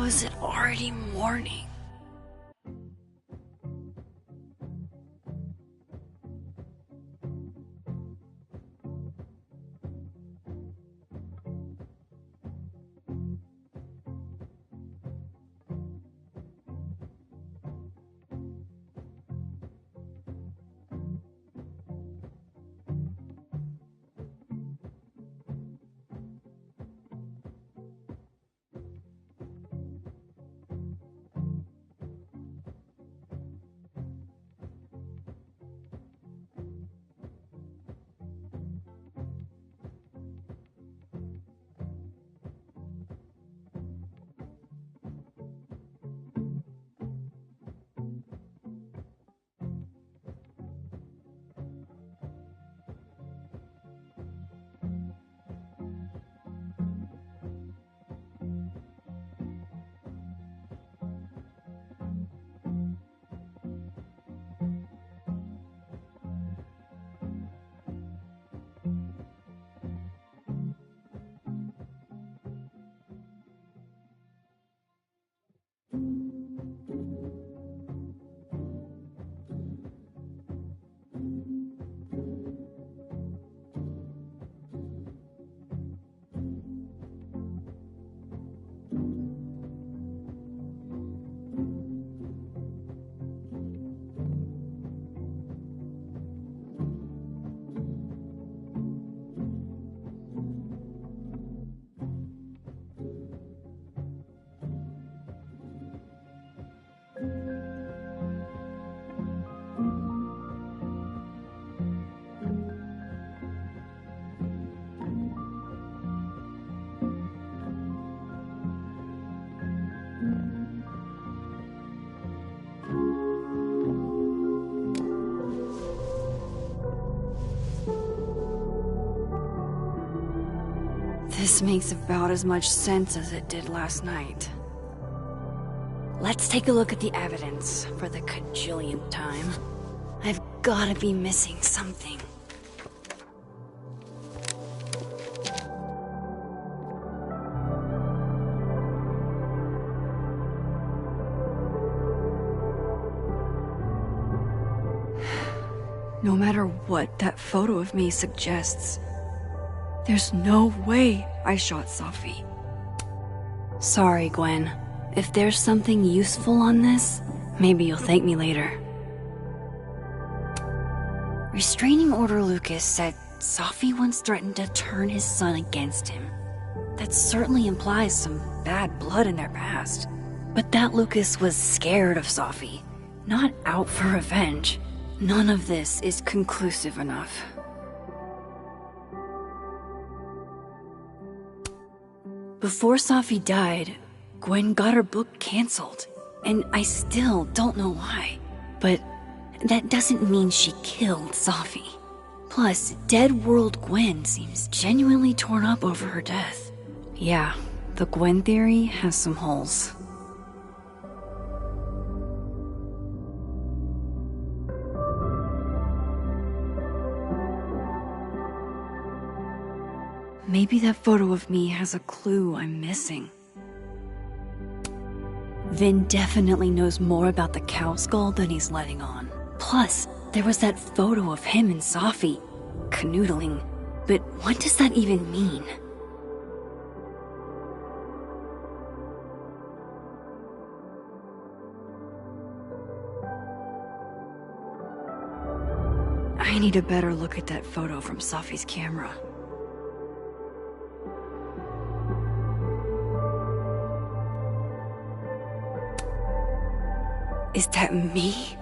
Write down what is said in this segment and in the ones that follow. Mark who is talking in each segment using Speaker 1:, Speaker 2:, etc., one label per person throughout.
Speaker 1: How is it already morning? This makes about as much sense as it did last night. Let's take a look at the evidence for the cajillionth time. I've gotta be missing something. No matter what that photo of me suggests, there's no way I shot Safi. Sorry, Gwen. If there's something useful on this, maybe you'll thank me later. Restraining Order Lucas said Safi once threatened to turn his son against him. That certainly implies some bad blood in their past. But that Lucas was scared of Safi, not out for revenge. None of this is conclusive enough. Before Safi died, Gwen got her book canceled, and I still don't know why. But that doesn't mean she killed Safi. Plus, Dead World Gwen seems genuinely torn up over her death. Yeah, the Gwen theory has some holes. Maybe that photo of me has a clue I'm missing. Vin definitely knows more about the cow skull than he's letting on. Plus, there was that photo of him and Safi canoodling. But what does that even mean? I need a better look at that photo from Safi's camera. Is that me?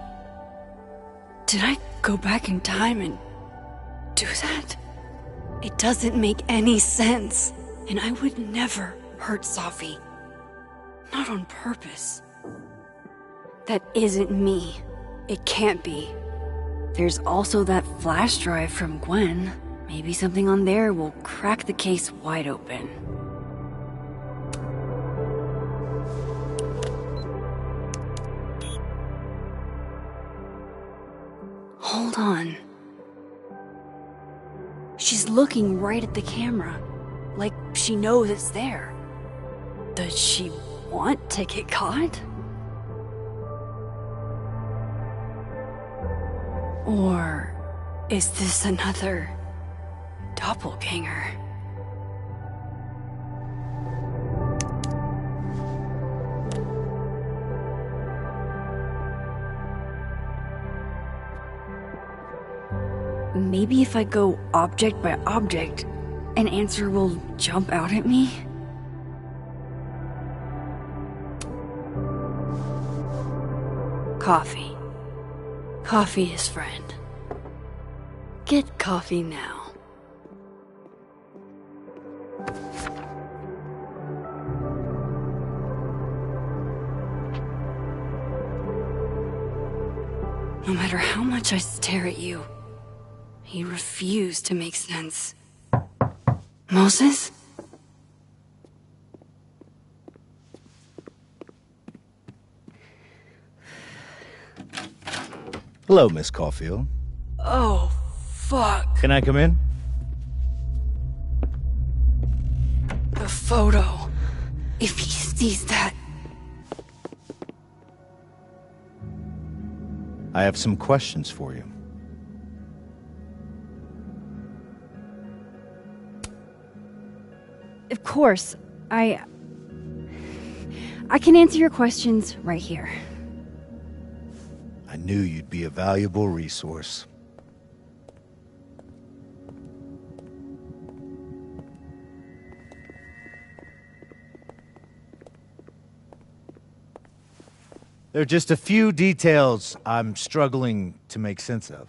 Speaker 1: Did I go back in time and do that? It doesn't make any sense. And I would never hurt Safi. Not on purpose. That isn't me. It can't be. There's also that flash drive from Gwen. Maybe something on there will crack the case wide open. Hold on. She's looking right at the camera, like she knows it's there. Does she want to get caught? Or is this another doppelganger? Maybe if I go object by object, an answer will jump out at me? Coffee. Coffee is friend. Get coffee now. No matter how much I stare at you, he refused to make sense. Moses?
Speaker 2: Hello, Miss Caulfield.
Speaker 1: Oh, fuck.
Speaker 2: Can I come in?
Speaker 1: The photo. If he sees that...
Speaker 2: I have some questions for you.
Speaker 1: Of course, I can answer your questions right here.
Speaker 2: I knew you'd be a valuable resource. There are just a few details I'm struggling to make sense of.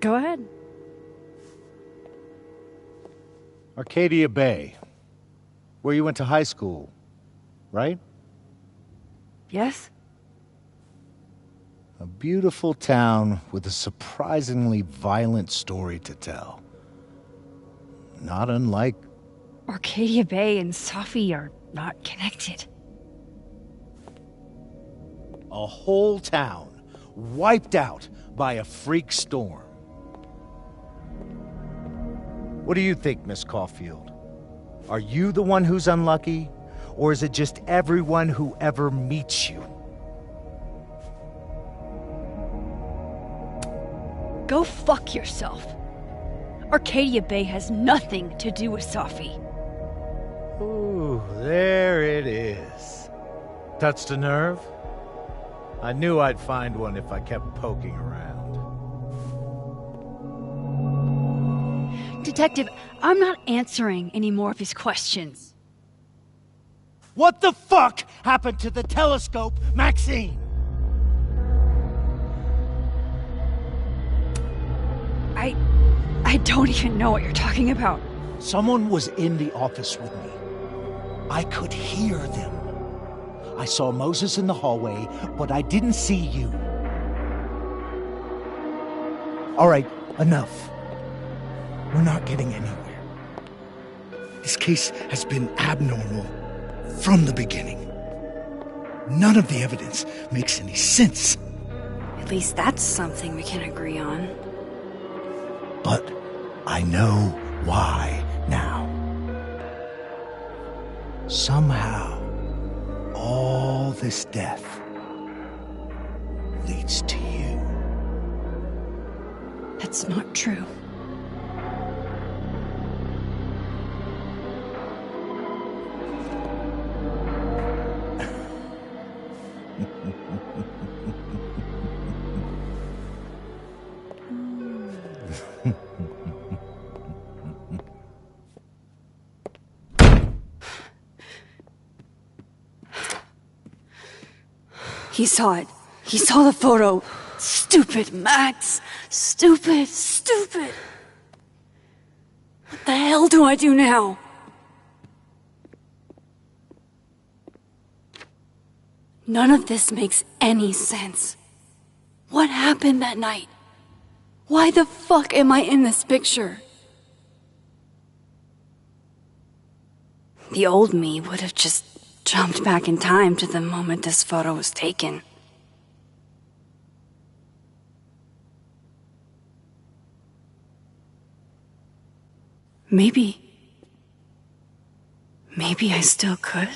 Speaker 1: Go ahead.
Speaker 2: Arcadia Bay, where you went to high school, right?
Speaker 1: Yes?
Speaker 2: A beautiful town with a surprisingly violent story to tell. Not unlike...
Speaker 1: Arcadia Bay and Safi are not connected.
Speaker 2: a whole town wiped out by a freak storm. What do you think, Miss Caulfield? Are you the one who's unlucky, or is it just everyone who ever meets you?
Speaker 1: Go fuck yourself. Arcadia Bay has nothing to do with Safi.
Speaker 2: Ooh, there it is. Touched a nerve? I knew I'd find one if I kept poking around.
Speaker 1: Detective, I'm not answering any more of his questions.
Speaker 2: What the fuck happened to the telescope, Maxine?
Speaker 1: I don't even know what you're talking about.
Speaker 2: Someone was in the office with me. I could hear them. I saw Moses in the hallway, but I didn't see you. All right, enough. We're not getting anywhere. This case has been abnormal from the beginning. None of the evidence makes any sense.
Speaker 1: At least that's something we can agree on.
Speaker 2: But I know why now. Somehow, all this death leads to you.
Speaker 1: That's not true. He saw it. He saw the photo. Stupid Max. Stupid, stupid. What the hell do I do now? None of this makes any sense. What happened that night? Why the fuck am I in this picture? The old me would have just jumped back in time to the moment this photo was taken. Maybe I still could.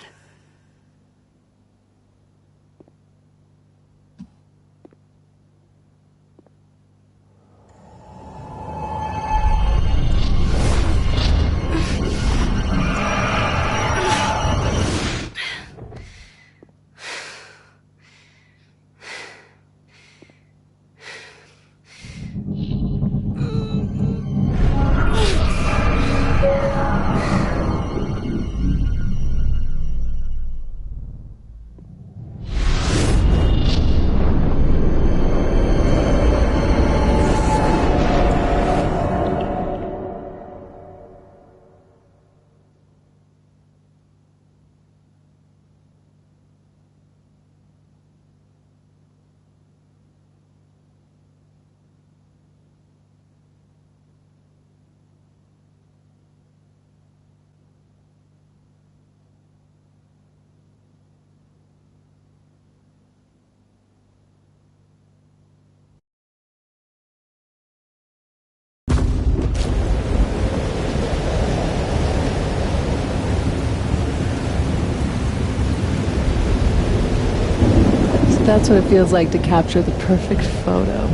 Speaker 3: That's what it feels like to capture the perfect photo.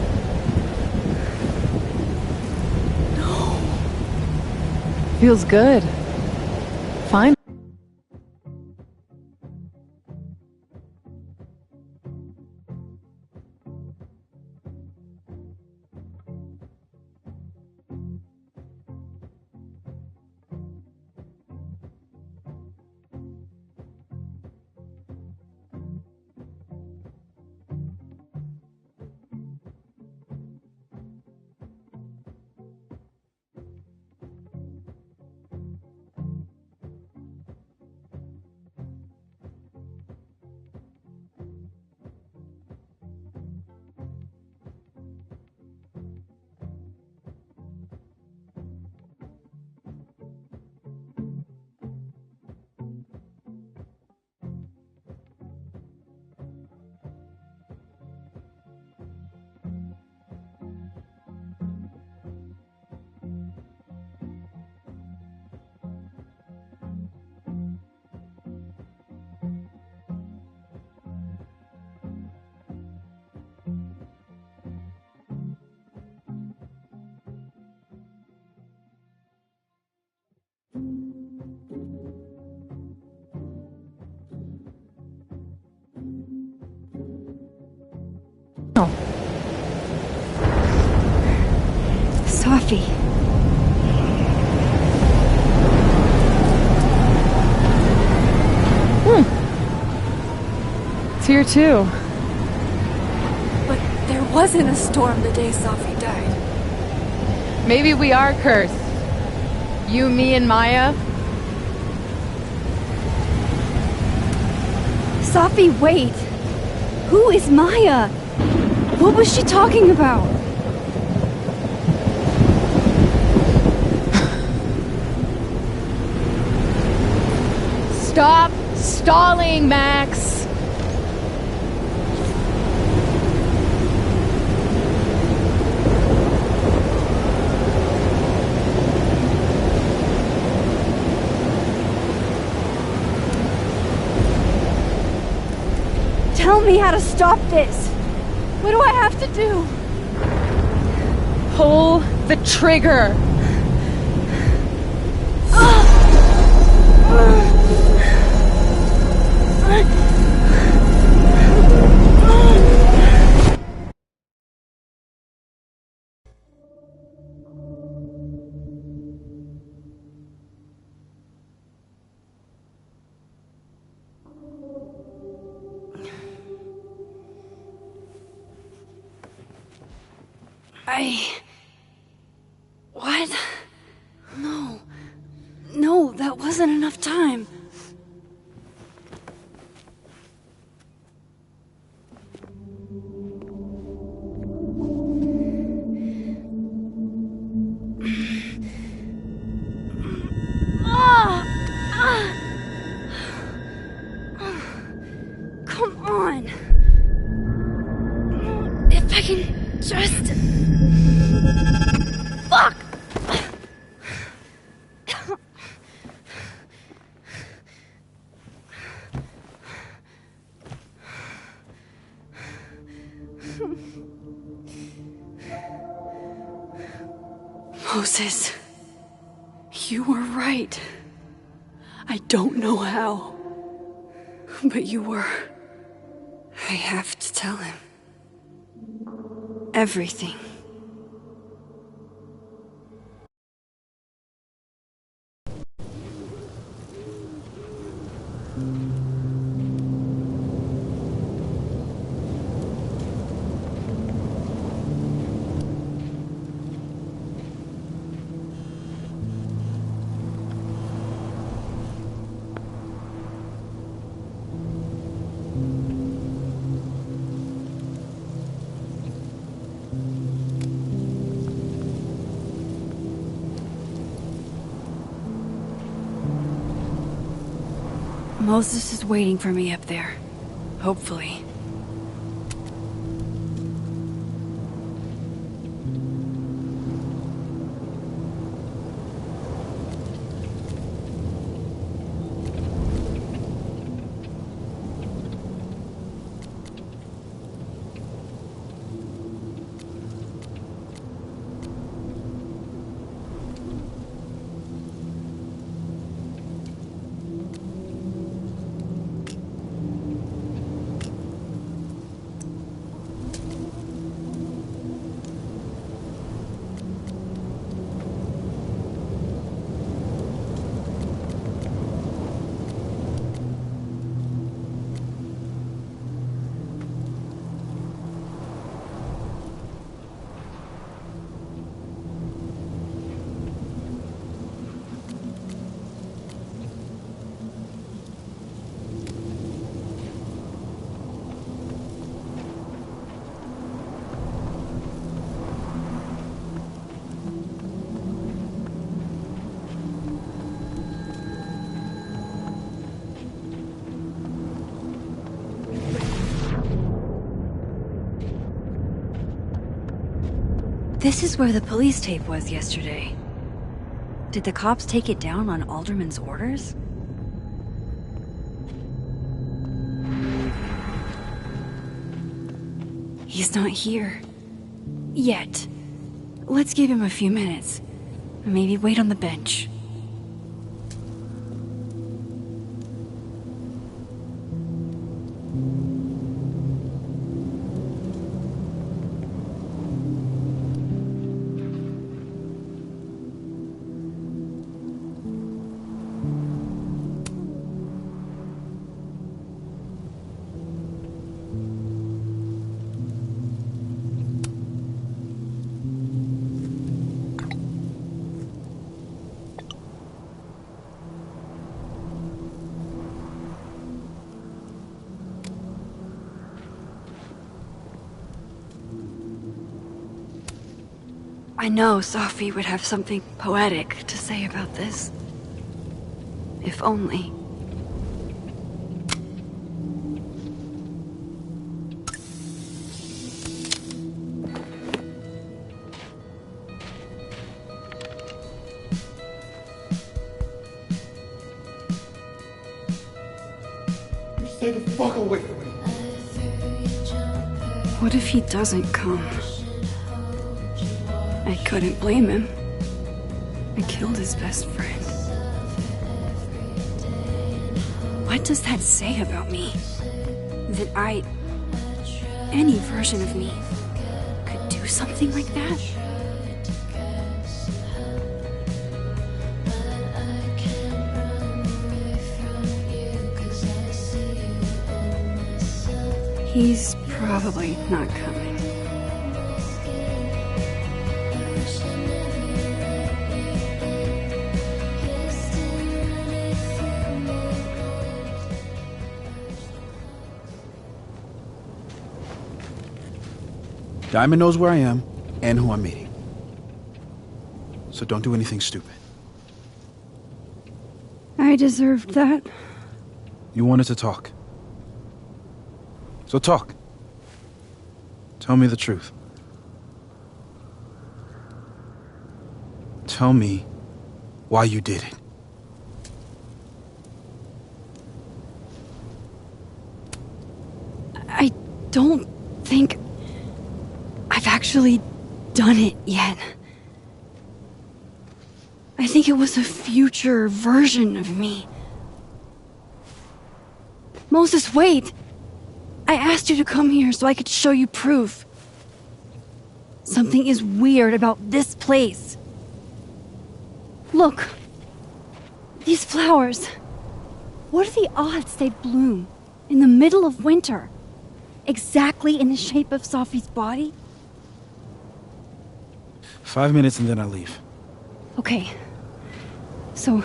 Speaker 3: No. Feels good. Fine.
Speaker 1: Safi.
Speaker 3: It's here too.
Speaker 1: But there wasn't a storm the day Safi died.
Speaker 3: Maybe we are cursed. You, me, and Maya.
Speaker 1: Safi, wait! Who is Maya? What was she talking about?
Speaker 3: Stop stalling, Max!
Speaker 1: Tell me how to stop this! What do I have to do?
Speaker 3: Pull the trigger!
Speaker 1: What? No. No, that wasn't enough time. Come on. If I can just... Fuck! Moses, you were right. I don't know how, but you were. I have to tell him. Everything. Moses is waiting for me up there. Hopefully. This is where the police tape was yesterday. Did the cops take it down on Alderman's orders? He's not here. Yet. Let's give him a few minutes. Maybe wait on the bench. I know Sophie would have something poetic to say about this. If only.
Speaker 2: Stay the fuck away from me.
Speaker 1: What if he doesn't come? I couldn't blame him. I killed his best friend. What does that say about me? That any version of me, could do something like that? He's probably not coming.
Speaker 4: Diamond knows where I am and who I'm meeting. So don't do anything stupid.
Speaker 1: I deserved that.
Speaker 4: You wanted to talk. So talk. Tell me the truth. Tell me why you did it.
Speaker 1: I don't think I've actually done it yet. I think it was a future version of me. Moses, wait! I asked you to come here so I could show you proof. Something is weird about this place. Look. These flowers. What are the odds they bloom in the middle of winter? Exactly in the shape of Sophie's body?
Speaker 4: 5 minutes and then I leave.
Speaker 1: Okay. So,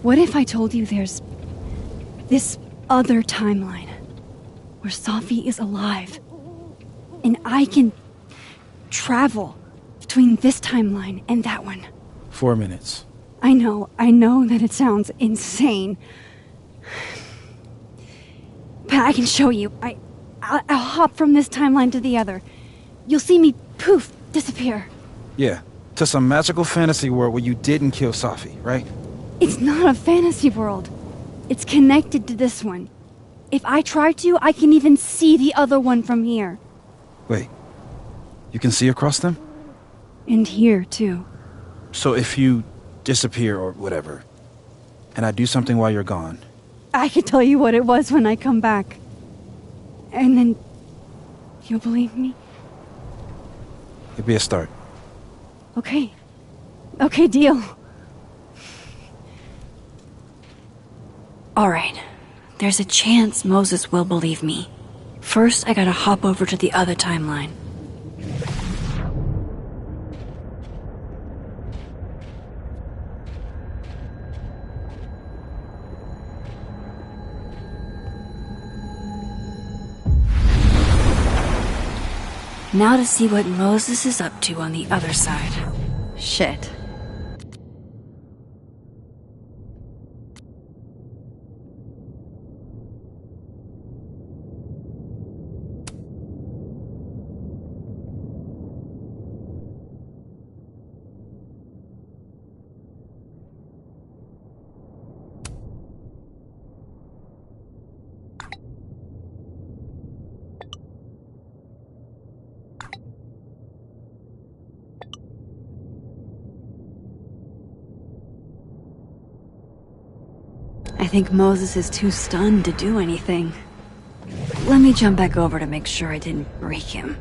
Speaker 1: what if I told you there's this other timeline where Sophie is alive and I can travel between this timeline and that one?
Speaker 4: 4 minutes.
Speaker 1: I know that it sounds insane. But I can show you. I'll hop from this timeline to the other. You'll see me, poof, disappear.
Speaker 4: Yeah, to some magical fantasy world where you didn't kill Sophie, right?
Speaker 1: It's not a fantasy world. It's connected to this one. If I try to, I can even see the other one from here.
Speaker 4: Wait, you can see across them?
Speaker 1: And here, too.
Speaker 4: So if you disappear or whatever, and I do something while you're gone...
Speaker 1: I can tell you what it was when I come back. And then... you'll believe me?
Speaker 4: It'd be a start.
Speaker 1: Okay. Okay, deal. Alright. There's a chance Moses will believe me. First, I gotta hop over to the other timeline. Now to see what Moses is up to on the other side. Shit. I think Moses is too stunned to do anything. Let me jump back over to make sure I didn't break him.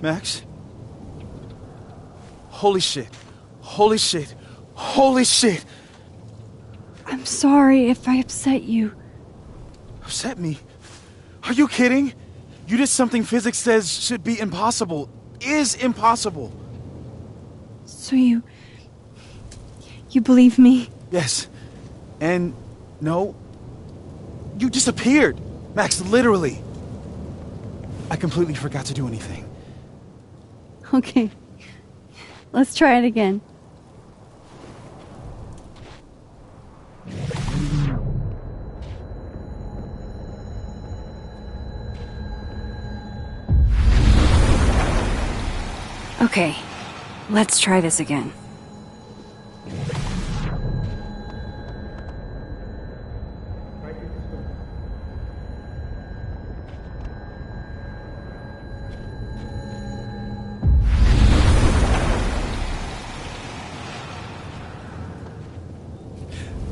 Speaker 4: Max? Holy shit. Holy shit. Holy shit!
Speaker 1: I'm sorry if I upset you.
Speaker 4: Upset me? Are you kidding? You did something physics says should be impossible. Is impossible.
Speaker 1: So you believe me?
Speaker 4: Yes. And no. You disappeared. Max, literally. I completely forgot to do anything.
Speaker 1: Okay. Let's try it again. Okay, let's try this again.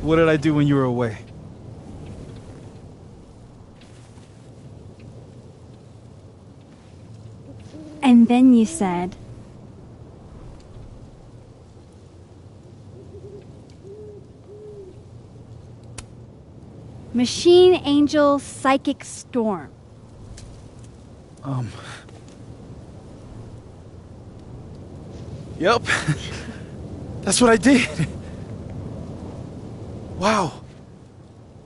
Speaker 4: What did I do when you were away?
Speaker 1: And then you said... Machine Angel Psychic Storm.
Speaker 4: Yep. That's what I did. Wow.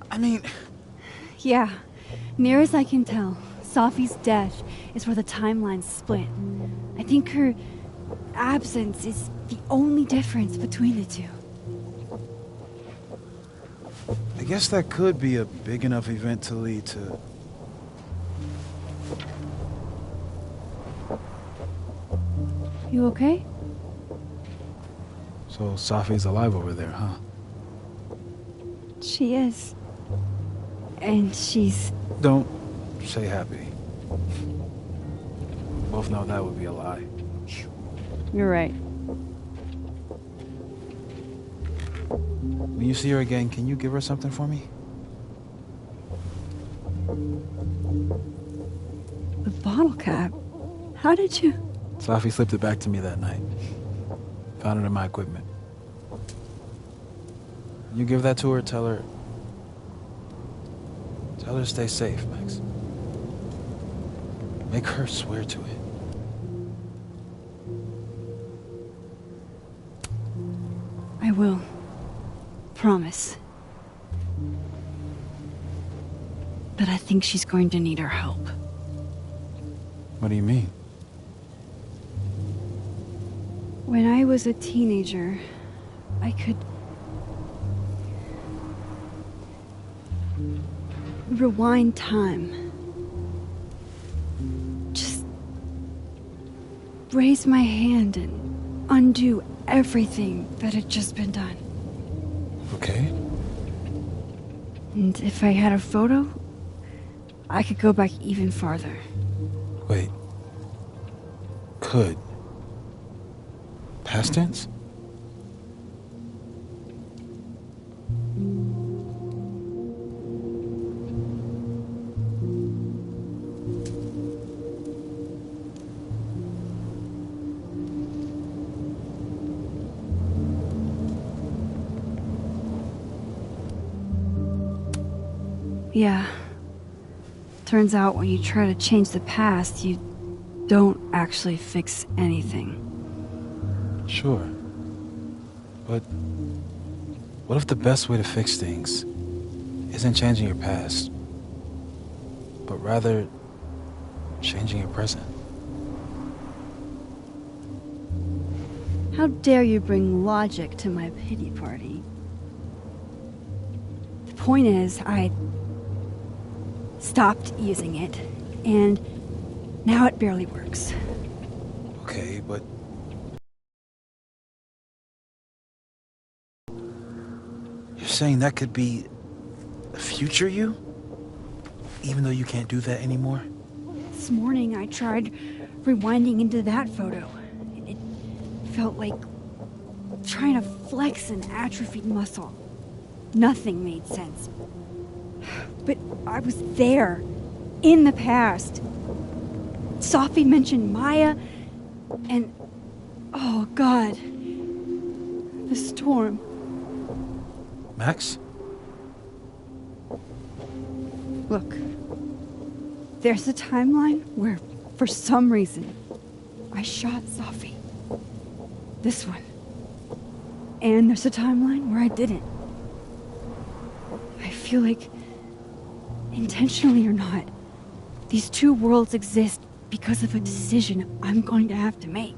Speaker 4: I mean...
Speaker 1: Yeah, near as I can tell, Sophie's death is where the timelines split. I think her absence is the only difference between the two.
Speaker 4: I guess that could be a big enough event to lead to...
Speaker 1: You okay?
Speaker 4: So Safi's alive over there, huh?
Speaker 1: She is. And she's...
Speaker 4: Don't say happy. Both know that would be a lie.
Speaker 1: You're right.
Speaker 4: When you see her again, can you give her something for me?
Speaker 1: The bottle cap? How did you...
Speaker 4: Safi slipped it back to me that night. Found it in my equipment. You give that to her, tell her to stay safe, Max. Make her swear to it.
Speaker 1: I will. Promise. But I think she's going to need our help.
Speaker 4: What do you mean?
Speaker 1: When I was a teenager, I could... rewind time. Just... raise my hand and undo everything that had just been done.
Speaker 4: Okay.
Speaker 1: And if I had a photo, I could go back even farther.
Speaker 4: Wait. Could. Past tense?
Speaker 1: Yeah. Turns out when you try to change the past, you don't actually fix anything.
Speaker 4: Sure. But what if the best way to fix things isn't changing your past, but rather changing your present?
Speaker 1: How dare you bring logic to my pity party? The point is, I stopped using it, and now it barely works.
Speaker 4: Okay, but... You're saying that could be a future you? Even though you can't do that anymore?
Speaker 1: This morning I tried rewinding into that photo. It felt like trying to flex an atrophied muscle. Nothing made sense. But I was there, in the past. Safi mentioned Maya, and... oh, God. The storm.
Speaker 4: Max?
Speaker 1: Look. There's a timeline where, for some reason, I shot Safi. This one. And there's a timeline where I didn't. I feel like, intentionally or not, these two worlds exist because of a decision I'm going to have to make.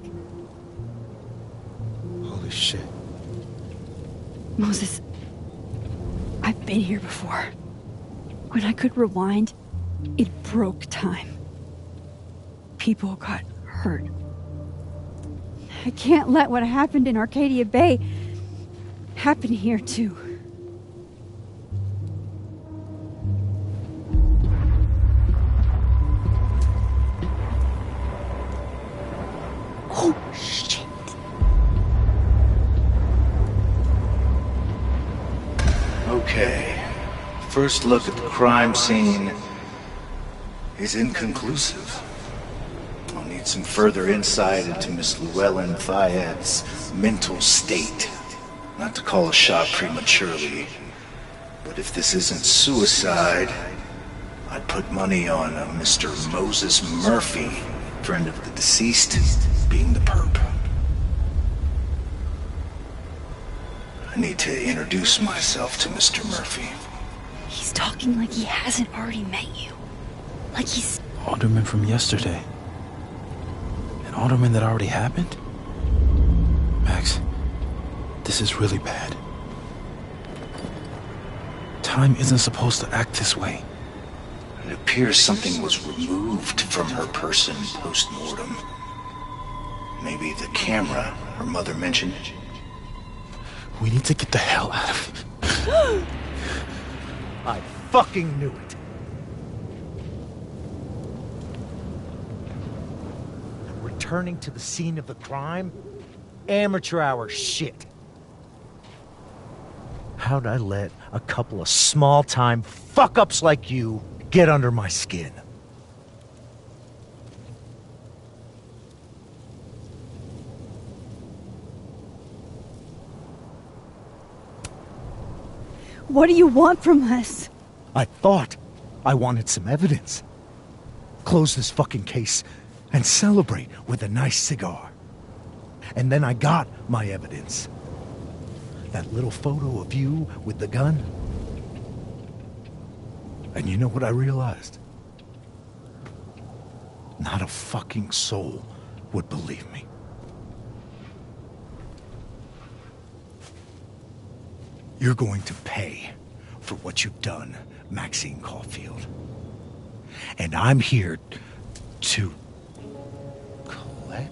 Speaker 4: Holy shit.
Speaker 1: Moses, I've been here before. When I could rewind, it broke time. People got hurt. I can't let what happened in Arcadia Bay happen here too. Oh, shit.
Speaker 2: Okay. First look at the crime scene is inconclusive. I'll need some further insight into Miss Llewellyn Fayette's mental state. Not to call a shot prematurely, but if this isn't suicide, I'd put money on a Mr. Moses Murphy, friend of the deceased, being the perp. I need to introduce myself to Mr. Murphy.
Speaker 1: He's talking like he hasn't already met you. Like he's...
Speaker 4: Alderman from yesterday. An alderman that already happened? Max, this is really bad. Time isn't supposed to act this way.
Speaker 2: It appears something was removed from her person post-mortem. Maybe the camera her mother mentioned.
Speaker 4: We need to get the hell out of here.
Speaker 2: I fucking knew it. Returning to the scene of the crime? Amateur hour shit. How'd I let a couple of small-time fuck-ups like you get under my skin?
Speaker 1: What do you want from us?
Speaker 2: I thought I wanted some evidence. Close this fucking case and celebrate with a nice cigar. And then I got my evidence. That little photo of you with the gun. And you know what I realized? Not a fucking soul would believe me. You're going to pay for what you've done, Maxine Caulfield. And I'm here to collect.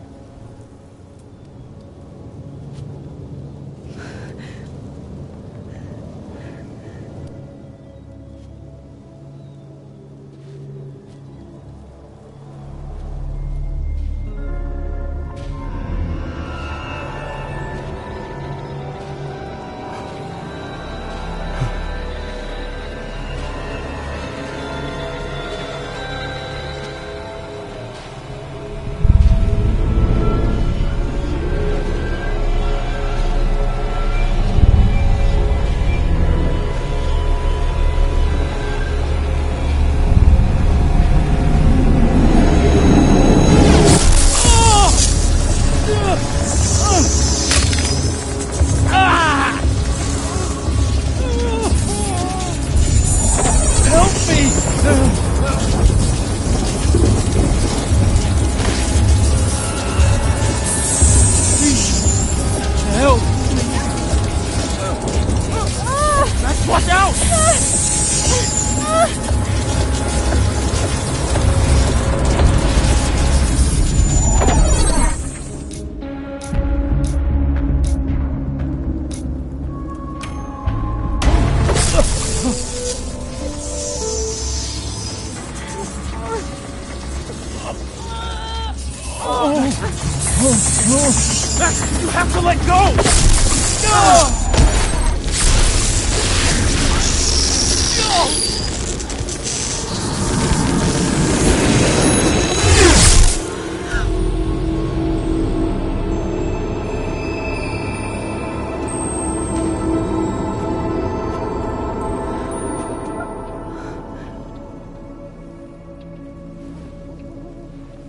Speaker 5: You have to let go!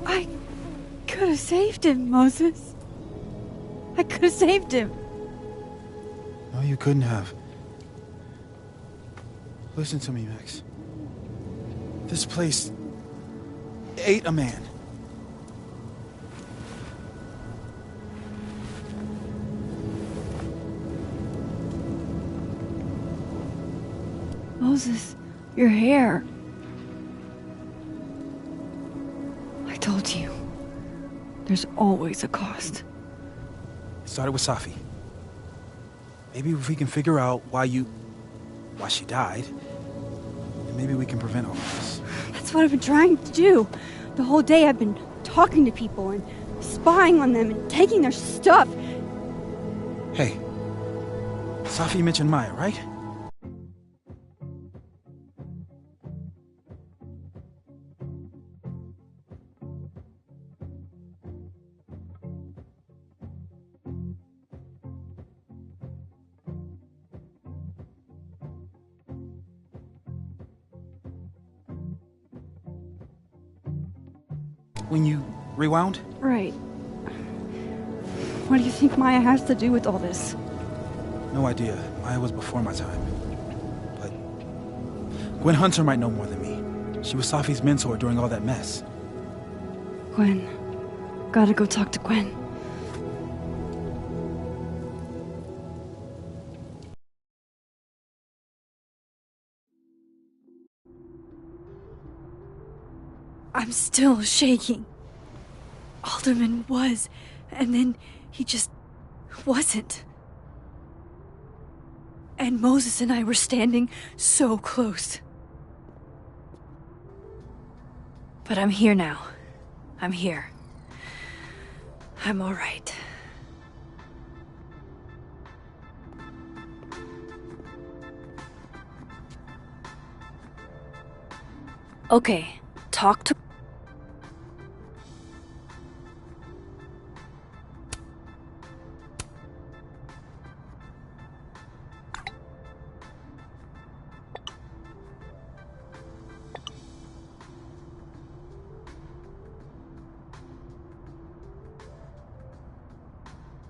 Speaker 1: I could have saved him, Moses. I could have saved him.
Speaker 4: No, you couldn't have. Listen to me, Max. This place ate a man.
Speaker 1: Moses, your hair. I told you. There's always a cost.
Speaker 4: It started with Safi. Maybe if we can figure out why she died, then maybe we can prevent all of this.
Speaker 1: That's what I've been trying to do. The whole day I've been talking to people and spying on them and taking their stuff.
Speaker 4: Hey, Safi mentioned Maya, right? When you rewound?
Speaker 1: Right. What do you think Maya has to do with all this?
Speaker 4: No idea. Maya was before my time. But Gwen Hunter might know more than me. She was Safi's mentor during all that mess.
Speaker 1: Gwen. Gotta go talk to Gwen. I'm still shaking. Alderman was, and then he just wasn't. And Moses and I were standing so close. But I'm here now. I'm here. I'm all right. Okay, talk to...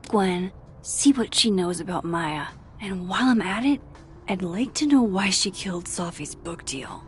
Speaker 1: Gwen, see what she knows about Maya. And while I'm at it, I'd like to know why she killed Sophie's book deal.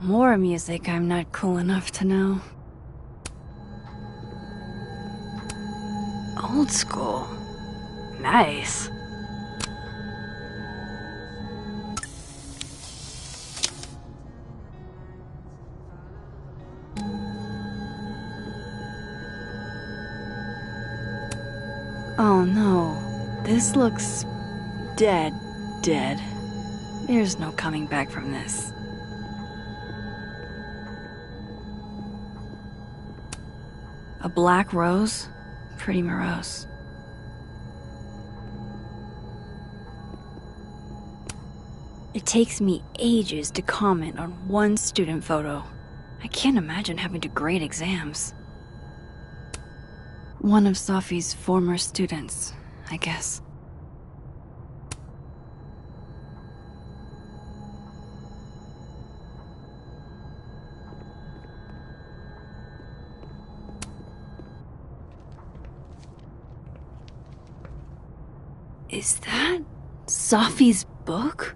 Speaker 1: More music I'm not cool enough to know. Old school. Nice. Oh no. This looks dead. There's no coming back from this. A black rose? Pretty morose. It takes me ages to comment on one student photo. I can't imagine having to grade exams. One of Sophie's former students, I guess. Is that Sophie's book?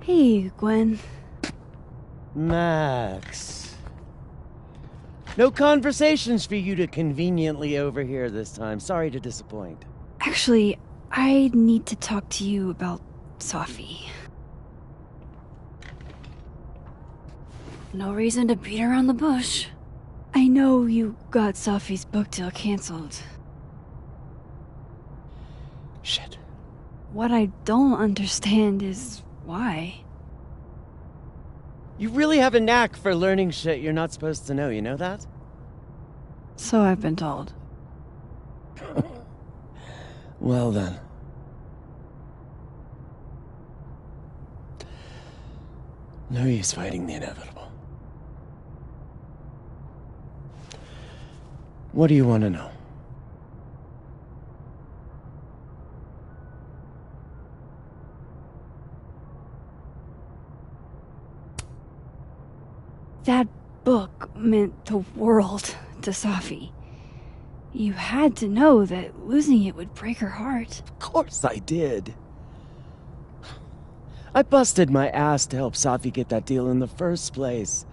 Speaker 1: Hey, Gwen.
Speaker 6: Max. No conversations for you to conveniently overhear this time. Sorry to disappoint.
Speaker 1: Actually, I need to talk to you about Sophie. No reason to beat around the bush. I know you got Sophie's book deal canceled.
Speaker 6: Shit.
Speaker 1: What I don't understand is why.
Speaker 6: You really have a knack for learning shit you're not supposed to know, you know that?
Speaker 1: So I've been told.
Speaker 6: Well then. No use fighting the inevitable. What do you want to know?
Speaker 1: That book meant the world to Sophie. You had to know that losing it would break her heart.
Speaker 6: Of course I did. I busted my ass to help Sophie get that deal in the first place.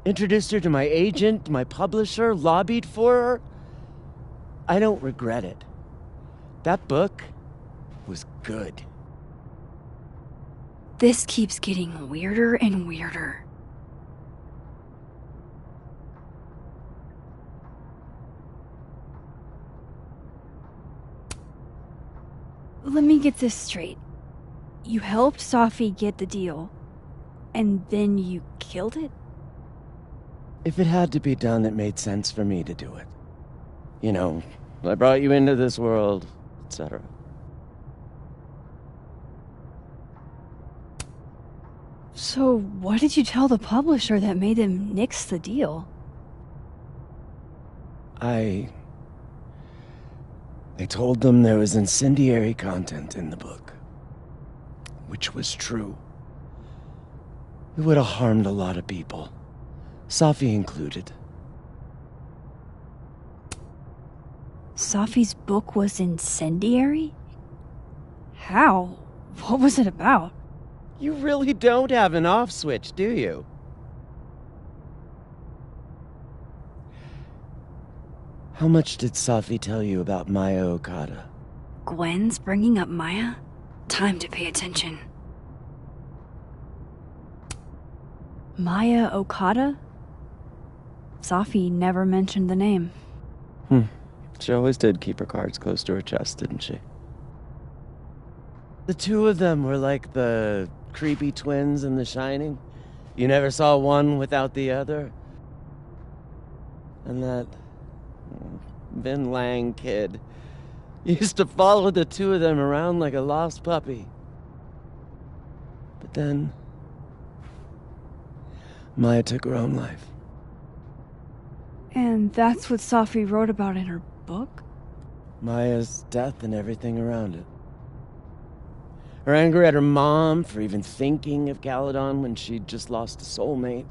Speaker 6: Introduced her to my agent, my publisher, lobbied for her. I don't regret it. That book was good.
Speaker 1: This keeps getting weirder and weirder. Let me get this straight. You helped Sophie get the deal, and then you killed it?
Speaker 6: If it had to be done, it made sense for me to do it. You know, I brought you into this world, etc.
Speaker 1: So what did you tell the publisher that made them nix the deal?
Speaker 6: I told them there was incendiary content in the book. Which was true. It would have harmed a lot of people. Sophie included.
Speaker 1: Safi's book was incendiary? How? What was it about?
Speaker 6: You really don't have an off switch, do you? How much did Safi tell you about Maya Okada?
Speaker 1: Gwen's bringing up Maya? Time to pay attention. Maya Okada? Safi never mentioned the name.
Speaker 6: She always did keep her cards close to her chest, didn't she? The two of them were like the creepy twins in The Shining. You never saw one without the other. And that Vin Lang kid used to follow the two of them around like a lost puppy. But then Maya took her own life.
Speaker 1: And that's what Safi wrote about in her book?
Speaker 6: Maya's death and everything around it. Her anger at her mom for even thinking of Caledon when she'd just lost a soulmate.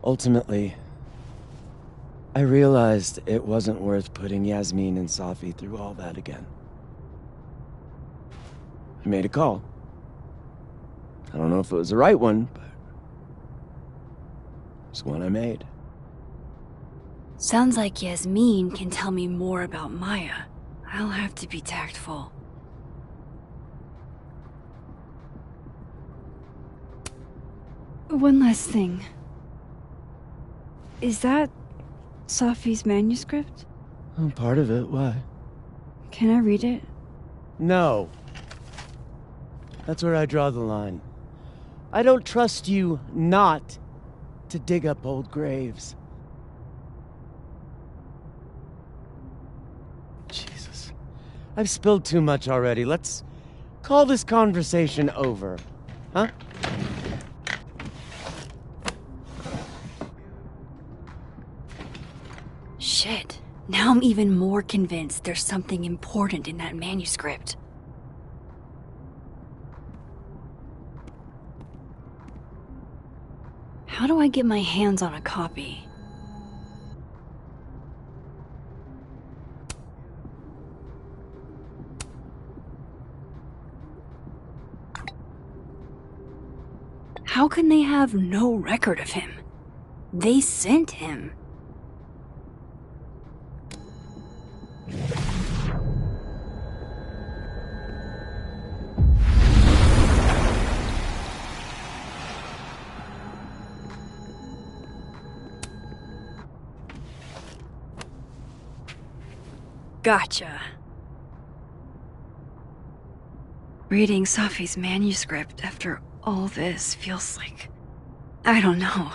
Speaker 6: Ultimately, I realized it wasn't worth putting Yasmin and Safi through all that again. I made a call. I don't know if it was the right one, but it's one I made.
Speaker 1: Sounds like Yasmin can tell me more about Maya. I'll have to be tactful. One last thing. Is that Safi's manuscript?
Speaker 6: Oh, part of it. Why?
Speaker 1: Can I read it?
Speaker 6: No. That's where I draw the line. I don't trust you not to dig up old graves. Jesus. I've spilled too much already. Let's call this conversation over. Huh?
Speaker 1: Shit. Now I'm even more convinced there's something important in that manuscript. How do I get my hands on a copy? How can they have no record of him? They sent him. Gotcha. Reading Safi's manuscript after all this feels like, I don't know,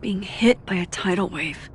Speaker 1: being hit by a tidal wave.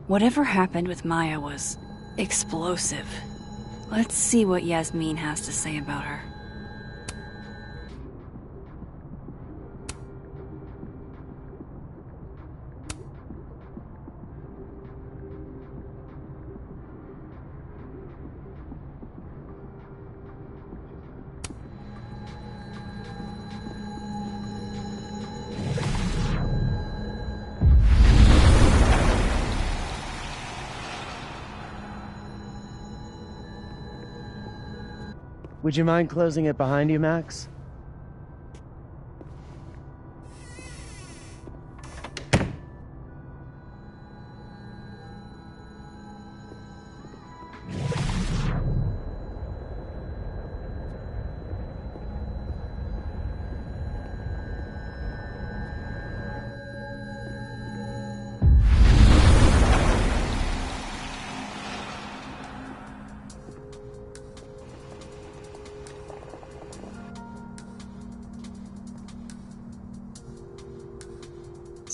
Speaker 1: Whatever happened with Maya was explosive. Let's see what Yasmin has to say about her.
Speaker 6: Would you mind closing it behind you, Max?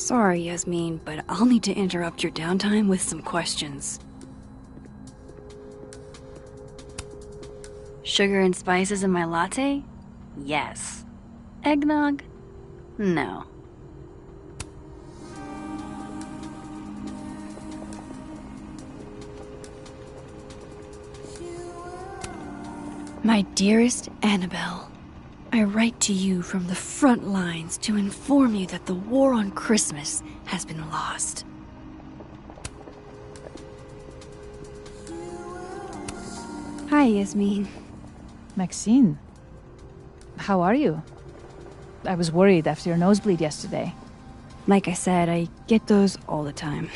Speaker 1: Sorry, Yasmin, but I'll need to interrupt your downtime with some questions. Sugar and spices in my latte? Yes. Eggnog? No. My dearest Annabelle, I write to you from the front lines to inform you that the war on Christmas has been lost. Hi, Yasmin.
Speaker 7: Maxine, how are you? I was worried after your nosebleed yesterday.
Speaker 1: Like I said, I get those all the time.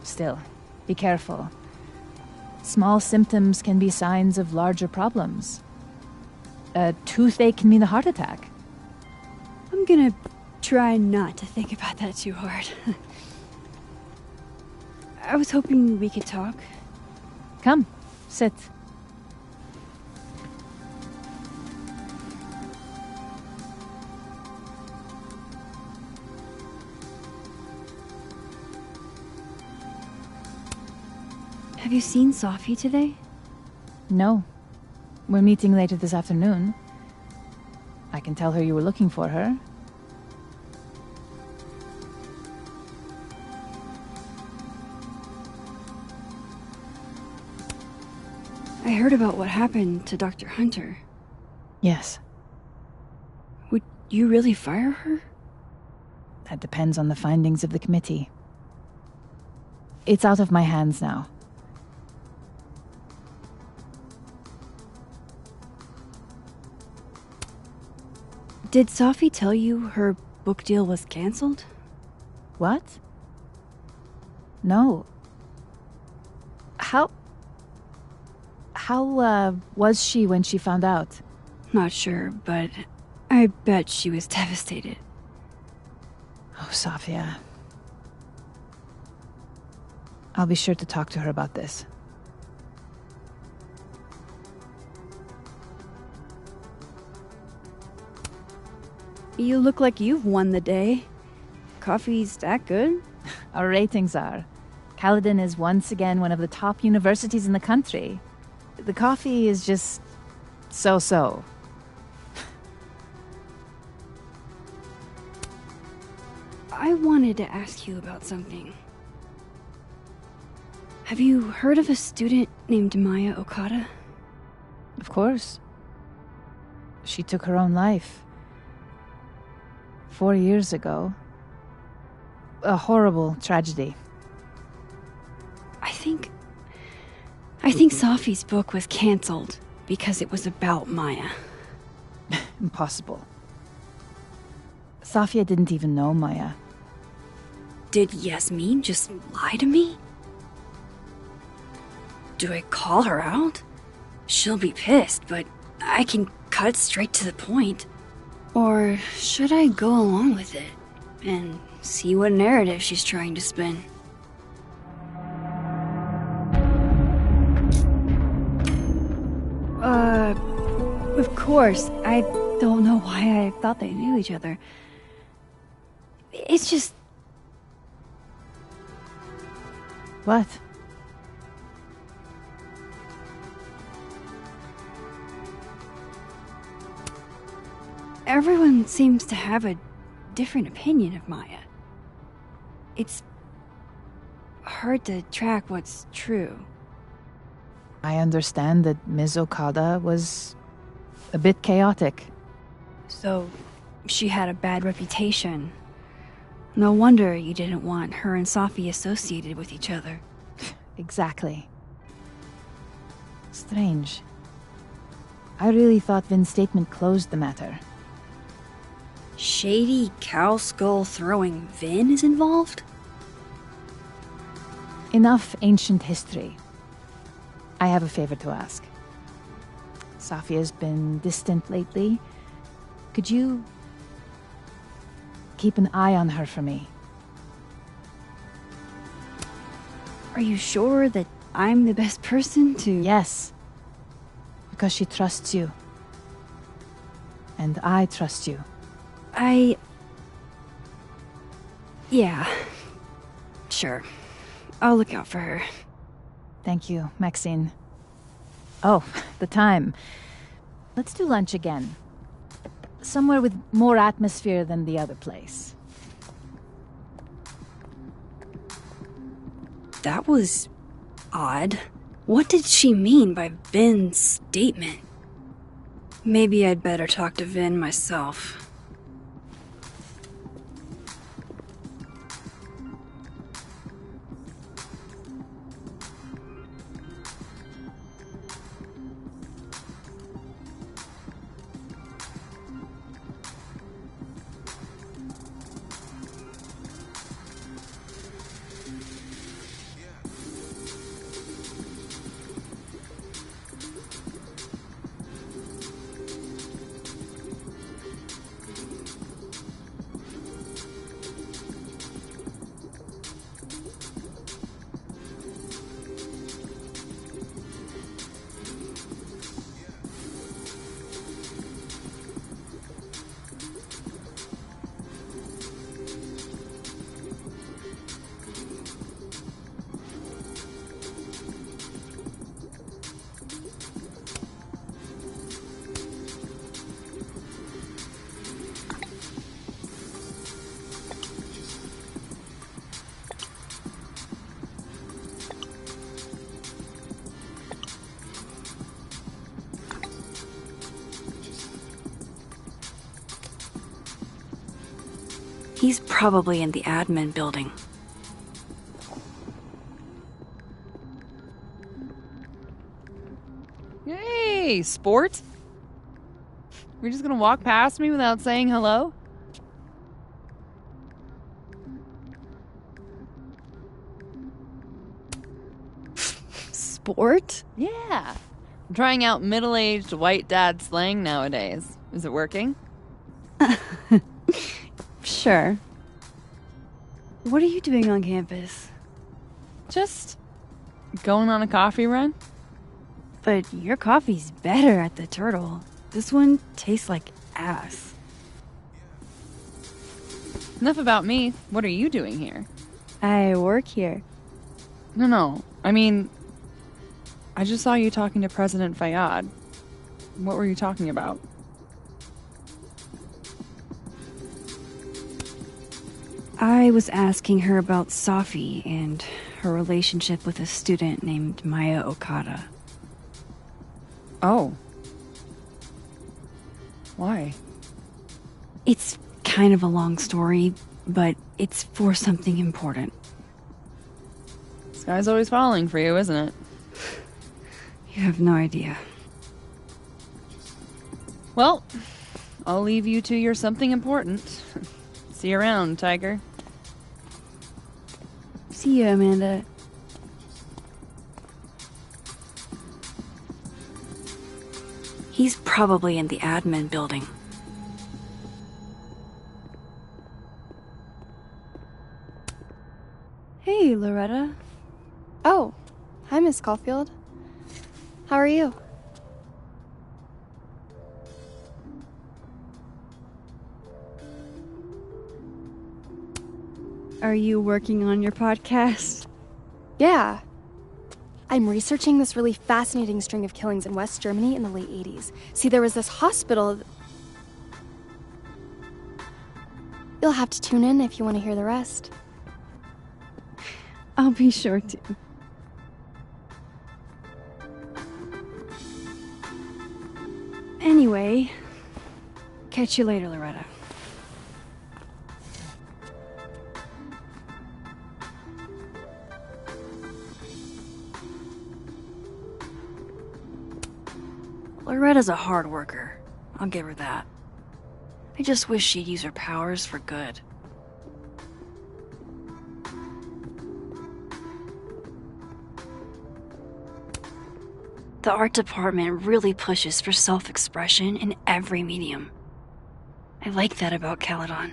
Speaker 7: Still, be careful. Small symptoms can be signs of larger problems. A toothache can mean a heart attack.
Speaker 1: I'm gonna try not to think about that too hard. I was hoping we could talk.
Speaker 7: Come, sit.
Speaker 1: Have you seen Sophie today?
Speaker 7: No. We're meeting later this afternoon. I can tell her you were looking for her.
Speaker 1: I heard about what happened to Dr. Hunter.
Speaker 7: Yes,
Speaker 1: Would you really fire her?
Speaker 7: that depends on the findings of the committee. It's out of my hands now.
Speaker 1: Did Sophie tell you her book deal was canceled?
Speaker 7: What? No. How was she when she found out?
Speaker 1: Not sure, but I bet she was devastated.
Speaker 7: Oh, Sophia. I'll be sure to talk to her about this.
Speaker 1: You look like you've won the day. Coffee's that good?
Speaker 7: Our ratings are. Caledon is once again one of the top universities in the country. The coffee is just so-so.
Speaker 1: I wanted to ask you about something. Have you heard of a student named Maya Okada?
Speaker 7: Of course. She took her own life. 4 years ago. A horrible tragedy.
Speaker 1: I think Sophie's book was cancelled because it was about Maya.
Speaker 7: Impossible. Safia didn't even know Maya.
Speaker 1: Did Yasmin just lie to me? Do I call her out? She'll be pissed, but I can cut straight to the point. Or should I go along with it and see what narrative she's trying to spin? Of course. I don't know why I thought they knew each other. It's just...
Speaker 7: What?
Speaker 1: Everyone seems to have a different opinion of Maya. It's hard to track what's true.
Speaker 7: I understand that Ms. Okada was a bit chaotic.
Speaker 1: So, she had a bad reputation. No wonder you didn't want her and Sophie associated with each other.
Speaker 7: Exactly. Strange. I really thought Vin's statement closed the matter.
Speaker 1: Shady cow skull throwing Vin is involved?
Speaker 7: Enough ancient history. I have a favor to ask. Safia's been distant lately. Could you keep an eye on her for me?
Speaker 1: Are you sure that I'm the best person to...
Speaker 7: Yes. Because she trusts you. And I trust you.
Speaker 1: Yeah. Sure. I'll look out for her.
Speaker 7: Thank you, Maxine. Oh, the time. Let's do lunch again. Somewhere with more atmosphere than the other place.
Speaker 1: That was odd. What did she mean by Vin's statement? Maybe I'd better talk to Vin myself. He's probably in the admin building.
Speaker 3: Hey, sport? You're just gonna walk past me without saying hello?
Speaker 1: Sport?
Speaker 3: Yeah. I'm trying out middle-aged white dad slang nowadays. Is it working?
Speaker 1: Sure. What are you doing on campus?
Speaker 3: Just going on a coffee run?
Speaker 1: But your coffee's better at the Turtle. This one tastes like ass.
Speaker 3: Enough about me. What are you doing here?
Speaker 1: I work here.
Speaker 3: No. I mean, I just saw you talking to President Fayyad. What were you talking about?
Speaker 1: I was asking her about Safi and her relationship with a student named Maya Okada.
Speaker 3: Oh. Why?
Speaker 1: It's kind of a long story, but it's for something important.
Speaker 3: This guy's always falling for you, isn't it?
Speaker 1: You have no idea.
Speaker 3: Well, I'll leave you to your something important. See you around, Tiger.
Speaker 1: See you, Amanda. He's probably in the admin building. Hey, Loretta.
Speaker 8: Oh, hi, Miss Caulfield. How are you?
Speaker 1: Are you working on your podcast?
Speaker 8: Yeah. I'm researching this really fascinating string of killings in West Germany in the late 80s. See, there was this hospital. You'll have to tune in if you want to hear the rest.
Speaker 1: I'll be sure to. Anyway, catch you later, Loretta. Loretta's a hard worker. I'll give her that. I just wish she'd use her powers for good. The art department really pushes for self-expression in every medium. I like that about Caledon.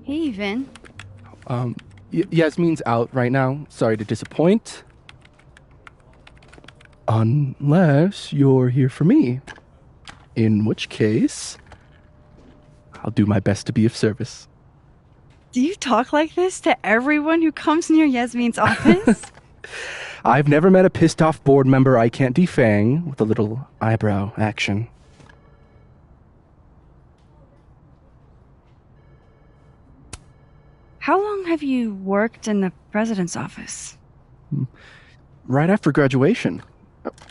Speaker 1: Hey, Vin.
Speaker 9: Yasmin's out right now. Sorry to disappoint. Unless you're here for me. In which case, I'll do my best to be of service.
Speaker 1: Do you talk like this to everyone who comes near Yasmin's office?
Speaker 9: I've never met a pissed off board member I can't defang with a little eyebrow action.
Speaker 1: How long have you worked in the president's office?
Speaker 9: Right after graduation.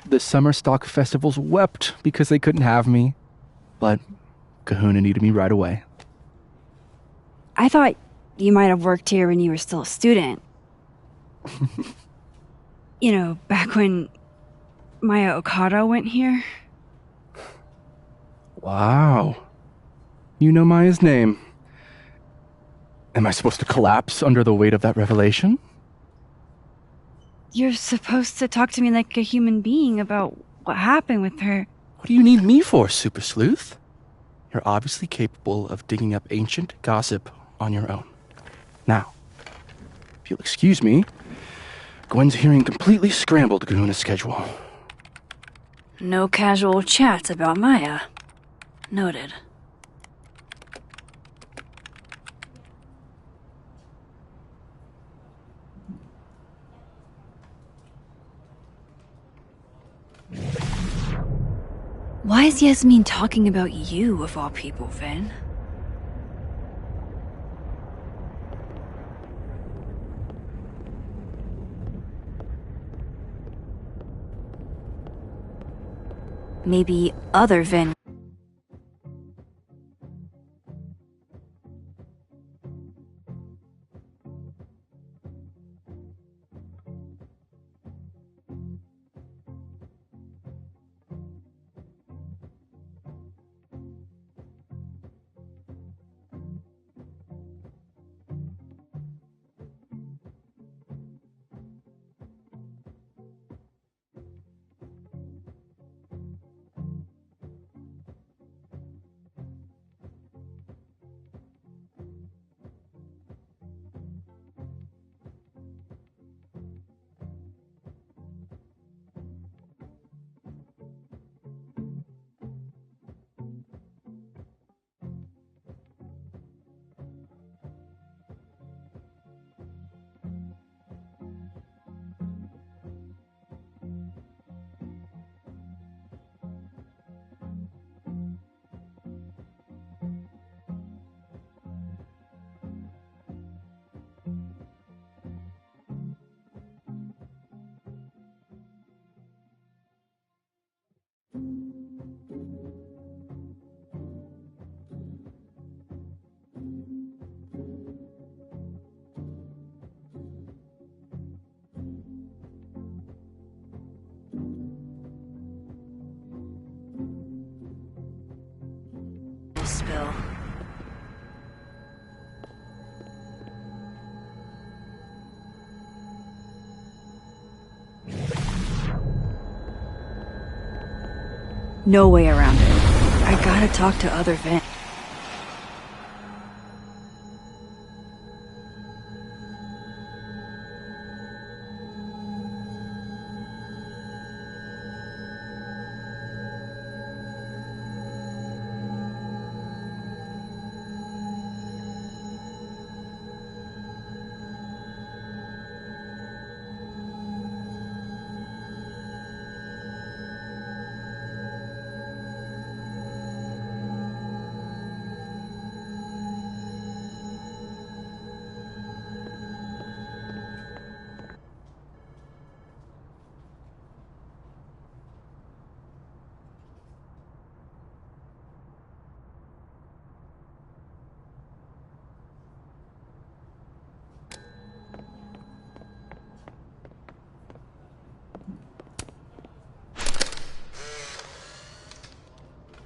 Speaker 9: The summer stock festivals wept because they couldn't have me. But Kahuna needed me right away.
Speaker 1: I thought you might have worked here when you were still a student. You know, back when Maya Okada went here.
Speaker 9: Wow. You know Maya's name. Am I supposed to collapse under the weight of that revelation?
Speaker 1: You're supposed to talk to me like a human being about what happened with her.
Speaker 9: What do you need me for, Super Sleuth? You're obviously capable of digging up ancient gossip on your own. Now, if you'll excuse me, Gwen's hearing completely scrambled Kahuna's schedule.
Speaker 1: No casual chats about Maya. Noted. Why is Yasmin talking about you, of all people, Vin? Maybe other Vin. Spill. No way around it. I gotta talk to other Vin.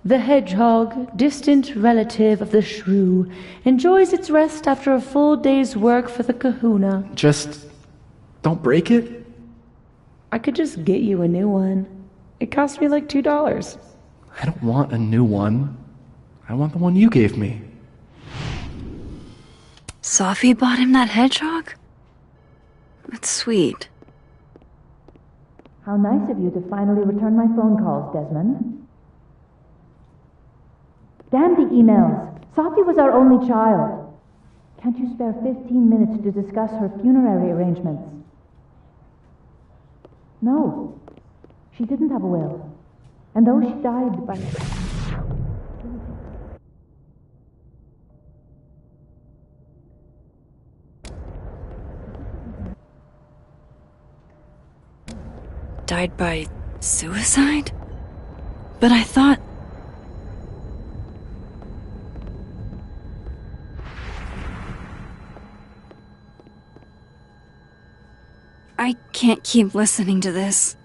Speaker 10: The hedgehog, distant relative of the shrew, enjoys its rest after a full day's work for the kahuna.
Speaker 9: Just don't break it?
Speaker 10: I could just get you a new one. It cost me like $2.
Speaker 9: I don't want a new one. I want the one you gave me.
Speaker 1: Sophie bought him that hedgehog? That's sweet.
Speaker 7: How nice of you to finally return my phone calls, Desmond. Damn the emails. Sophie was our only child. Can't you spare 15 minutes to discuss her funerary arrangements? No. She didn't have a will. And though she died by...
Speaker 1: Died by suicide? But I thought... I can't keep listening to this.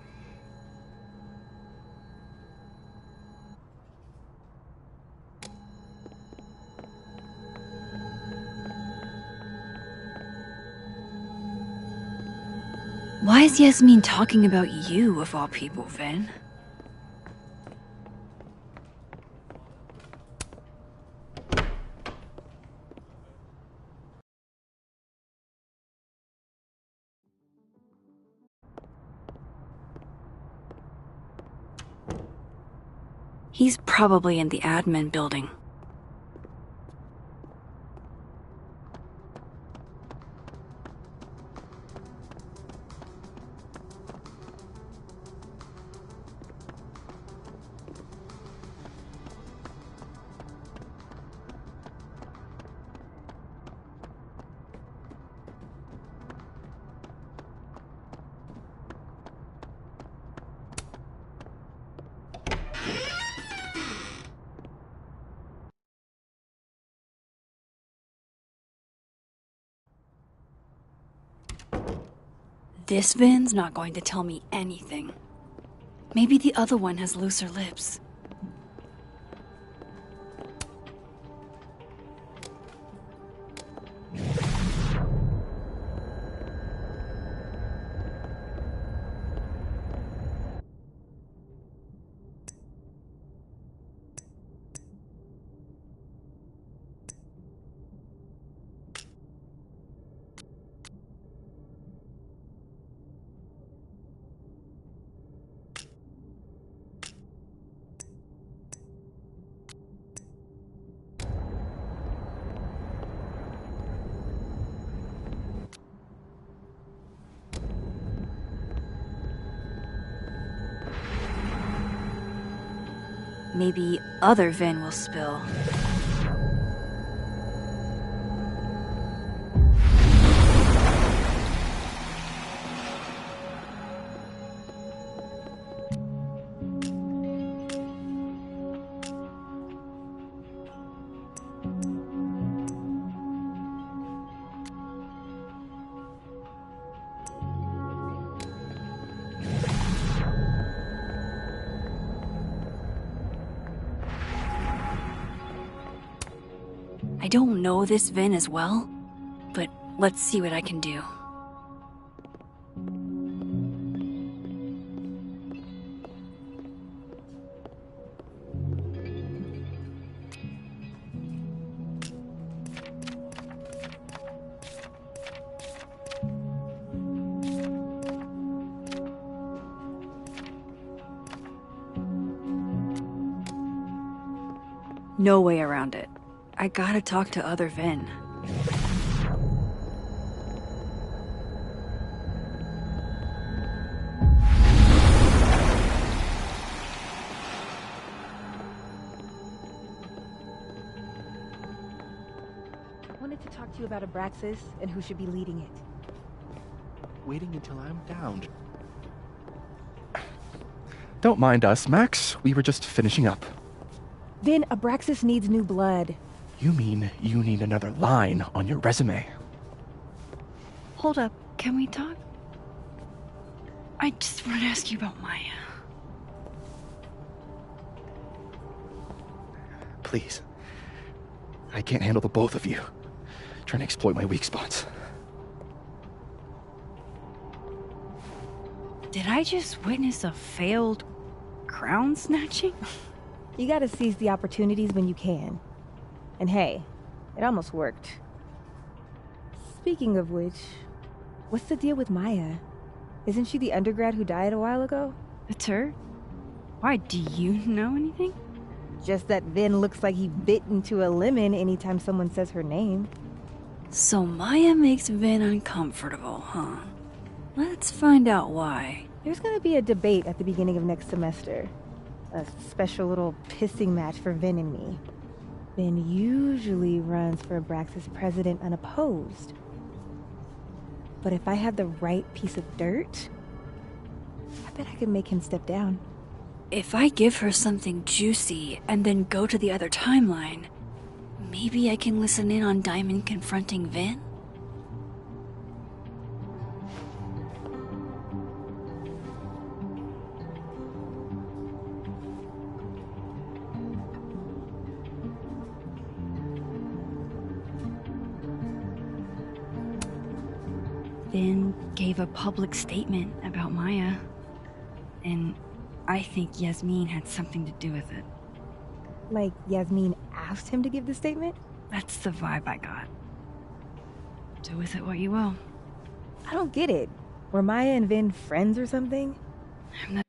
Speaker 1: Why is Yasmin talking about you, of all people, Vin? He's probably in the admin building. This Vin's not going to tell me anything. Maybe the other one has looser lips. Maybe other Vin will spill. I don't know this Vin as well, but let's see what I can do. No way around it. I gotta talk to other Vin.
Speaker 11: I wanted to talk to you about Abraxas and who should be leading it.
Speaker 9: Waiting until I'm down. Don't mind us, Max. We were just finishing up.
Speaker 11: Vin, Abraxas needs new blood.
Speaker 9: You mean you need another line on your resume?
Speaker 1: Hold up, can we talk? I just want to ask you about Maya.
Speaker 9: Please. I can't handle the both of you trying to exploit my weak spots.
Speaker 1: Did I just witness a failed crown snatching?
Speaker 11: You gotta seize the opportunities when you can. And hey, it almost worked. Speaking of which, what's the deal with Maya? Isn't she the undergrad who died a while ago?
Speaker 1: It's her? Why, do you know anything?
Speaker 11: Just that Vin looks like he bit into a lemon anytime someone says her name.
Speaker 1: So Maya makes Vin uncomfortable, huh? Let's find out why.
Speaker 11: There's gonna be a debate at the beginning of next semester. A special little pissing match for Vin and me. Vin usually runs for Abraxas president unopposed. But if I have the right piece of dirt, I bet I could make him step down.
Speaker 1: If I give her something juicy and then go to the other timeline, maybe I can listen in on Diamond confronting Vin? Vin gave a public statement about Maya, and I think Yasmin had something to do with it.
Speaker 11: Like Yasmin asked him to give the statement?
Speaker 1: That's the vibe I got. Do with it what you will.
Speaker 11: I don't get it. Were Maya and Vin friends or something?
Speaker 1: I'm not.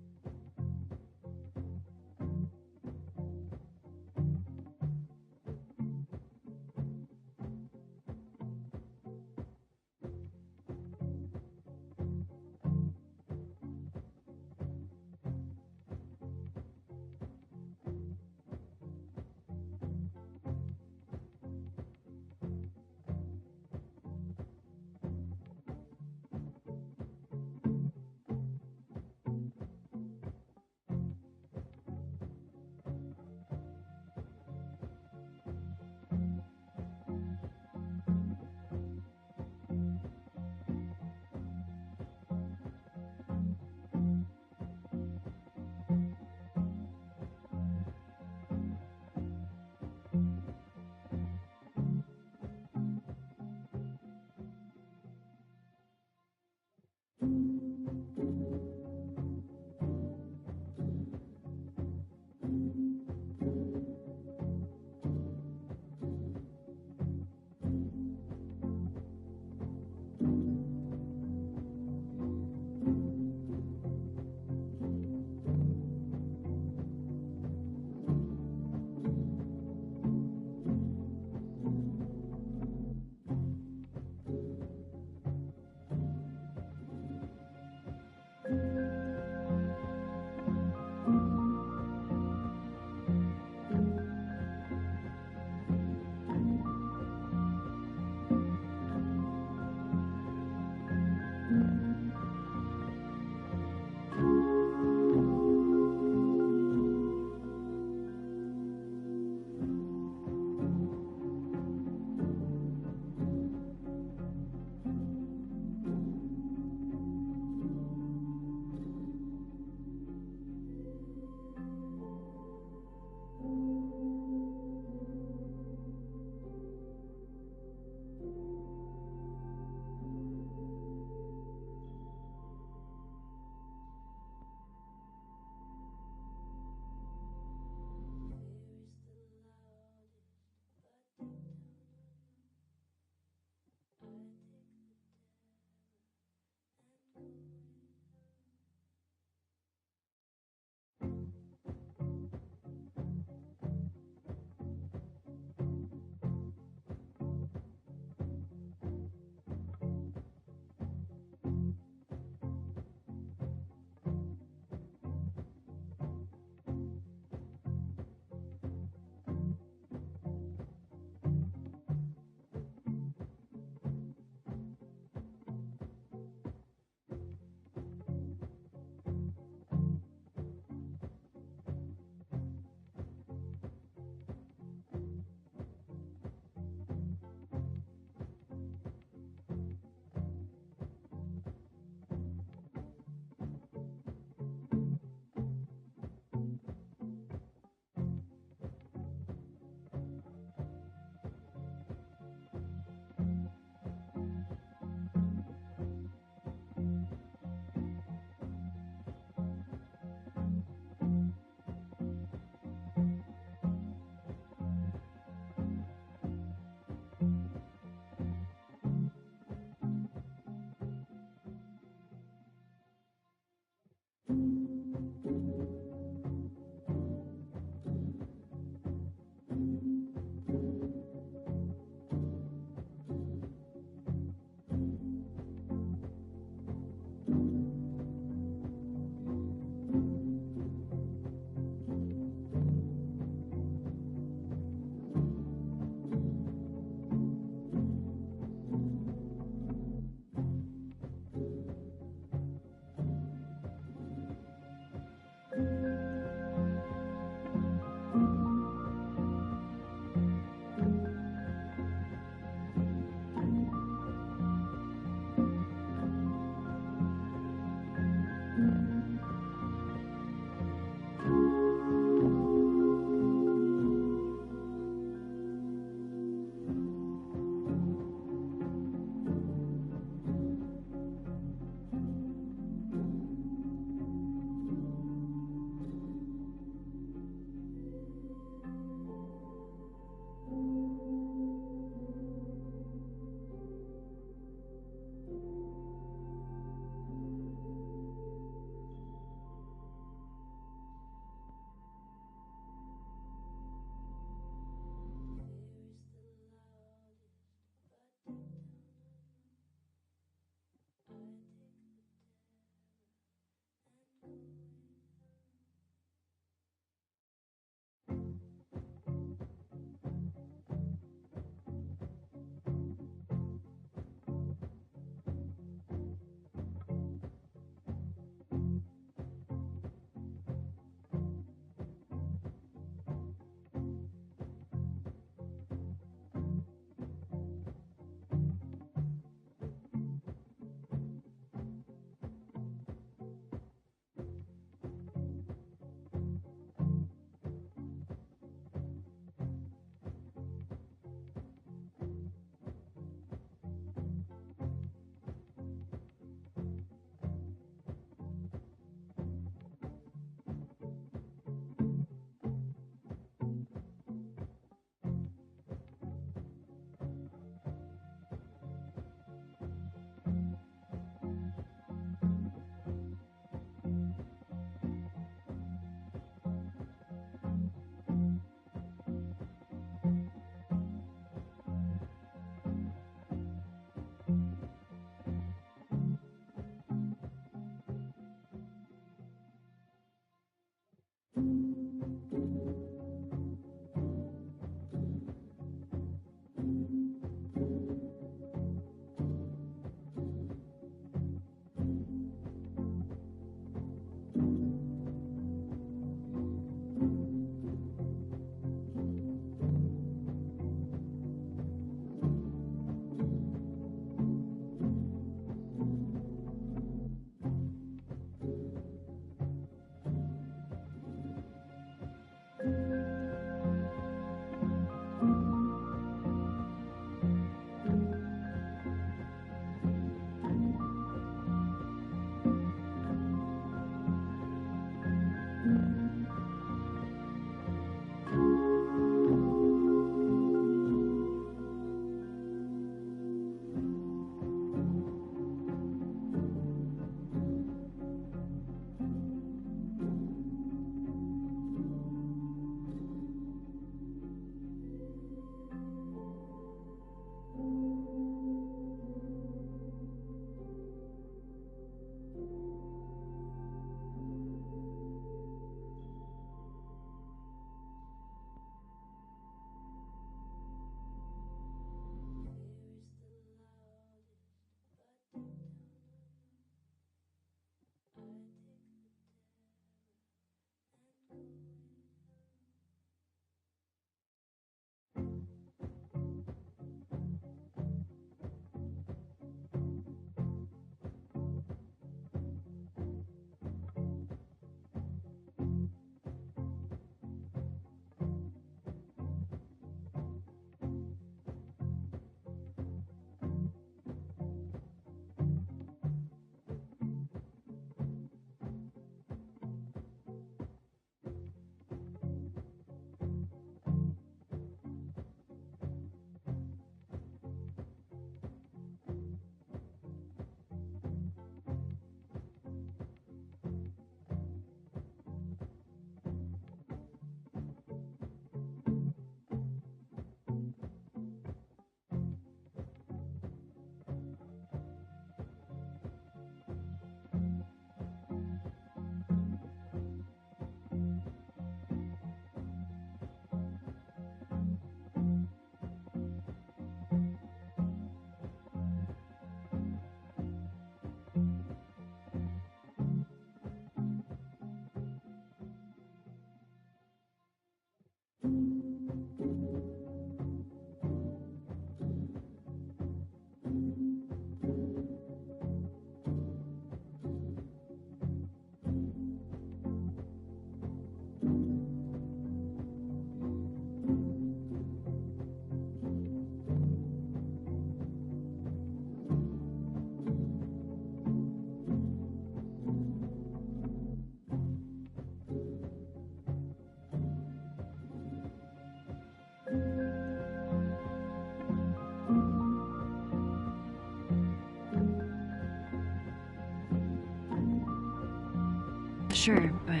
Speaker 1: sure, but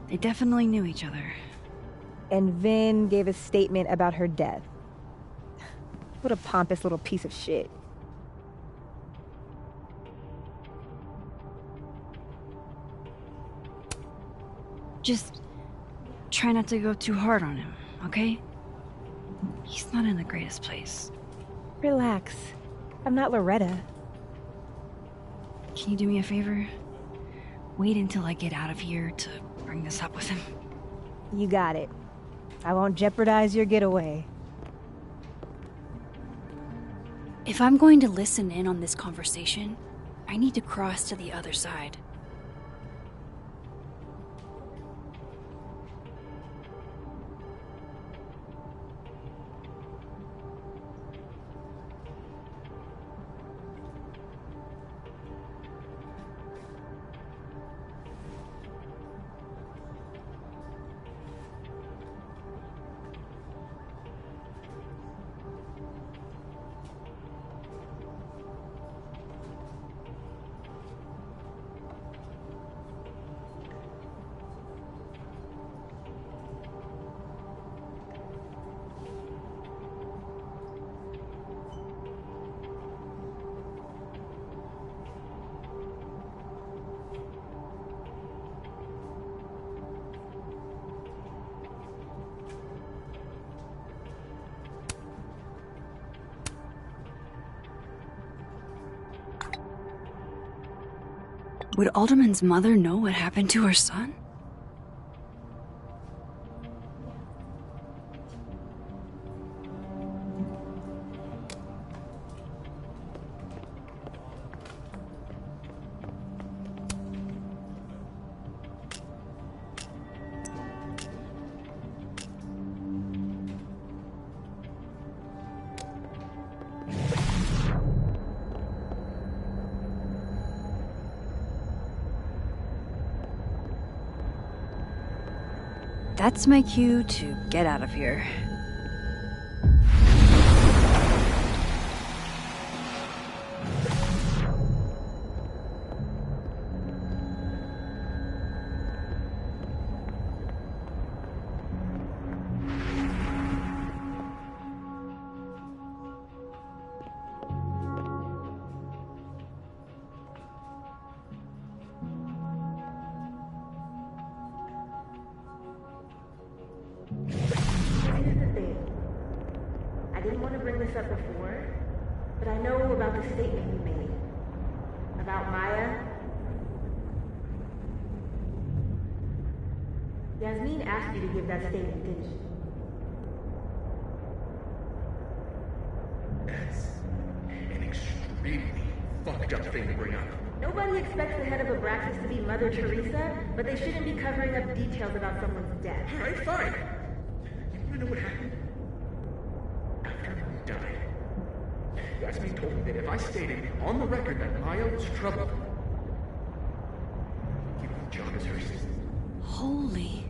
Speaker 1: they definitely knew each other.
Speaker 11: And Vin gave a statement about her death. What a pompous little piece of shit.
Speaker 1: Just try not to go too hard on him, okay? He's not in the greatest place.
Speaker 11: Relax. I'm not Loretta.
Speaker 1: Can you do me a favor? Wait until I get out of here to bring this up with him.
Speaker 11: You got it. I won't jeopardize your getaway.
Speaker 1: If I'm going to listen in on this conversation, I need to cross to the other side. Would Alderman's mother know what happened to her son? That's my cue to get out of here.
Speaker 10: Up before, but I know about the statement you made. About Maya. Yasmin asked you to give that statement, didn't she?
Speaker 12: That's an extremely fucked up thing to bring up.
Speaker 10: Nobody expects the head of Abraxas to be Mother Teresa, but they shouldn't be covering up details about someone's death.
Speaker 12: Alright, fine. You wanna know what happened? Died. Yasmin told me that if I stated on the record that Maya was troubled, you know the job is hers.
Speaker 1: Holy.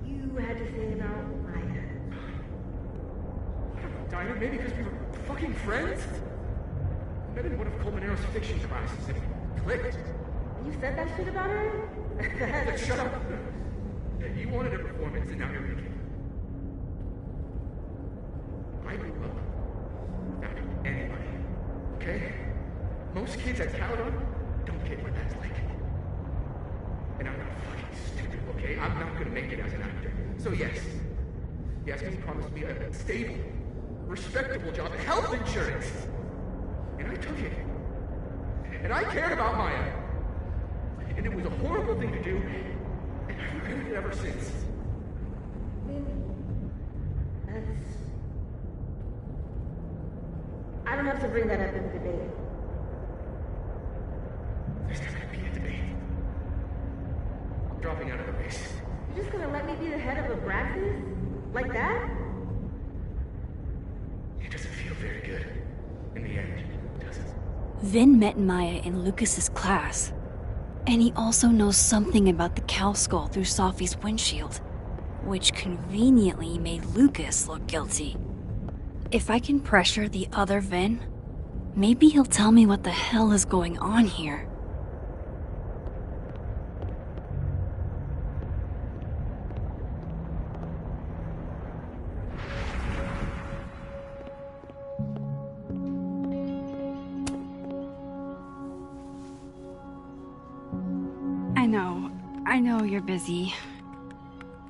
Speaker 10: You had to say about Maya.
Speaker 12: I don't know, Dinah, maybe because we were fucking friends? Met in one of Colmenaro's fiction classes and it clicked.
Speaker 10: You said that shit about her?
Speaker 12: Shut up! You wanted a performance and now you're making it. I grew up without anybody, okay? Most kids at Caledon don't get what that's like. And I'm not fucking stupid, okay? I'm not gonna make it as an actor. So yes, Yasmin promised me a stable, respectable job, health insurance. And I took it. And I cared about Maya. And it was a horrible thing to do, and I've regretted it ever since.
Speaker 10: I don't have to bring that up in the debate.
Speaker 12: There's never gonna be a debate. I'm dropping out of the race.
Speaker 10: You're just gonna let me be the head of Abraxas? Like that?
Speaker 12: It doesn't feel very good. In the end, does it?
Speaker 1: Vin met Maya in Lucas's class. And he also knows something about the cow skull through Safi's windshield, which conveniently made Lucas look guilty. If I can pressure the other Vin, maybe he'll tell me what the hell is going on here. I know you're busy.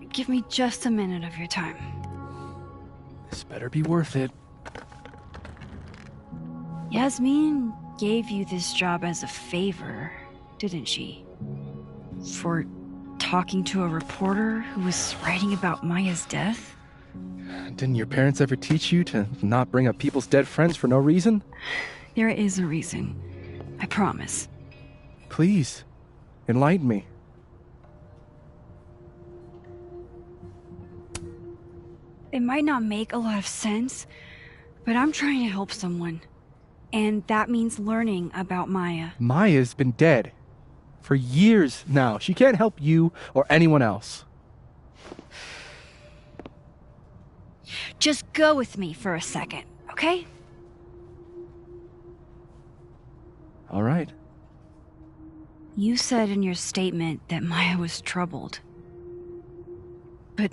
Speaker 1: Give me just a minute of your time.
Speaker 9: This better be worth it.
Speaker 1: Yasmin gave you this job as a favor, didn't she? For talking to a reporter who was writing about Maya's death?
Speaker 9: Didn't your parents ever teach you to not bring up people's dead friends for no reason?
Speaker 1: There is a reason. I promise.
Speaker 9: Please, enlighten me.
Speaker 1: It might not make a lot of sense, but I'm trying to help someone. And that means learning about Maya.
Speaker 9: Maya's been dead for years now. She can't help you or anyone else.
Speaker 1: Just go with me for a second, okay?
Speaker 9: All right.
Speaker 1: You said in your statement that Maya was troubled. But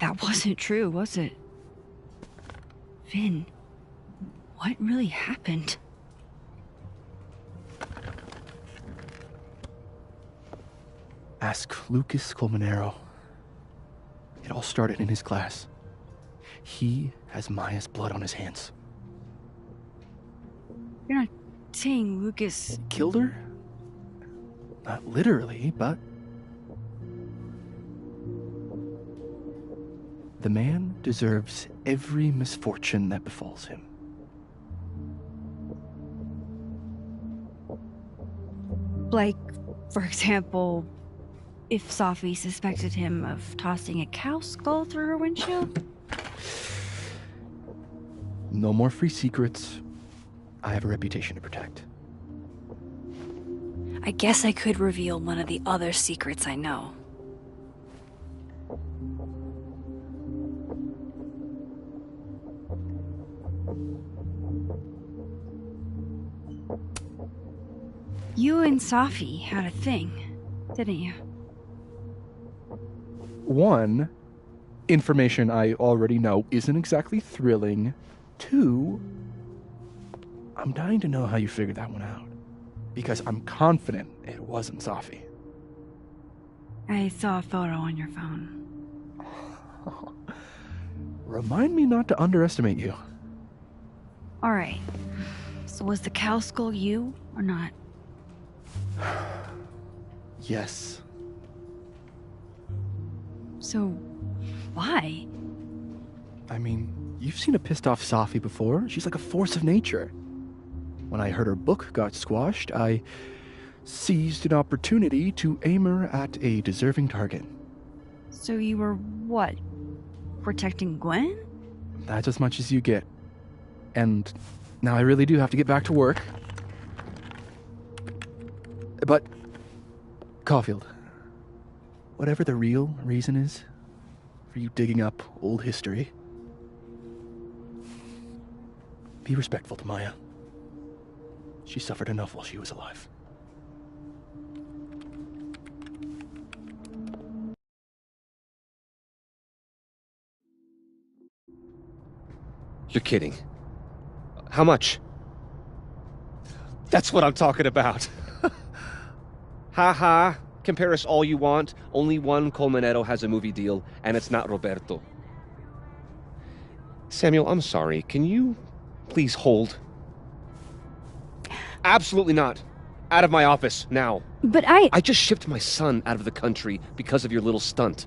Speaker 1: that wasn't true, was it? Vin, what really happened?
Speaker 9: Ask Lucas Colmenero. It all started in his class. He has Maya's blood on his hands.
Speaker 1: You're not saying Lucas
Speaker 9: Killed her? Not literally, but... The man deserves every misfortune that befalls him.
Speaker 1: Like, for example, if Safi suspected him of tossing a cow skull through her windshield?
Speaker 9: No more free secrets. I have a reputation to protect.
Speaker 1: I guess I could reveal one of the other secrets I know. You and Safi had a thing, didn't you?
Speaker 9: One, information I already know isn't exactly thrilling. Two, I'm dying to know how you figured that one out. Because I'm confident it wasn't Safi.
Speaker 1: I saw a photo on your phone.
Speaker 9: Remind me not to underestimate you.
Speaker 1: Alright. So was the cow skull you, or not?
Speaker 9: Yes.
Speaker 1: So, why?
Speaker 9: I mean, you've seen a pissed off Safi before. She's like a force of nature. When I heard her book got squashed, I seized an opportunity to aim her at a deserving target.
Speaker 1: So you were, what, protecting Gwen?
Speaker 9: That's as much as you get. And now I really do have to get back to work. But, Caulfield, whatever the real reason is for you digging up old history, be respectful to Maya. She suffered enough while she was alive.
Speaker 13: You're kidding. How much? That's what I'm talking about. Ha ha. Compare us all you want. Only one Colmenero has a movie deal, and it's not Roberto. Samuel, I'm sorry. Can you please hold? Absolutely not. Out of my office, now.
Speaker 1: But
Speaker 13: I just shipped my son out of the country because of your little stunt.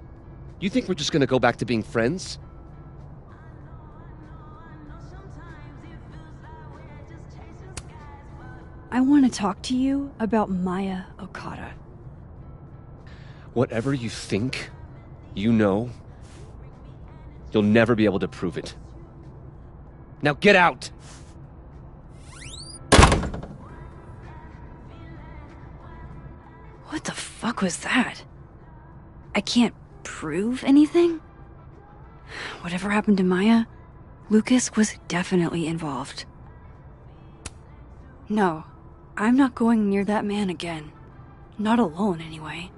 Speaker 13: You think we're just gonna go back to being friends?
Speaker 1: I want to talk to you about Maya Okada.
Speaker 13: Whatever you think, you know, you'll never be able to prove it. Now get out!
Speaker 1: What the fuck was that? I can't prove anything? Whatever happened to Maya, Lucas was definitely involved. No, I'm not going near that man again. Not alone, anyway.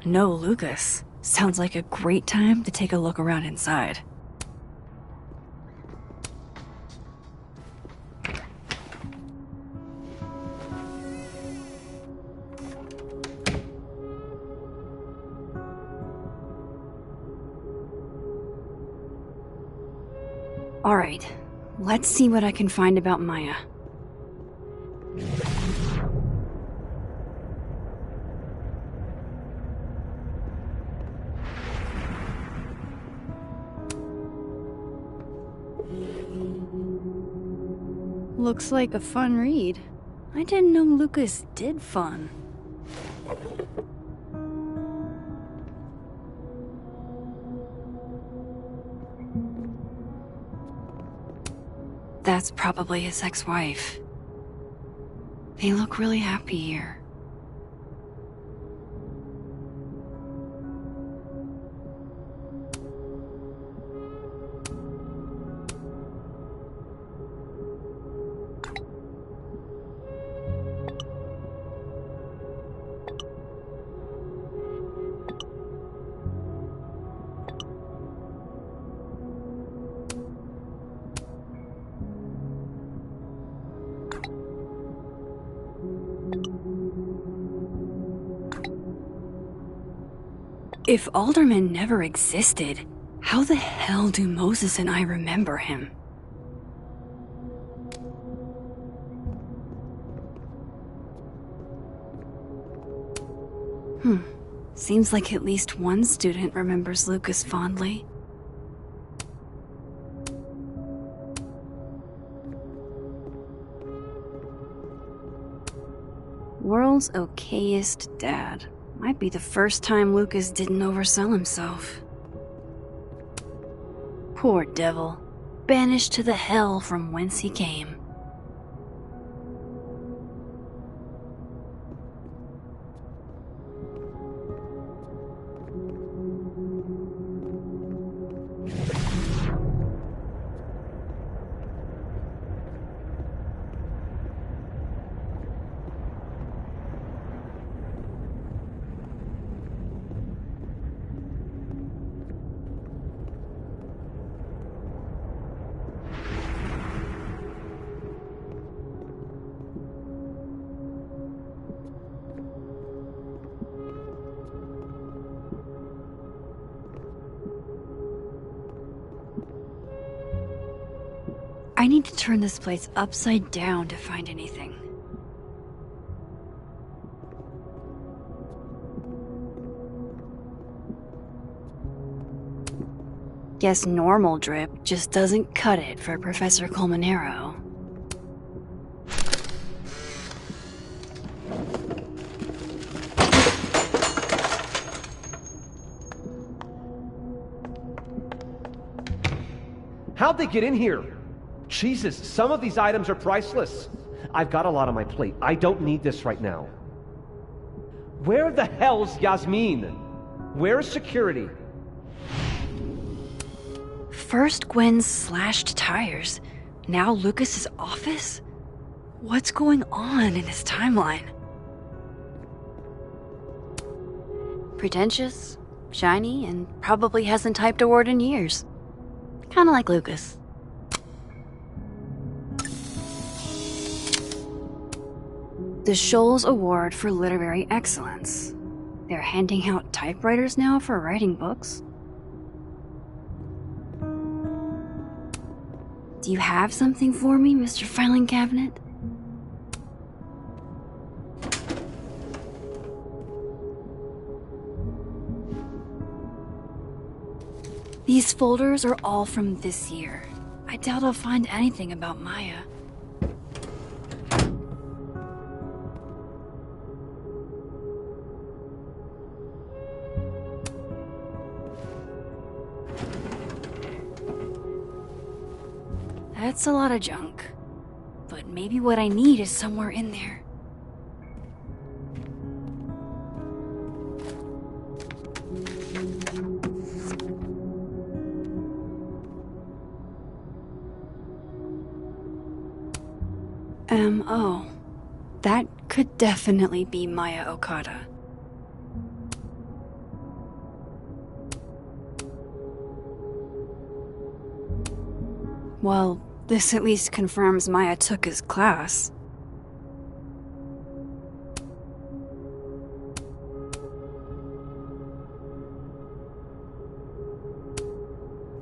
Speaker 1: No Lucas. Sounds like a great time to take a look around inside. Alright, let's see what I can find about Maya. Looks like a fun read. I didn't know Lucas did fun. That's probably his ex-wife. They look really happy here. If Alderman never existed, how the hell do Moses and I remember him? Seems like at least one student remembers Lucas fondly. World's okayest dad. Might be the first time Lucas didn't oversell himself. Poor devil. Banished to the hell from whence he came. I need to turn this place upside down to find anything. Guess normal drip just doesn't cut it for Professor Colmenero.
Speaker 13: How'd they get in here? Jesus, some of these items are priceless. I've got a lot on my plate. I don't need this right now. Where the hell's Yasmin? Where's security?
Speaker 1: First Gwen's slashed tires, now Lucas's office? What's going on in his timeline? Pretentious, shiny, and probably hasn't typed a word in years. Kinda like Lucas. The Shoals Award for Literary Excellence. They're handing out typewriters now for writing books. Do you have something for me, Mr. Filing Cabinet? These folders are all from this year. I doubt I'll find anything about Maya. That's a lot of junk. But maybe what I need is somewhere in there. Oh. That could definitely be Maya Okada. Well, this at least confirms Maya took his class.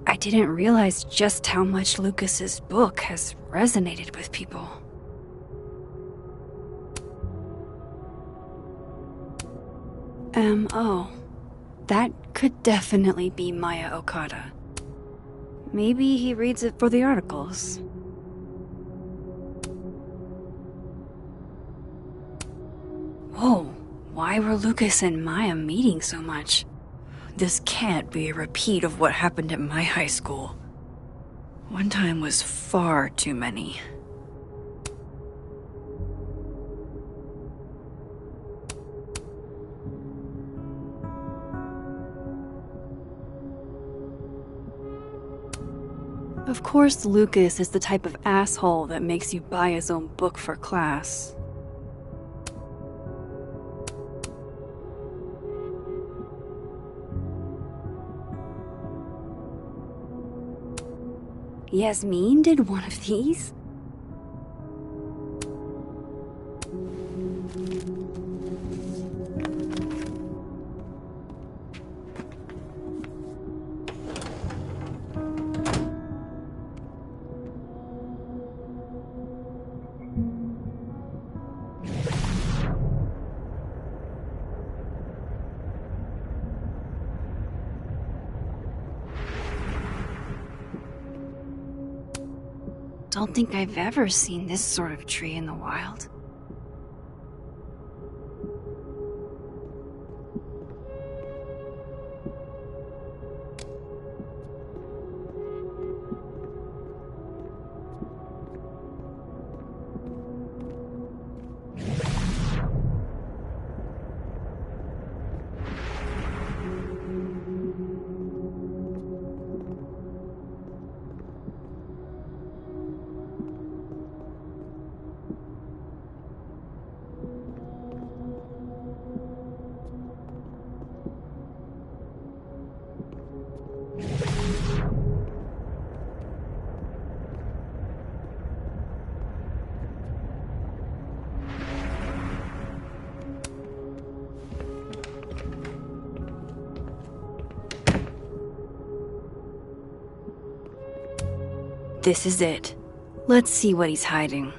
Speaker 1: I didn't realize just how much Lucas's book has resonated with people. Oh. That could definitely be Maya Okada. Maybe he reads it for the articles. Whoa, why were Lucas and Maya meeting so much? This can't be a repeat of what happened at my high school. One time was far too many. Of course, Lucas is the type of asshole that makes you buy his own book for class. Yasmin did one of these? Don't think I've ever seen this sort of tree in the wild. This is it. Let's see what he's hiding.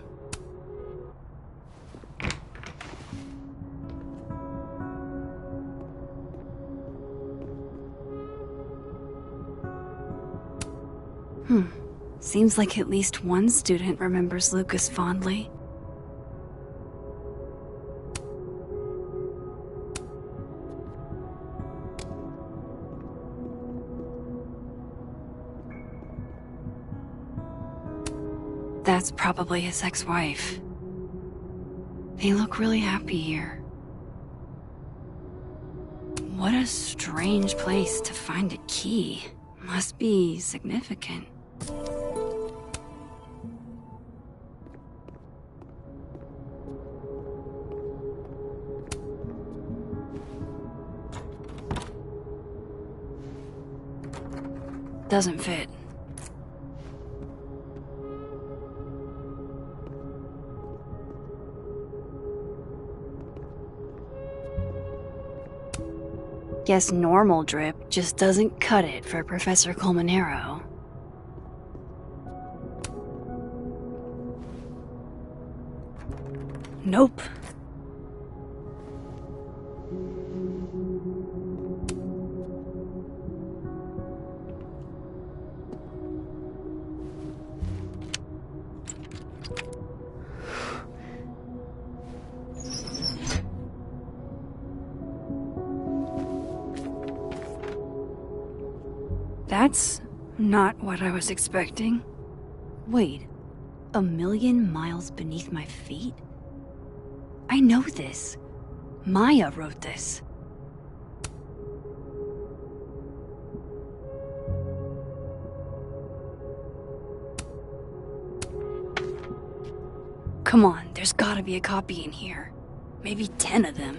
Speaker 1: Seems like at least one student remembers Lucas fondly. That's probably his ex-wife. They look really happy here. What a strange place to find a key. Must be significant. Doesn't fit. Guess normal drip just doesn't cut it for Professor Colmenero. Nope. That's not what I was expecting. Wait, 1,000,000 miles beneath my feet? I know this. Maya wrote this. Come on, there's gotta be a copy in here. Maybe 10 of them.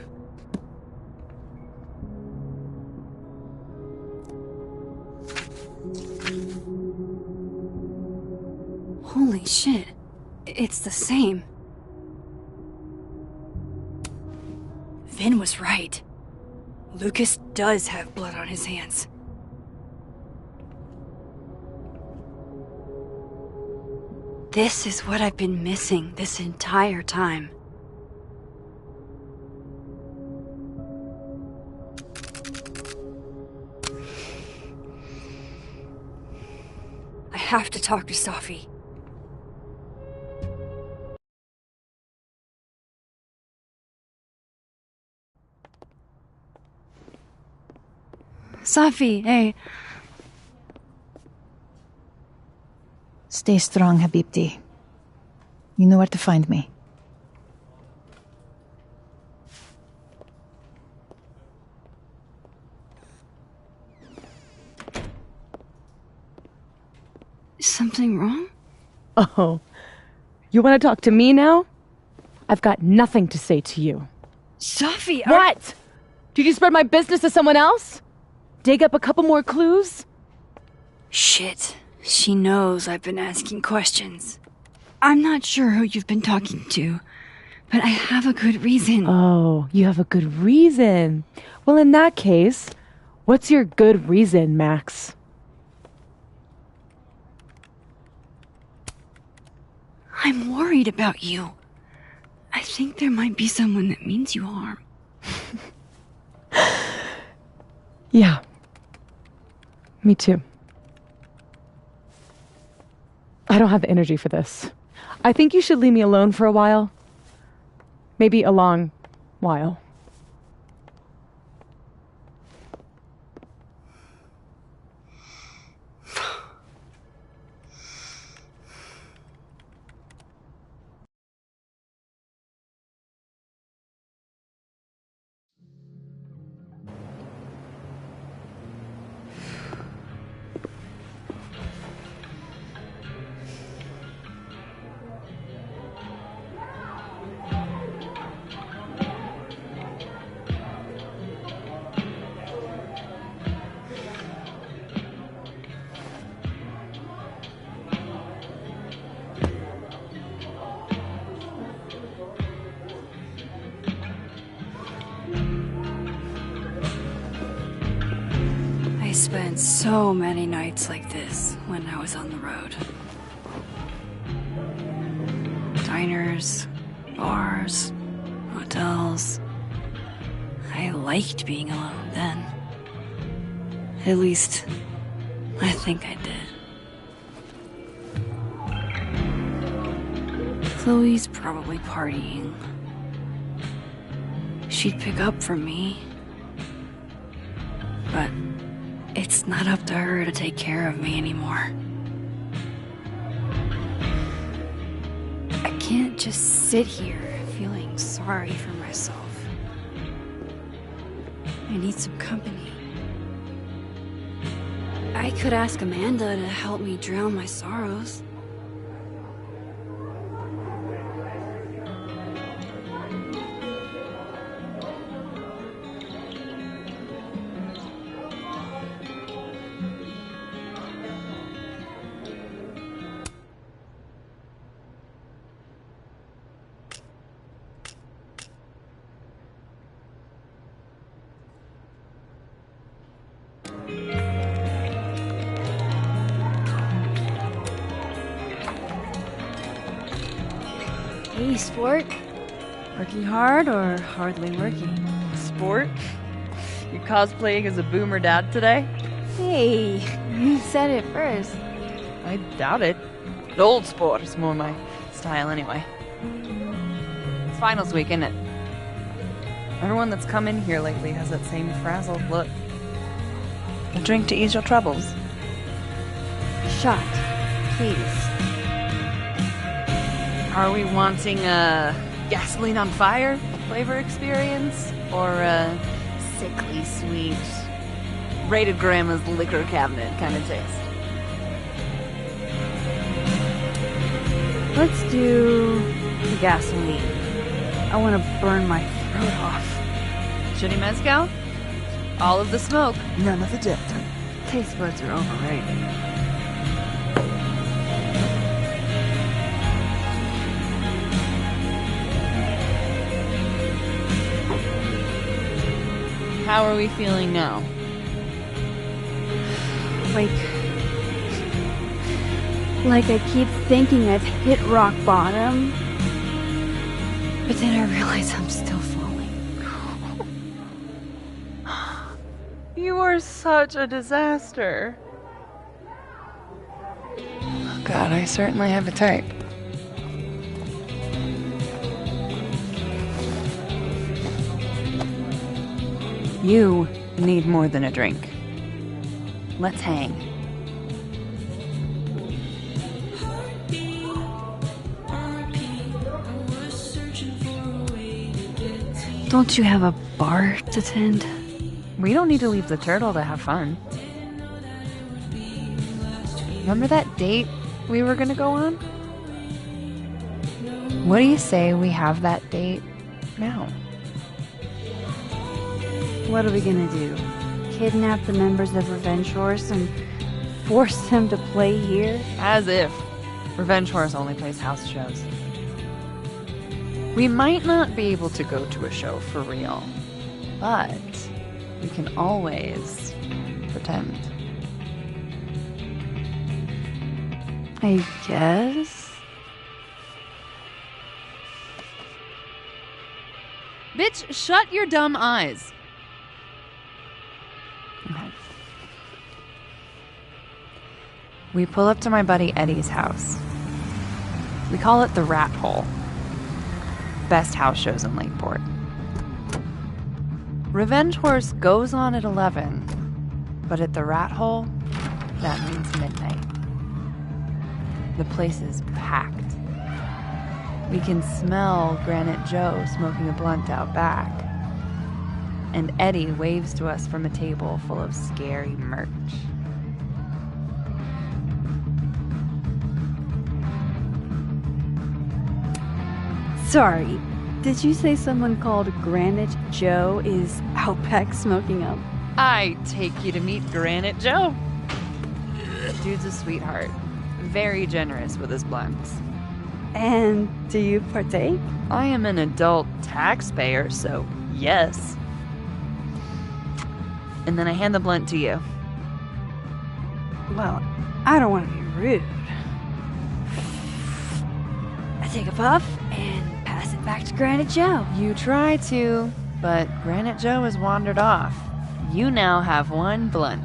Speaker 1: shit. It's the same. Vin was right. Lucas does have blood on his hands. This is what I've been missing this entire time. I have to talk to Safi. Safi, hey.
Speaker 7: Stay strong, Habibti. You know where to find me.
Speaker 1: Is something wrong?
Speaker 10: Oh, you want to talk to me now? I've got nothing to say to you.
Speaker 1: Safi,
Speaker 10: What? Did you spread my business to someone else? Dig up a couple more clues?
Speaker 1: Shit. She knows I've been asking questions. I'm not sure who you've been talking to, but I have a good reason.
Speaker 10: Oh, you have a good reason. Well, in that case, what's your good reason, Max?
Speaker 1: I'm worried about you. I think there might be someone that means you harm.
Speaker 10: Yeah. Me too. I don't have the energy for this. I think you should leave me alone for a while. Maybe a long while.
Speaker 1: I spent so many nights like this when I was on the road. Diners, bars, hotels. I liked being alone then. At least, I think I did. Chloe's probably partying. She'd pick up for me. But it's not up to her to take care of me anymore. I can't just sit here feeling sorry for myself. I need some company. I could ask Amanda to help me drown my sorrows. Hey, sport. Working hard or hardly working?
Speaker 3: Sport? You cosplaying as a boomer dad today?
Speaker 1: Hey, you said it first.
Speaker 3: I doubt it. Old sport is more my style anyway. It's finals week, isn't it? Everyone that's come in here lately has that same frazzled look. A drink to ease your troubles.
Speaker 1: Shot, please.
Speaker 3: Are we wanting a gasoline on fire flavor experience? Or a sickly sweet, rated grandma's liquor cabinet kind of taste?
Speaker 1: Let's do the gasoline. I want to burn my throat off.
Speaker 3: Shitty mezcal? All of the smoke.
Speaker 2: None of the death.
Speaker 1: Taste buds are overrated.
Speaker 3: How are we feeling now?
Speaker 1: Like I keep thinking I've hit rock bottom. But then I realize I'm still falling.
Speaker 3: You are such a disaster. Oh God, I certainly have a type. You need more than a drink. Let's hang.
Speaker 1: Don't you have a bar to tend?
Speaker 3: We don't need to leave the turtle to have fun. Remember that date we were gonna go on? What do you say we have that date now?
Speaker 1: What are we gonna do? Kidnap the members of Revenge Horse and force them to play here?
Speaker 3: As if. Revenge Horse only plays house shows. We might not be able to go to a show for real, but we can always pretend.
Speaker 1: I guess?
Speaker 3: Bitch, shut your dumb eyes. Okay. We pull up to my buddy Eddie's house. We call it the Rat Hole. Best house shows in Lakeport. Revenge Horse goes on at 11, but at the Rat Hole, that means midnight. The place is packed. We can smell Granite Joe smoking a blunt out back. And Eddie waves to us from a table full of scary merch.
Speaker 1: Sorry, did you say someone called Granite Joe is out back smoking up?
Speaker 3: I take you to meet Granite Joe. Dude's a sweetheart. Very generous with his blunts.
Speaker 1: And do you partake?
Speaker 3: I am an adult taxpayer, so yes. And then I hand the blunt to you.
Speaker 1: Well, I don't want to be rude. I take a puff and pass it back to Granite Joe.
Speaker 3: You try to, but Granite Joe has wandered off. You now have one blunt.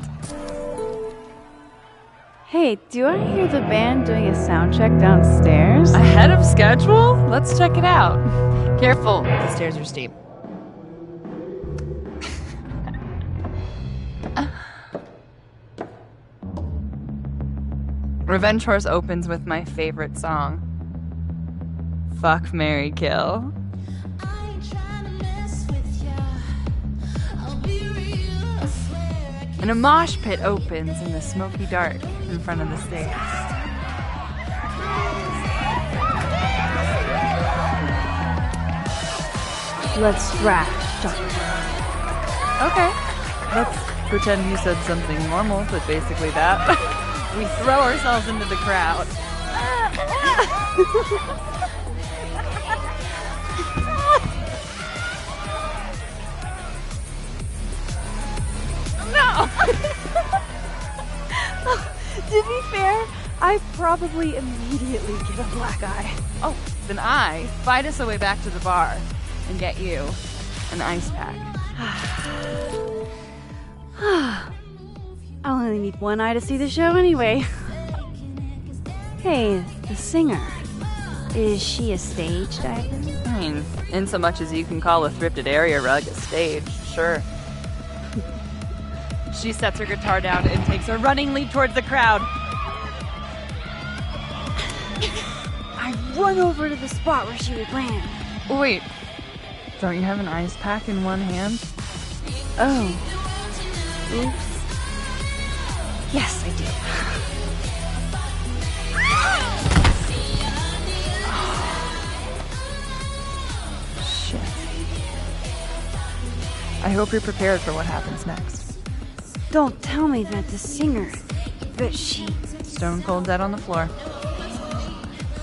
Speaker 1: Hey, do I hear the band doing a sound check downstairs?
Speaker 3: Ahead of schedule? Let's check it out. Careful, the stairs are steep. Revenge Horse opens with my favorite song. Fuck, Marry, Kill. And a mosh pit opens in the smoky dark in front of the stage.
Speaker 1: Let's thrash,
Speaker 3: Okay. Let's pretend you said something normal, but basically that. We throw ourselves into the crowd. No!
Speaker 1: To be fair, I probably immediately get a black eye.
Speaker 3: Oh, then I fight us away back to the bar and get you an ice pack.
Speaker 1: I'll only need one eye to see the show anyway. Hey, the singer. Is she a stage diver?
Speaker 3: I mean, in so much as you can call a thrifted area rug a stage, sure. She sets her guitar down and takes a running leap towards the crowd.
Speaker 1: I run over to the spot where she would land.
Speaker 3: Wait, don't you have an ice pack in one hand?
Speaker 1: Oh. Oops. Yes, I do.
Speaker 3: Shit. I hope you're prepared for what happens next.
Speaker 1: Don't tell me that the singer, that she...
Speaker 3: Stone cold dead on the floor.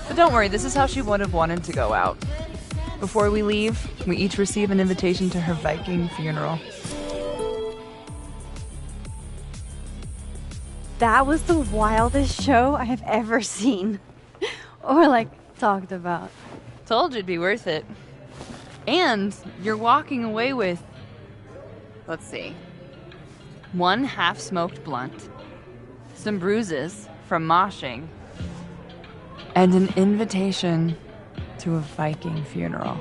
Speaker 3: But don't worry, this is how she would have wanted to go out. Before we leave, we each receive an invitation to her Viking funeral.
Speaker 1: That was the wildest show I have ever seen. Or, like, talked about.
Speaker 3: Told you it'd be worth it. And you're walking away with, let's see, 1 half-smoked blunt, some bruises from moshing, and an invitation to a Viking funeral.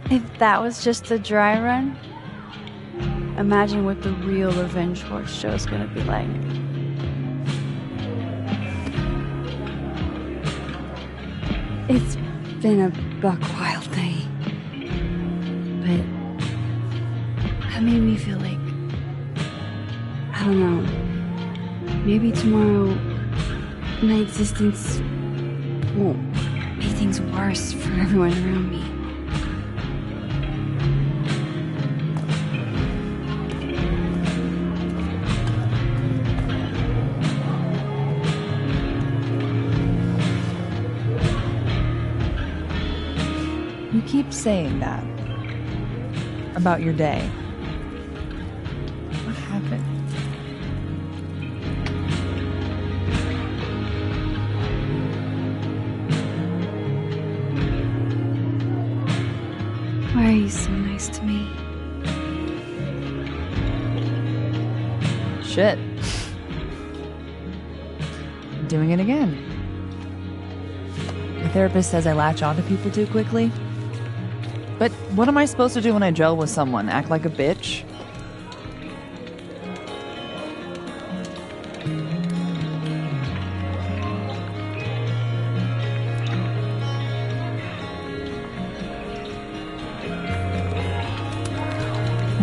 Speaker 1: If that was just a dry run, imagine what the real Revenge Horse show is gonna be like. It's been a buck wild day, but that made me feel like, I don't know, maybe tomorrow my existence won't make things worse for everyone around me.
Speaker 3: You keep saying that about your day. What happened?
Speaker 1: Why are you so nice to me?
Speaker 3: Shit. I'm doing it again. My therapist says I latch onto people too quickly. But what am I supposed to do when I gel with someone? Act like a bitch?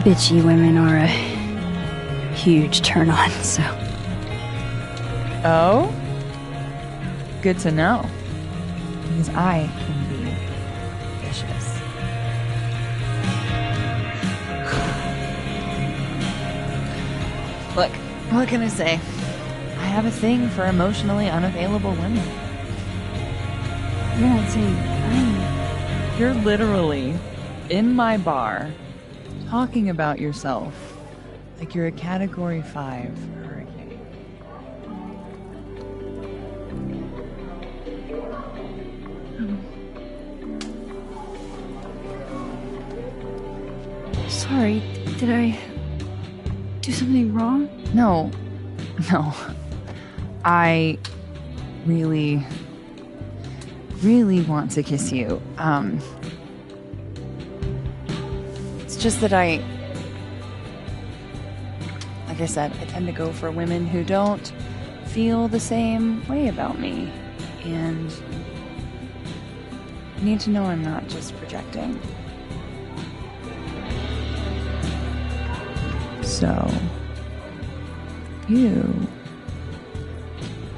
Speaker 1: Bitchy women are a huge turn on, so.
Speaker 3: Oh? Good to know. Because I can be vicious. Look, what can I say? I have a thing for emotionally unavailable women.
Speaker 1: You're not saying I'm.
Speaker 3: You're literally in my bar talking about yourself like you're a Category 5 hurricane.
Speaker 1: Sorry, did I do something wrong?
Speaker 3: No. I really want to kiss you. It's just that like I said, I tend to go for women who don't feel the same way about me. And you need to know I'm not just projecting. So, you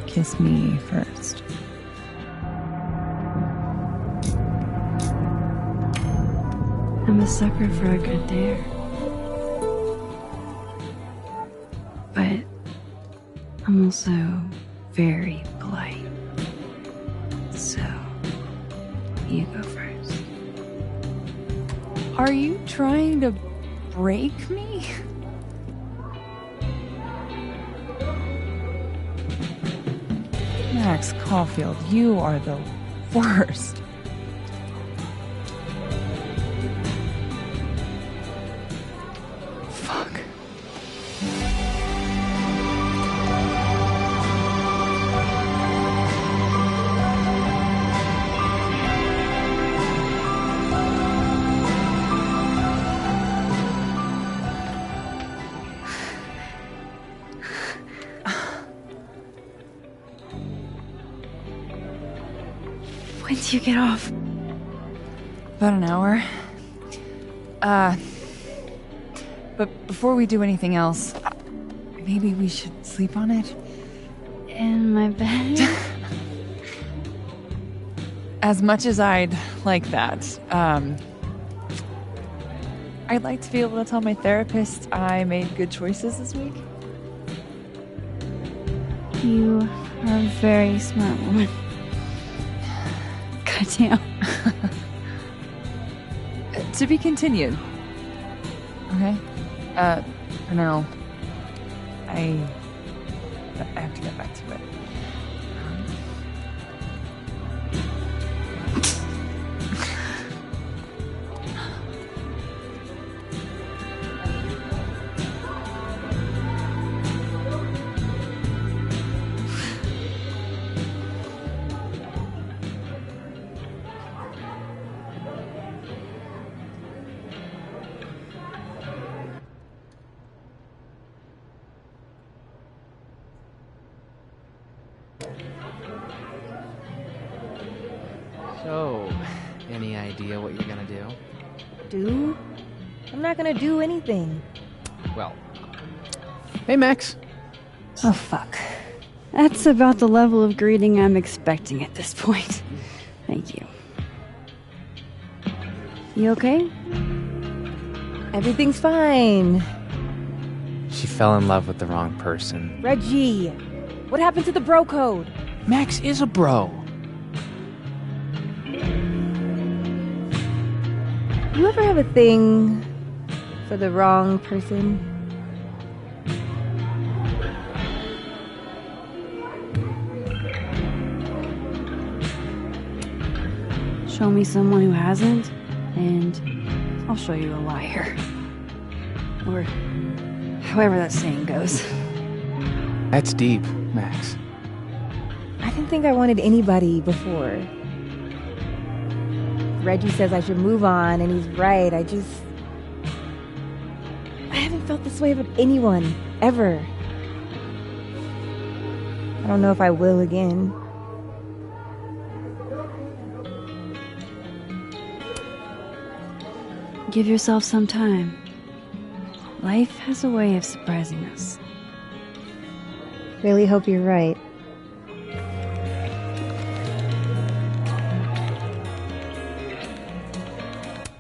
Speaker 3: kiss me first.
Speaker 1: I'm a sucker for a good dare. But I'm also very polite. So, you go first.
Speaker 3: Are you trying to break me? Max Caulfield, you are the worst. Fuck.
Speaker 1: When do you get off?
Speaker 3: About an hour. But before we do anything else, maybe we should sleep on it?
Speaker 1: In my bed?
Speaker 3: As much as I'd like that, I'd like to be able to tell my therapist I made good choices this week.
Speaker 1: You are a very smart woman. Goddamn.
Speaker 3: To be continued. Okay. For now, I have to get back to it.
Speaker 14: So, any idea what you're gonna do?
Speaker 11: Do? I'm not gonna do anything.
Speaker 14: Well, hey Max.
Speaker 1: Oh, fuck. That's about the level of greeting I'm expecting at this point. Thank you. You okay?
Speaker 11: Everything's fine.
Speaker 14: She fell in love with the wrong person.
Speaker 11: Reggie, what happened to the bro code?
Speaker 14: Max is a bro.
Speaker 11: You ever have a thing for the wrong person?
Speaker 1: Show me someone who hasn't, and I'll show you a liar. Or however that saying goes.
Speaker 14: That's deep, Max.
Speaker 11: I didn't think I wanted anybody before. Reggie says I should move on, and he's right. I haven't felt this way about anyone, ever. I don't know if I will again.
Speaker 1: Give yourself some time. Life has a way of surprising us.
Speaker 11: Really hope you're right.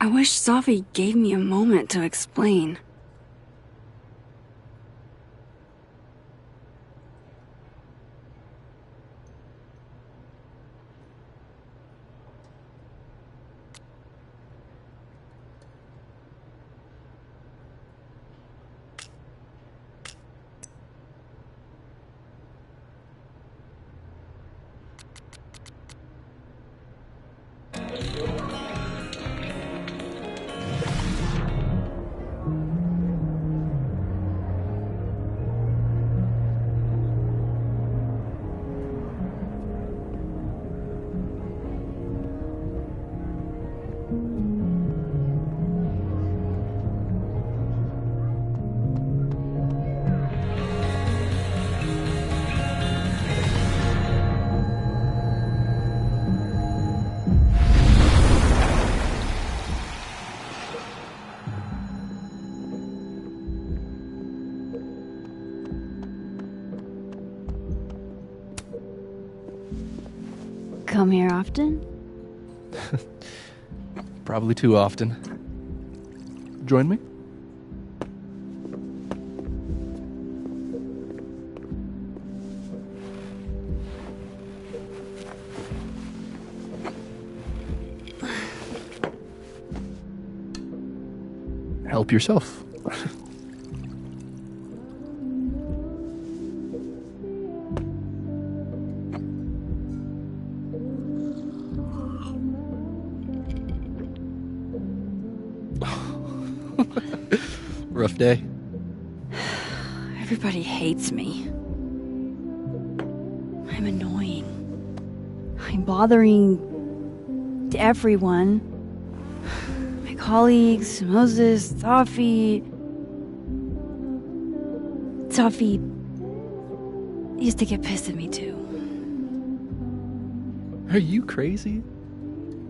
Speaker 1: I wish Safi gave me a moment to explain. Come here often?
Speaker 9: Probably too often. Join me? Help yourself. Rough day.
Speaker 1: Everybody hates me. I'm annoying. I'm bothering to everyone. My colleagues, Moses, Safi. Safi used to get pissed at me too.
Speaker 9: Are you crazy?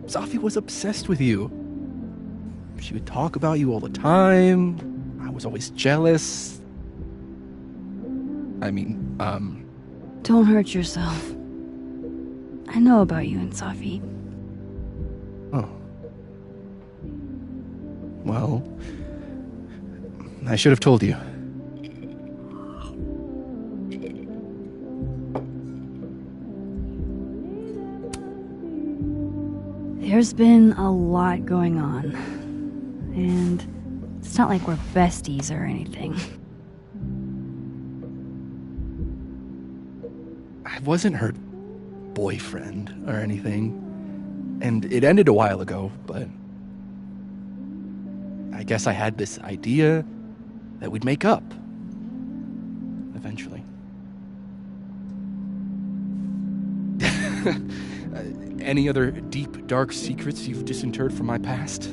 Speaker 9: Safi was obsessed with you. She would talk about you all the time. I was always jealous.
Speaker 1: Don't hurt yourself. I know about you and Safi.
Speaker 9: Oh. Well, I should have told you.
Speaker 1: There's been a lot going on. and it's not like we're besties or anything.
Speaker 9: I wasn't her boyfriend or anything, and it ended a while ago, but I guess I had this idea that we'd make up eventually. Any other deep, dark secrets you've disinterred from my past?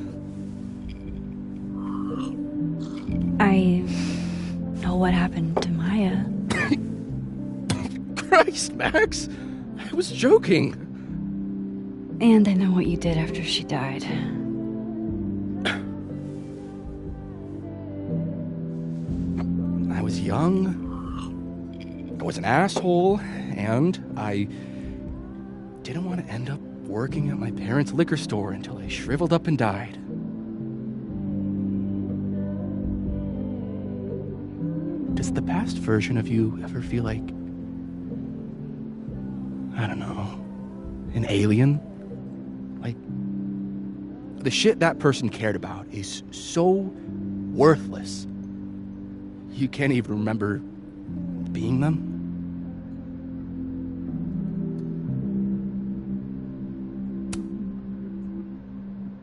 Speaker 1: I know what happened to Maya.
Speaker 9: Christ, Max! I was joking.
Speaker 1: And I know what you did after she died.
Speaker 9: I was young. I was an asshole, and I didn't want to end up working at my parents' liquor store until I shriveled up and died. Does the past version of you ever feel like, I don't know, an alien? Like, the shit that person cared about is so worthless, you can't even remember being them?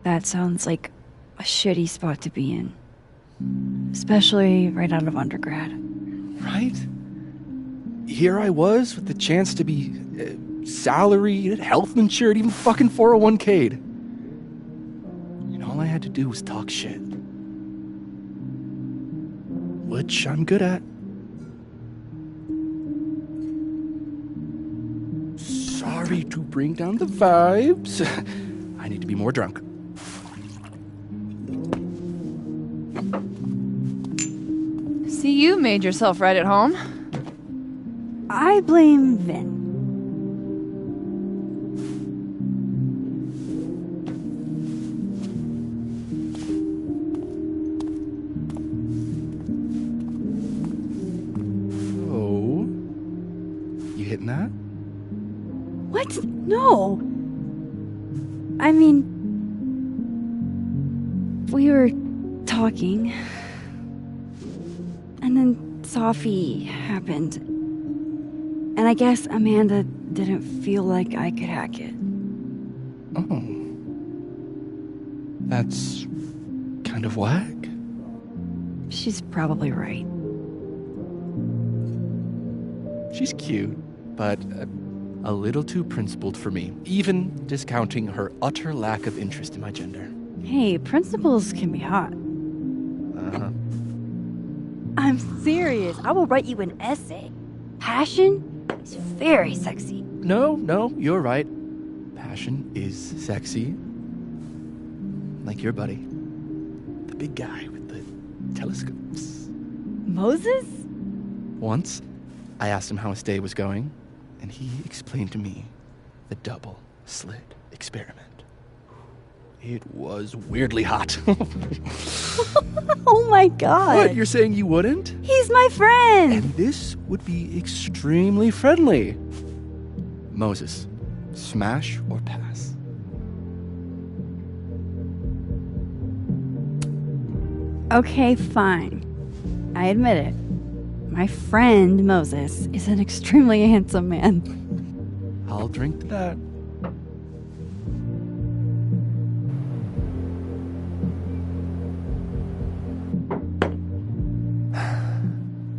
Speaker 1: That sounds like a shitty spot to be in. Especially right out of undergrad.
Speaker 9: Right? Here I was with the chance to be salaried, health insured, even fucking 401k'd. And all I had to do was talk shit. Which I'm good at. Sorry to bring down the vibes. I need to be more drunk.
Speaker 3: See, you made yourself right at home.
Speaker 1: I blame Vin.
Speaker 9: Oh. You hitting that?
Speaker 1: What? No. I mean, we were talking, and then Safi happened. And I guess Amanda didn't feel like I could hack it.
Speaker 9: Oh. That's kind of whack.
Speaker 1: She's probably right.
Speaker 9: She's cute, but a little too principled for me, even discounting her utter lack of interest in my gender.
Speaker 1: Hey, principles can be hot.
Speaker 9: Uh-huh.
Speaker 1: I'm serious. I will write you an essay. Passion is very sexy.
Speaker 9: No, you're right. Passion is sexy. Like your buddy. The big guy with the telescopes.
Speaker 1: Moses?
Speaker 9: Once, I asked him how his day was going, and he explained to me the double slit experiment. It was weirdly hot.
Speaker 1: Oh my god.
Speaker 9: What, you're saying you wouldn't?
Speaker 1: He's my friend.
Speaker 9: And this would be extremely friendly. Moses, smash or pass?
Speaker 1: Okay, fine. I admit it. My friend Moses is an extremely handsome man.
Speaker 9: I'll drink to that.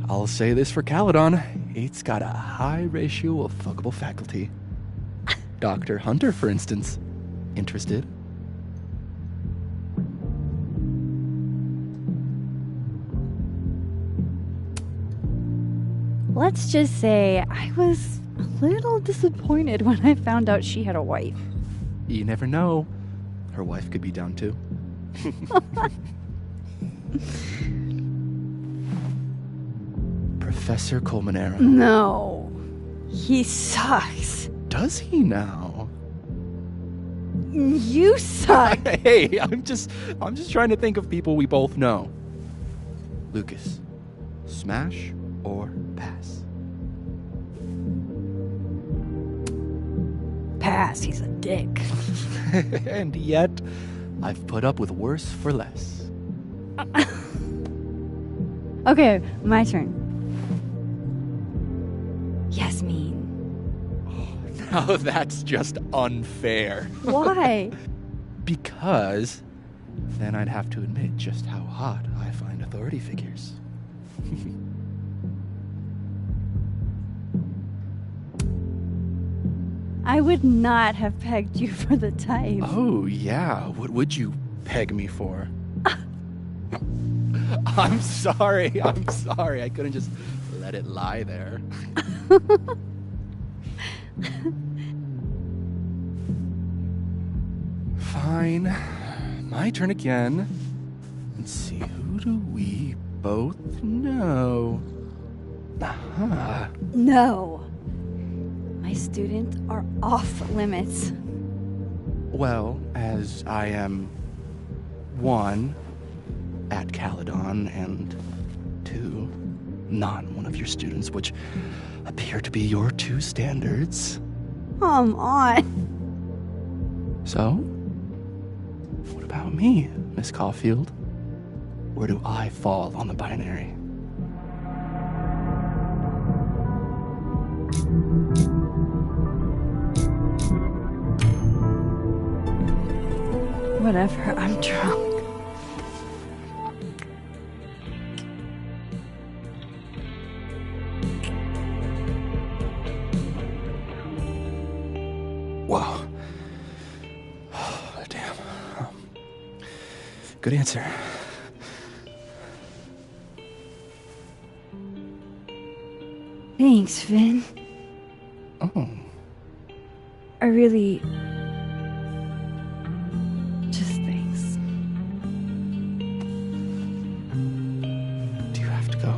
Speaker 9: I'll say this for Caledon, it's got a high ratio of fuckable faculty. Dr. Hunter, for instance. Interested?
Speaker 1: Let's just say I was a little disappointed when I found out she had a wife.
Speaker 9: You never know. Her wife could be down too. Professor Colmenero.
Speaker 1: No. He sucks.
Speaker 9: Does he now?
Speaker 1: You suck.
Speaker 9: Hey, I'm just trying to think of people we both know. Lucas, smash or pass?
Speaker 1: Pass, he's a dick.
Speaker 9: And yet, I've put up with worse for less.
Speaker 1: Okay, my turn. Yasmin.
Speaker 9: Now that's just unfair.
Speaker 1: Why?
Speaker 9: Because then I'd have to admit just how hot I find authority figures.
Speaker 1: I would not have pegged you for the type.
Speaker 9: Oh, yeah. What would you peg me for? I'm sorry. I couldn't just let it lie there. Fine. My turn again. Let's see, who do we both know? Uh-huh.
Speaker 1: No. My students are off limits.
Speaker 9: Well, as I am 1, at Caledon, and 2, not one of your students, which appear to be your 2 standards.
Speaker 1: Come on.
Speaker 9: So, what about me, Miss Caulfield? Where do I fall on the binary?
Speaker 1: Whatever, I'm drunk.
Speaker 9: Whoa. Damn. Good answer.
Speaker 1: Thanks, Vin.
Speaker 9: Oh.
Speaker 1: I really... just thanks.
Speaker 9: Do you have to go?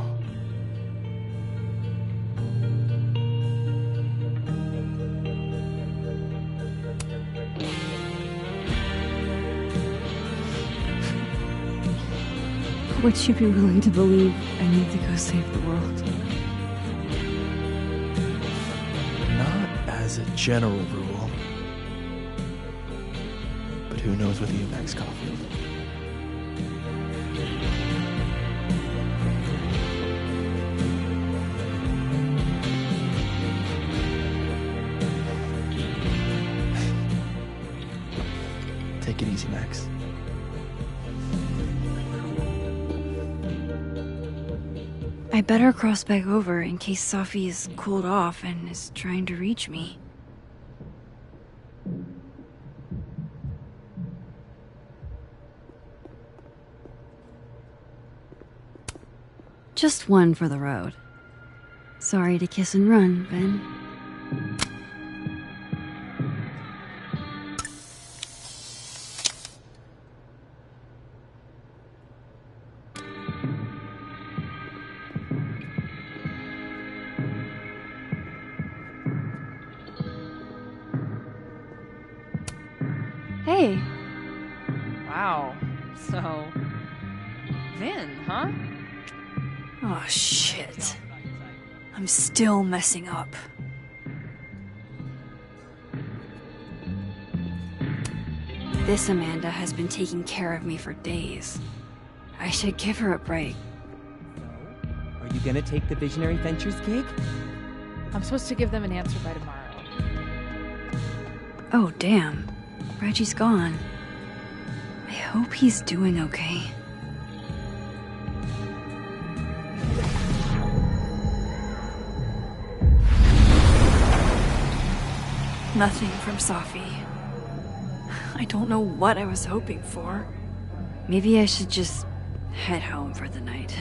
Speaker 1: Would you be willing to believe I need to go save the world?
Speaker 9: Not as a general rule. But who knows with you, Max Caulfield? Take it easy, Max.
Speaker 1: I better cross back over in case Safi is cooled off and is trying to reach me. Just one for the road. Sorry to kiss and run, Ben. Hey.
Speaker 3: Wow. So, Vin, huh?
Speaker 1: Oh, shit. I'm still messing up. This Amanda has been taking care of me for days. I should give her a break.
Speaker 15: Are you gonna take the Visionary Ventures gig?
Speaker 16: I'm supposed to give them an answer by tomorrow.
Speaker 1: Oh, damn. Reggie's gone. I hope he's doing okay. Nothing from Safi. I don't know what I was hoping for. Maybe I should just head home for the night.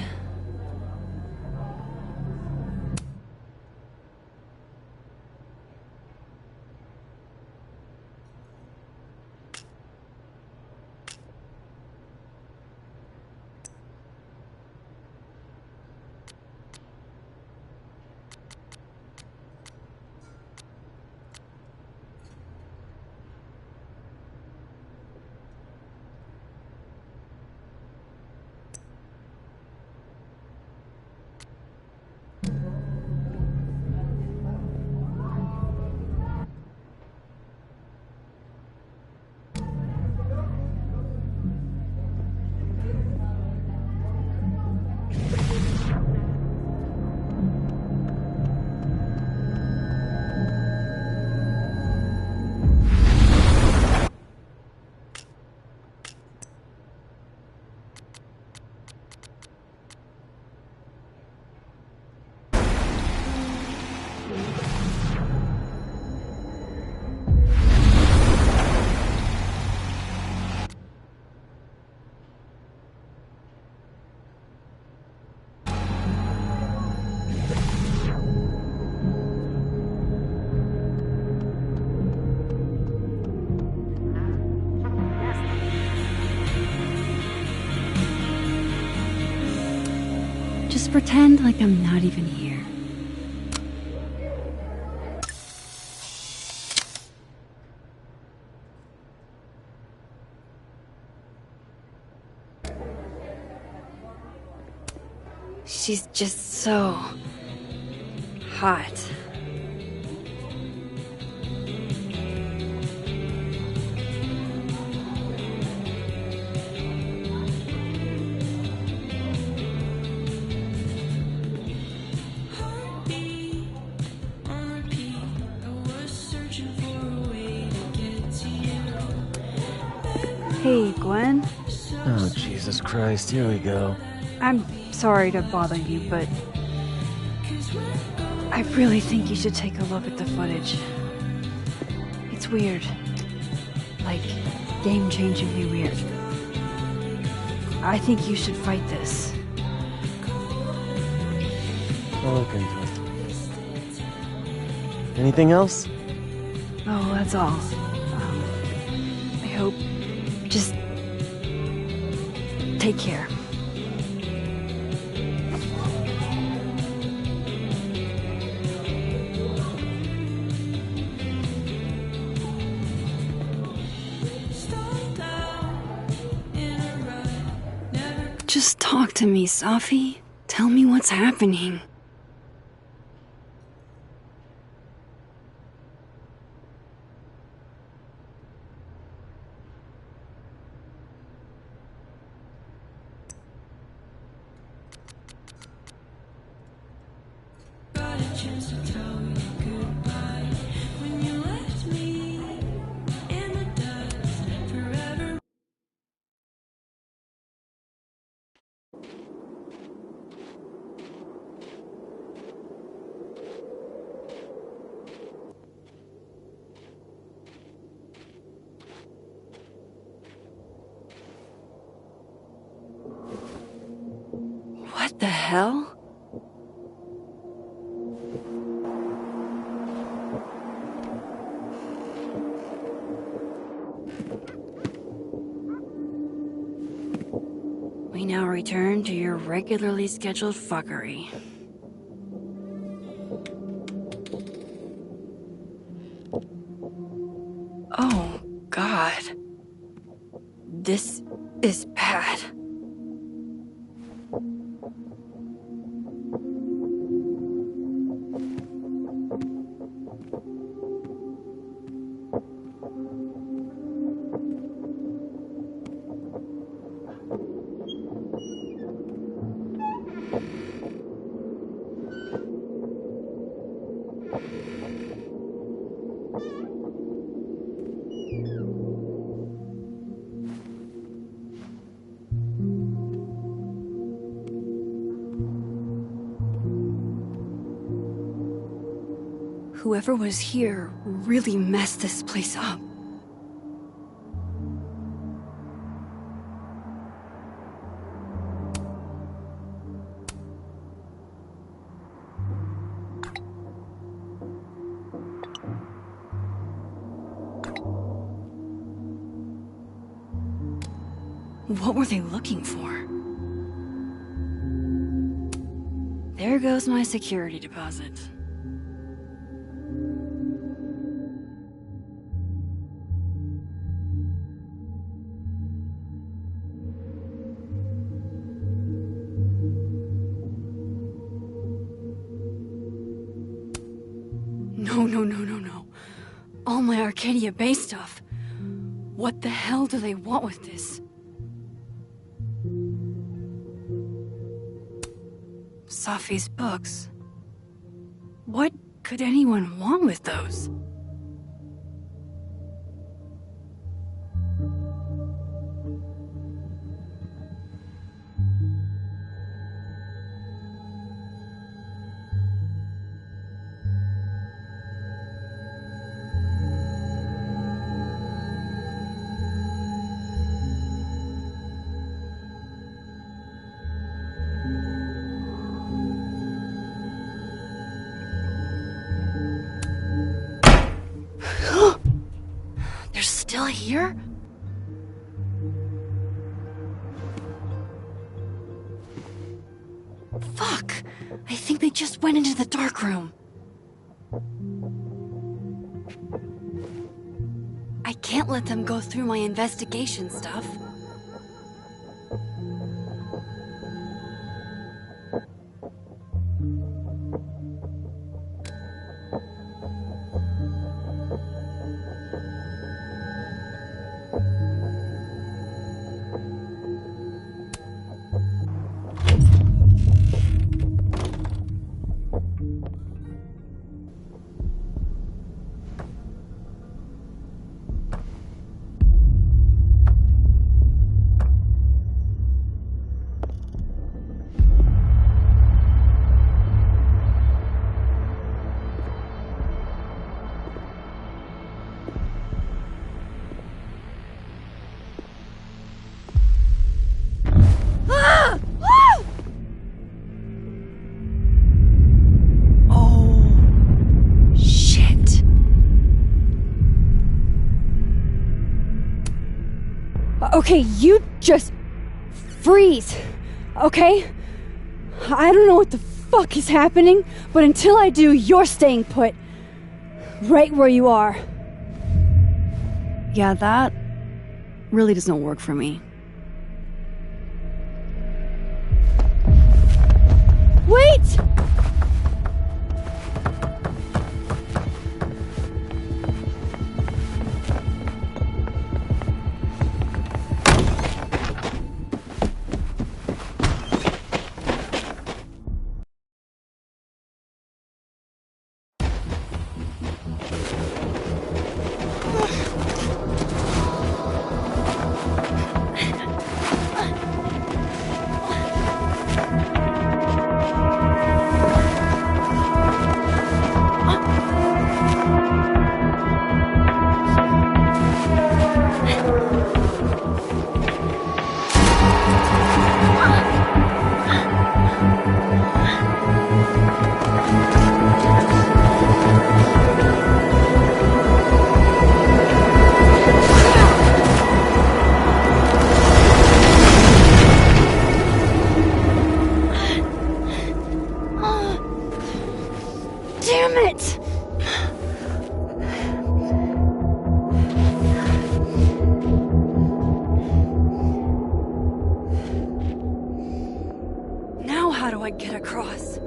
Speaker 1: just pretend like I'm not even here. She's just so hot. Hey, Gwen.
Speaker 6: Oh, Jesus Christ, here we go.
Speaker 1: I'm sorry to bother you, but I really think you should take a look at the footage. It's weird. Like, game-changingly weird. I think you should fight this.
Speaker 6: I'll look into it. Anything else?
Speaker 1: Oh, that's all. I hope... Just... take care. Just talk to me, Safi. Tell me what's happening. What the hell? We now return to your regularly scheduled fuckery. Oh, God. This is bad. Whoever was here really messed this place up. What were they looking for? There goes my security deposit. No. All my Arcadia Bay stuff. What the hell do they want with this? Safi's books. What could anyone want with those? Still here? Fuck! just went into the dark room. I can't let them go through my investigation stuff.
Speaker 17: Okay, you just freeze, okay? I don't know what the fuck is happening, but until I do, you're staying put. Right where you are.
Speaker 1: Yeah, that really doesn't work for me.
Speaker 17: Wait! Damn it!
Speaker 1: Now how do I get across?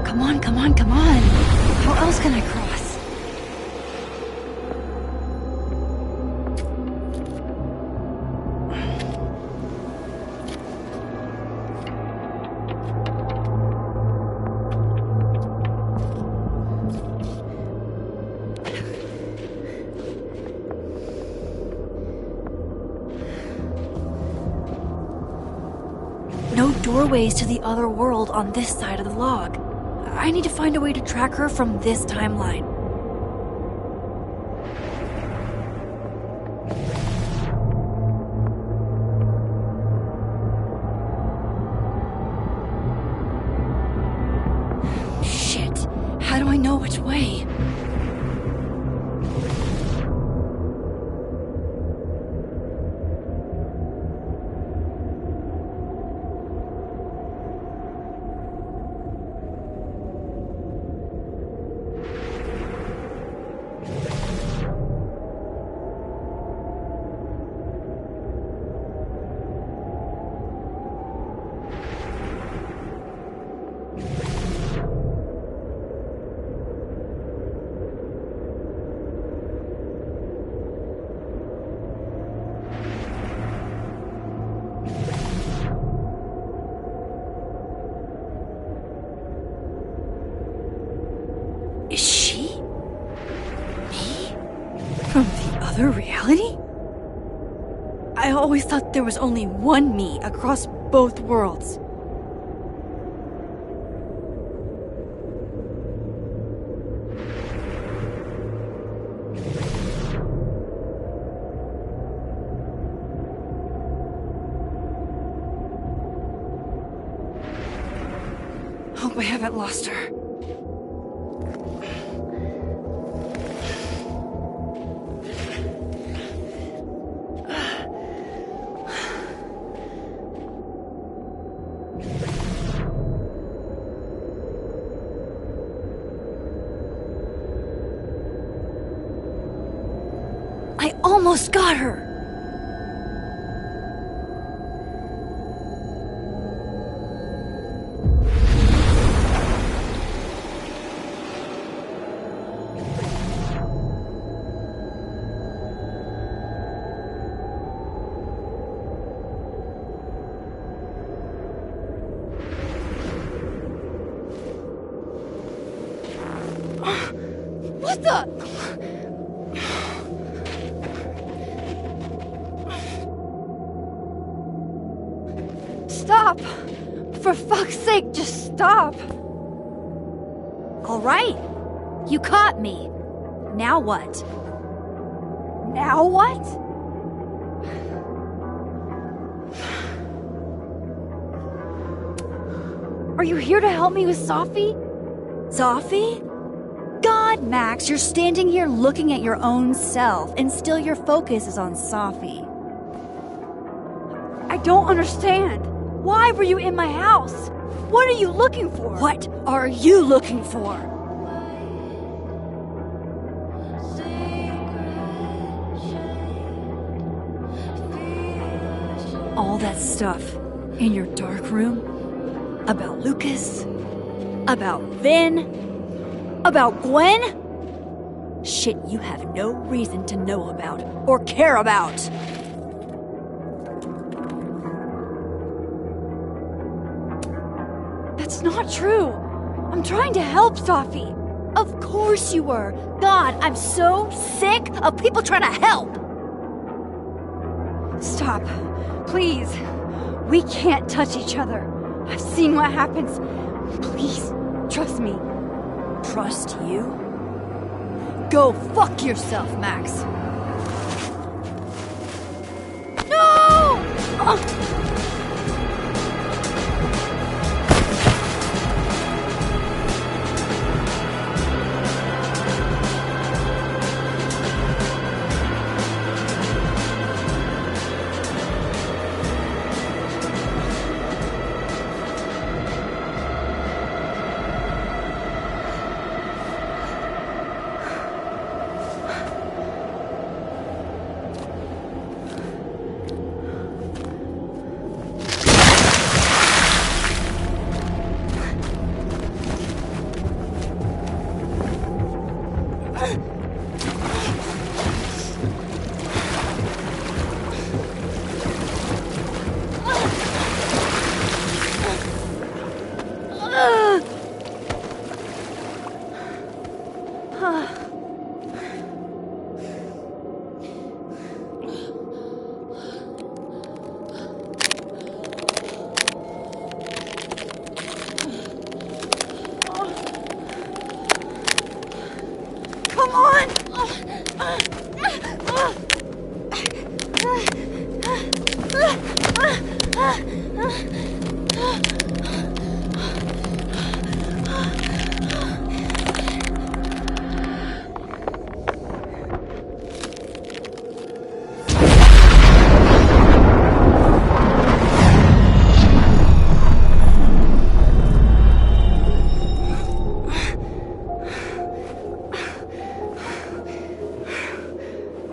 Speaker 1: Come on, come on, come on! How else can I cross? No doorways to the other world on this side of the log. I need to find a way to track her from this timeline. Shit, how do I know which way? Is she? Me? From the other reality? I always thought there was only one me across both worlds. Hope I haven't lost her. I almost got her. What the? Stop! For fuck's sake, just stop!
Speaker 17: All right. You caught me. Now what?
Speaker 1: Now what? Are you here to help me with Safi?
Speaker 17: Safi? God, Max, you're standing here looking at your own self, and still your focus is on Safi.
Speaker 1: I don't understand. Why were you in my house? What are you looking for?
Speaker 17: What are you looking for?
Speaker 1: All that stuff in your dark room? About Lucas?
Speaker 17: About Vin? About Gwen? Shit you have no reason to know about or care about.
Speaker 1: That's not true. I'm trying to help Safi.
Speaker 17: Of course you were. God, I'm so sick of people trying to help.
Speaker 1: Stop. Please. We can't touch each other. I've seen what happens. Please, trust me.
Speaker 17: Trust you? Go fuck yourself, Max.
Speaker 1: No!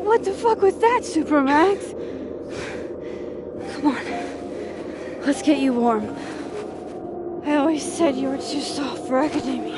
Speaker 1: What the fuck was that, Supermax? Come on. Let's get you warm. I always said you were too soft for academia.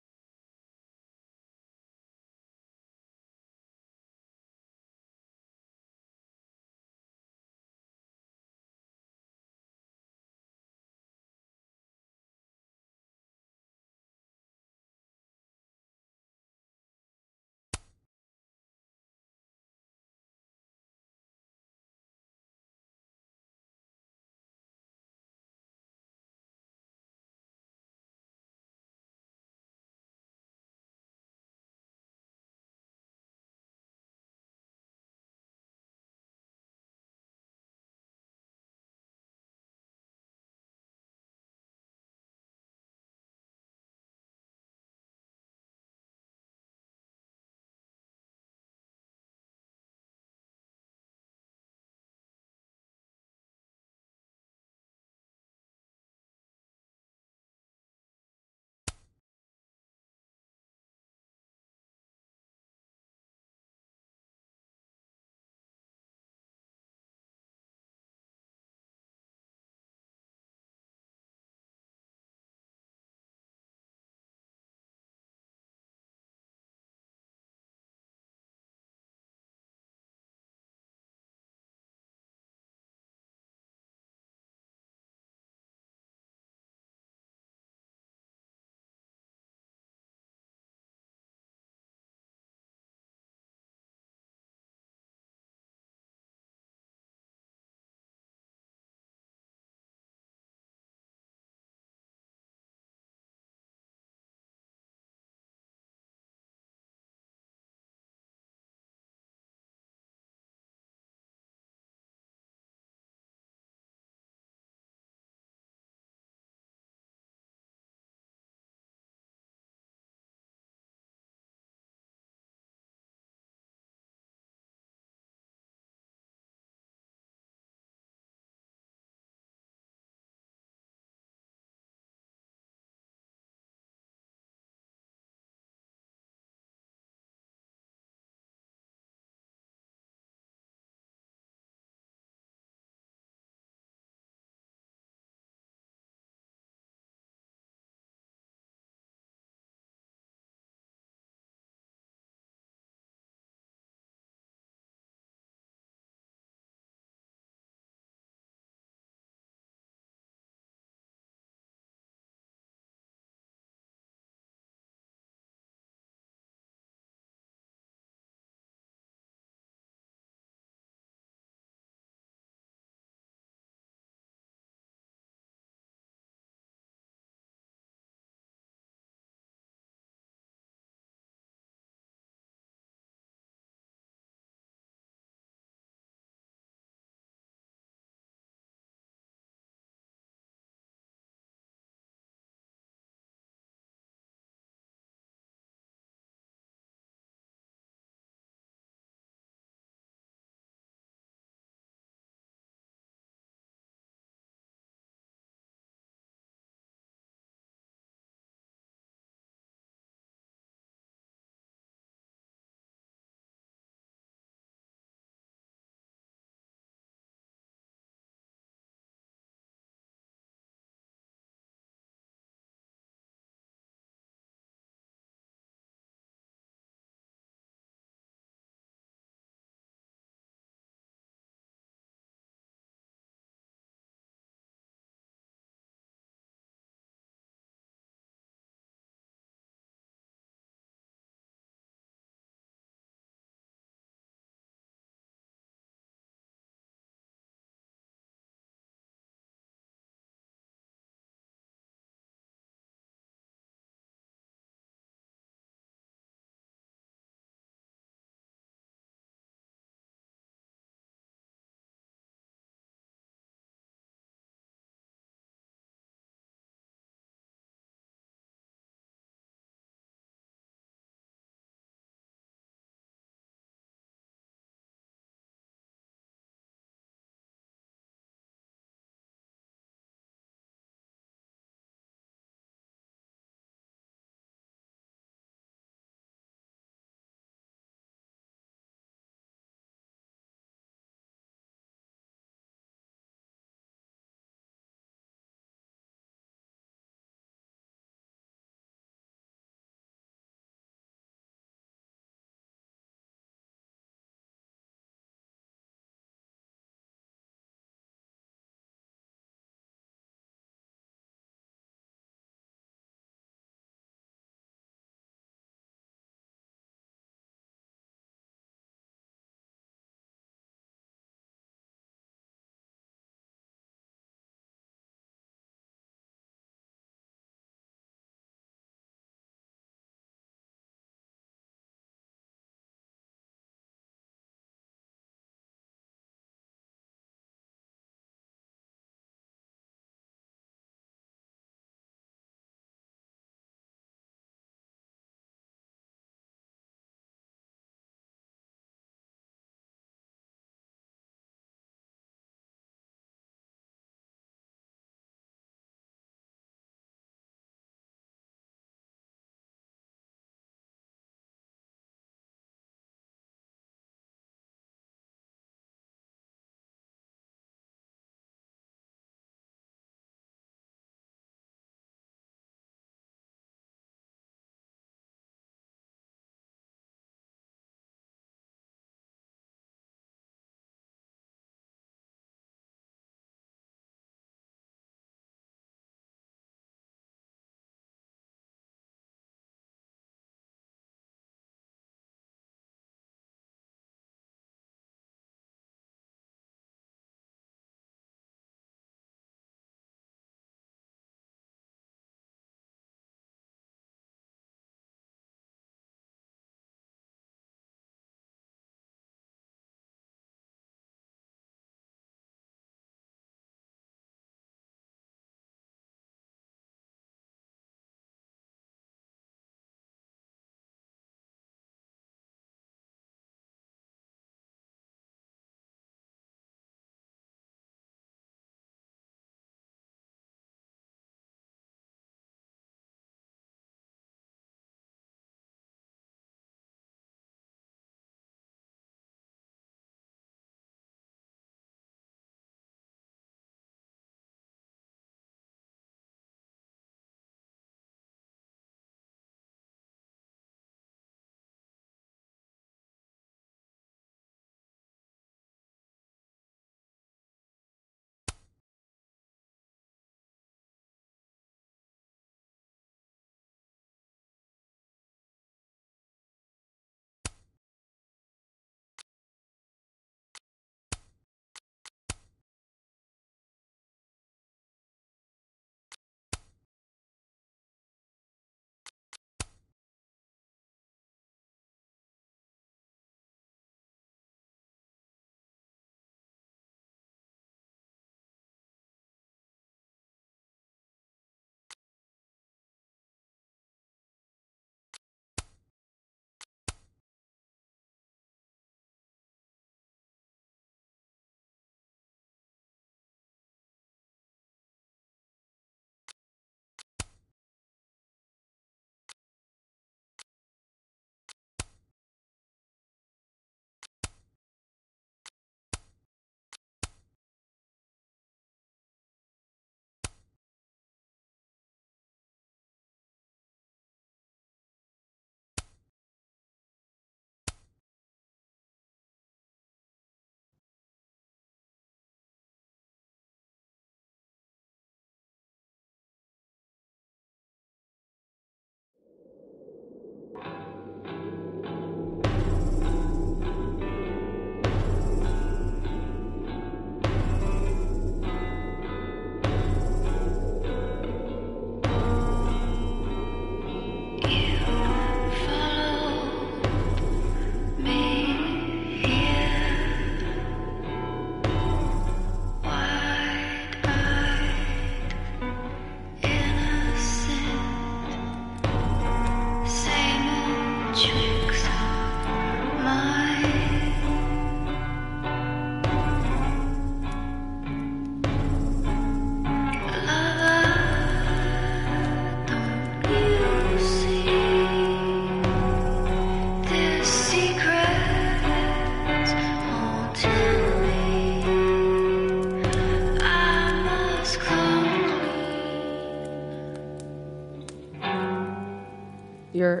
Speaker 10: you're,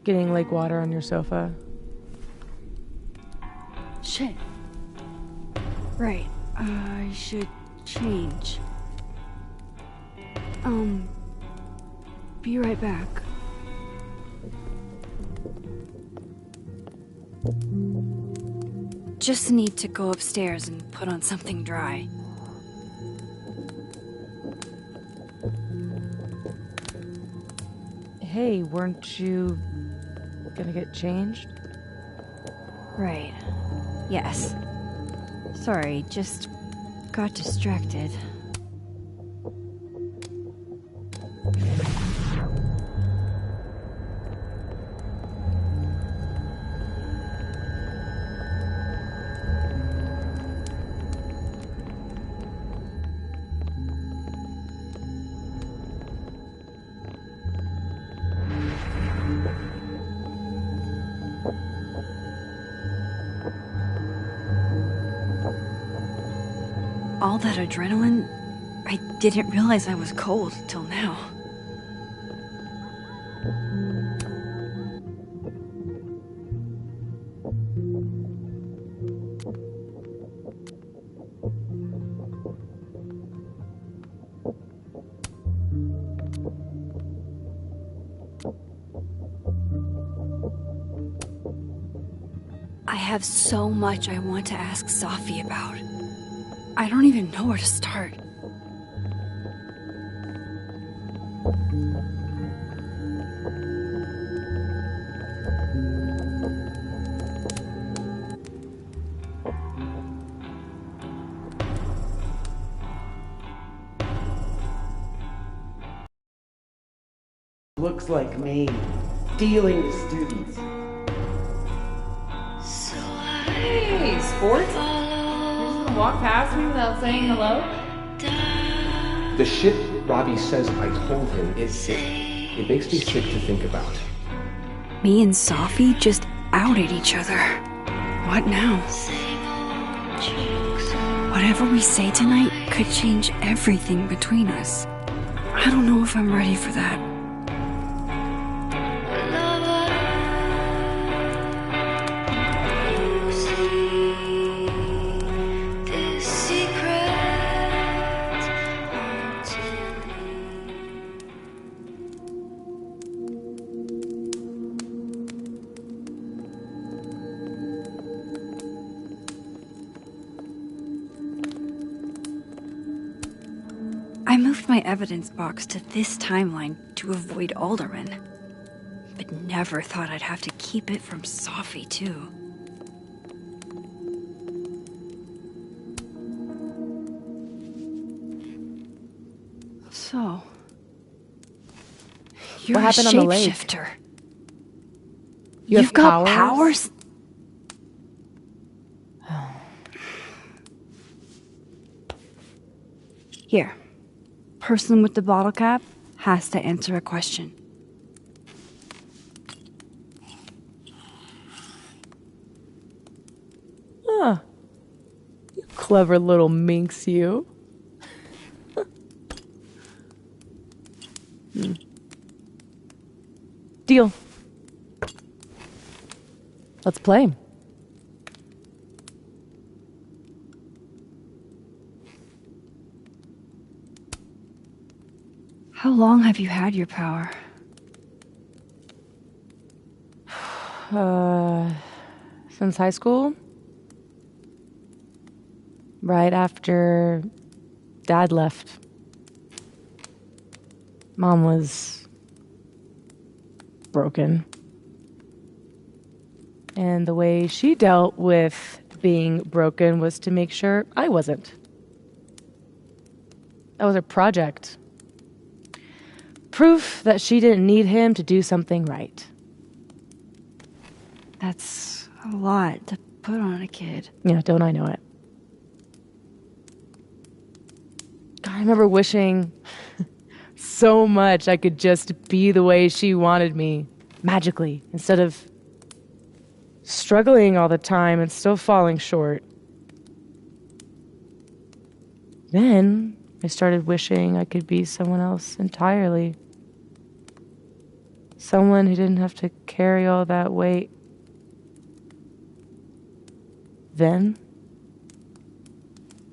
Speaker 10: getting lake water on your sofa.
Speaker 1: Shit. Right. I should change. Be right back. Just need to go upstairs and put on something dry.
Speaker 10: Hey, weren't you gonna get changed?
Speaker 1: Right. Yes. Sorry, just got distracted. All that adrenaline, I didn't realize I was cold till now. I have so much I want to ask Safi about. I don't even know where to start.
Speaker 6: Looks like me, dealing with students.
Speaker 3: Hey, sports? You're just gonna walk past me without saying hello?
Speaker 13: The shit Robbie says I told him is sick. It makes me sick to think about.
Speaker 1: Me and Safi just outed each other. What now? Whatever we say tonight could change everything between us. I don't know if I'm ready for that. I moved my evidence box to this timeline to avoid Alderman, but never thought I'd have to keep it from Safi, too. So, you're
Speaker 10: What happened
Speaker 1: a
Speaker 10: on the lake?
Speaker 1: shapeshifter.
Speaker 10: You've
Speaker 1: got powers? Here. Person with the bottle cap has to answer a question.
Speaker 10: Huh. You clever little minx, you. Deal. Let's play.
Speaker 1: How long have you had your power?
Speaker 10: Since high school? Right after Dad left. Mom was broken. And the way she dealt with being broken was to make sure I wasn't. That was her project. Proof that she didn't need him to do something right.
Speaker 1: That's a lot to put on a kid.
Speaker 10: Yeah, don't I know it? God, I remember wishing so much I could just be the way she wanted me, magically, instead of struggling all the time and still falling short. Then I started wishing I could be someone else entirely. Someone who didn't have to carry all that weight. Then,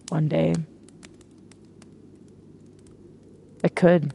Speaker 10: one day, I could.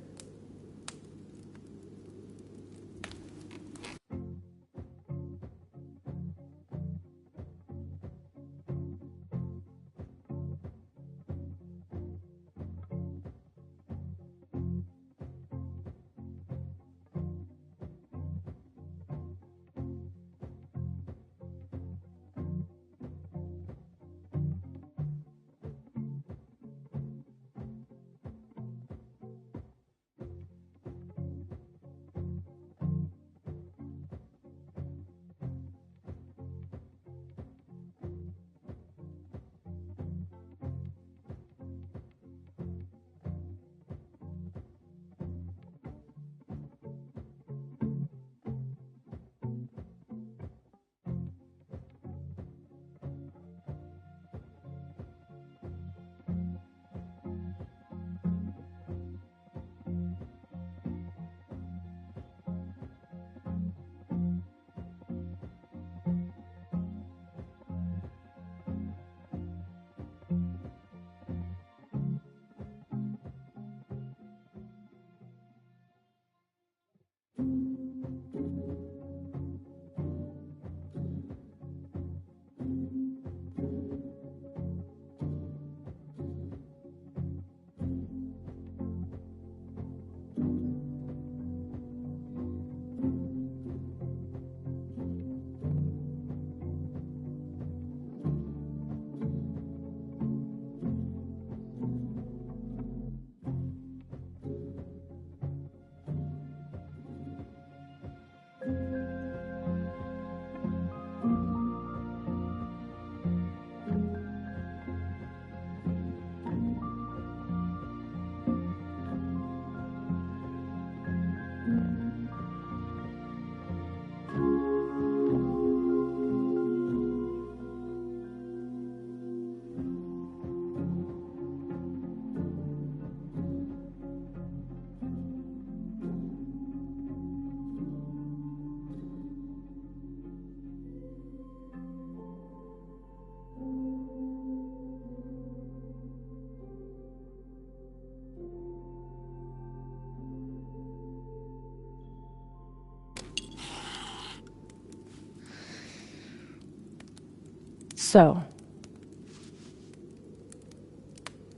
Speaker 10: So,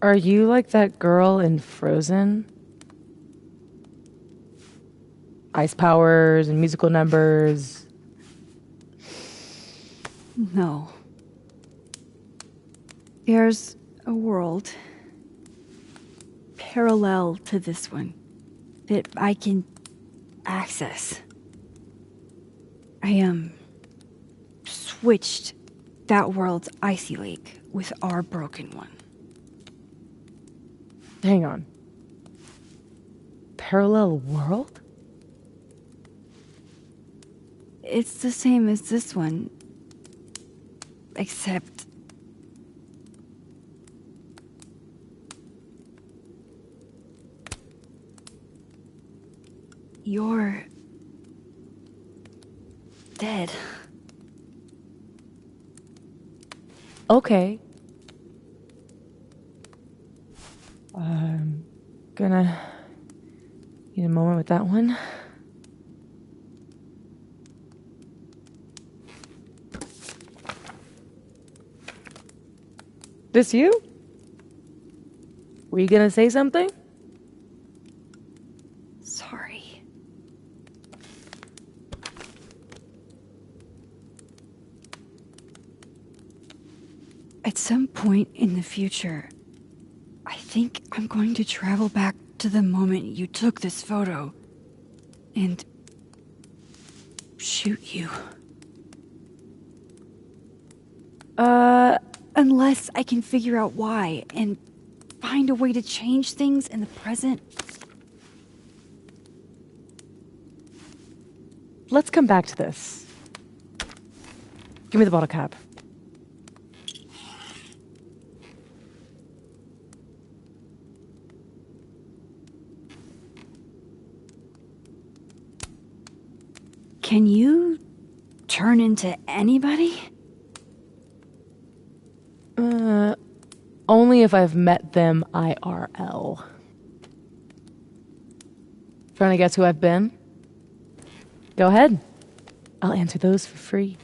Speaker 10: are you like that girl in Frozen? Ice powers and musical numbers.
Speaker 1: No. There's a world parallel to this one that I can access. I switched that world's icy lake with our broken one.
Speaker 10: Hang on. Parallel world?
Speaker 1: It's the same as this one, except you're dead.
Speaker 10: Okay. I'm gonna need a moment with that one. This you? Were you gonna say something?
Speaker 1: Sorry. At some point in the future, I think I'm going to travel back to the moment you took this photo and shoot you. Unless I can figure out why and find a way to change things in the present.
Speaker 10: Let's come back to this. Give me the bottle cap.
Speaker 1: Can you turn into anybody?
Speaker 10: Only if I've met them IRL. Trying to guess who I've been? Go ahead. I'll answer those for free.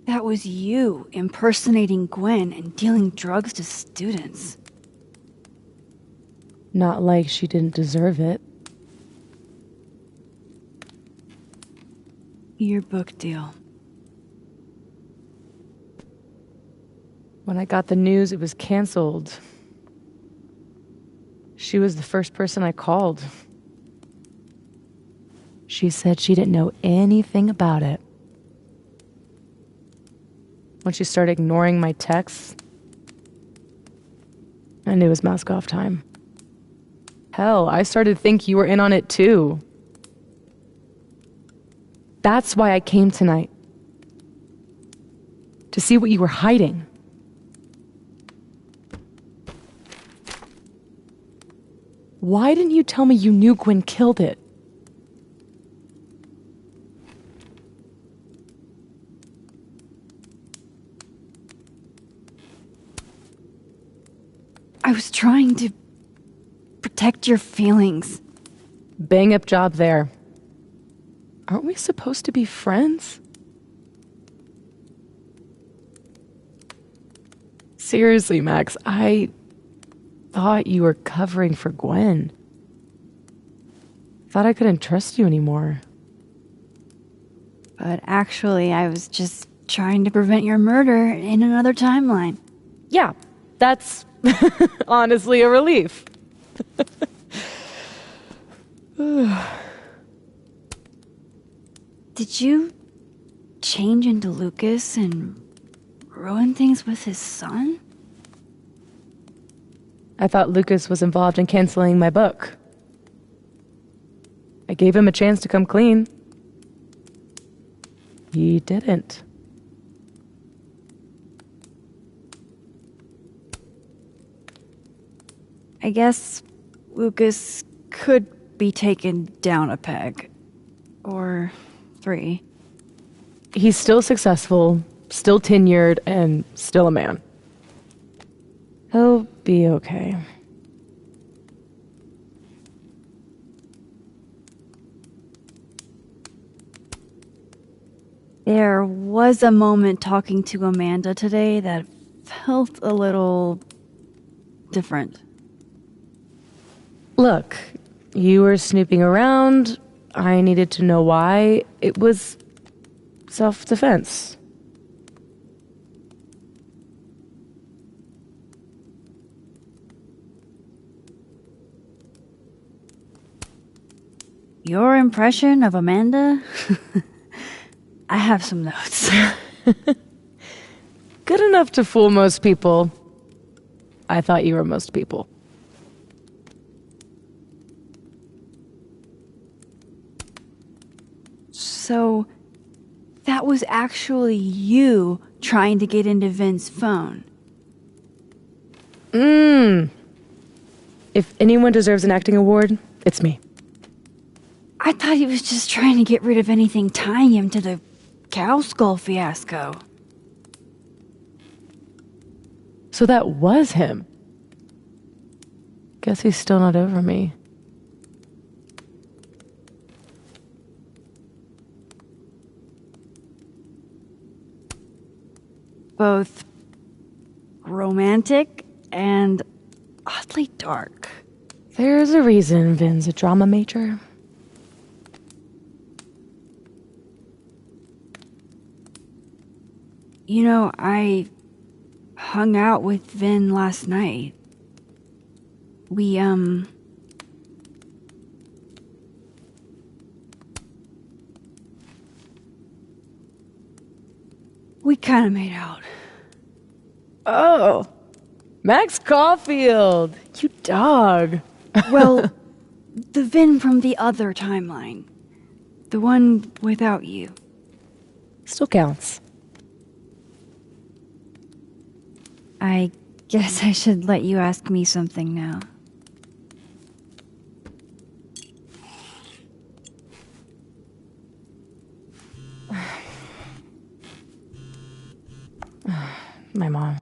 Speaker 1: That was you impersonating Gwen and dealing drugs to students.
Speaker 10: Not like she didn't deserve it.
Speaker 1: Your book deal.
Speaker 10: When I got the news it was canceled, she was the first person I called. She said she didn't know anything about it. When she started ignoring my texts, I knew it was mask off time. Hell, I started to think you were in on it too. That's why I came tonight. To see what you were hiding. Why didn't you tell me you knew Gwen killed it?
Speaker 1: I was trying to protect your feelings.
Speaker 10: Bang up job there. Aren't we supposed to be friends? Seriously, Max, I thought you were covering for Gwen. Thought I couldn't trust you anymore.
Speaker 1: But actually, I was just trying to prevent your murder in another timeline.
Speaker 10: Yeah, that's honestly a relief.
Speaker 1: Did you change into Lucas and ruin things with his son?
Speaker 10: I thought Lucas was involved in canceling my book. I gave him a chance to come clean. He didn't.
Speaker 1: I guess Lucas could be taken down a peg. Or 3.
Speaker 10: He's still successful, still tenured, and still a man. He'll be okay.
Speaker 1: There was a moment talking to Amanda today that felt a little different.
Speaker 10: Look, you were snooping around. I needed to know why. It was self-defense.
Speaker 1: Your impression of Amanda? I have some notes.
Speaker 10: Good enough to fool most people. I thought you were most people.
Speaker 1: So, that was actually you trying to get into Vin's phone.
Speaker 10: If anyone deserves an acting award, it's me.
Speaker 1: I thought he was just trying to get rid of anything tying him to the cow skull fiasco.
Speaker 10: So that was him. Guess he's still not over me.
Speaker 1: Both romantic and oddly dark.
Speaker 10: There's a reason Vin's a drama major.
Speaker 1: You know, I hung out with Vin last night. We kind of made out.
Speaker 10: Oh, Max Caulfield, you dog.
Speaker 1: Well, the Vin from the other timeline. The one without you.
Speaker 10: Still counts.
Speaker 1: I guess I should let you ask me something now.
Speaker 10: My mom.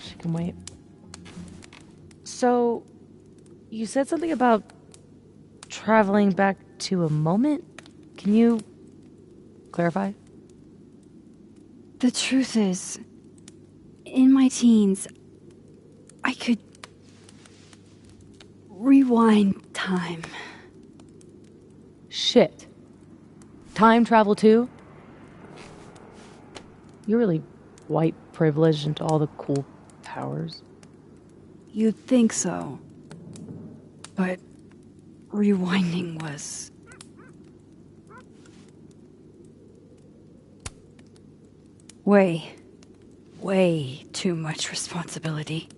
Speaker 10: She can wait. So, you said something about traveling back to a moment? Can you clarify?
Speaker 1: The truth is, in my teens, I could rewind time.
Speaker 10: Shit. Time travel too? You're really white privileged into all the cool powers.
Speaker 1: You'd think so. But rewinding was... way too much responsibility.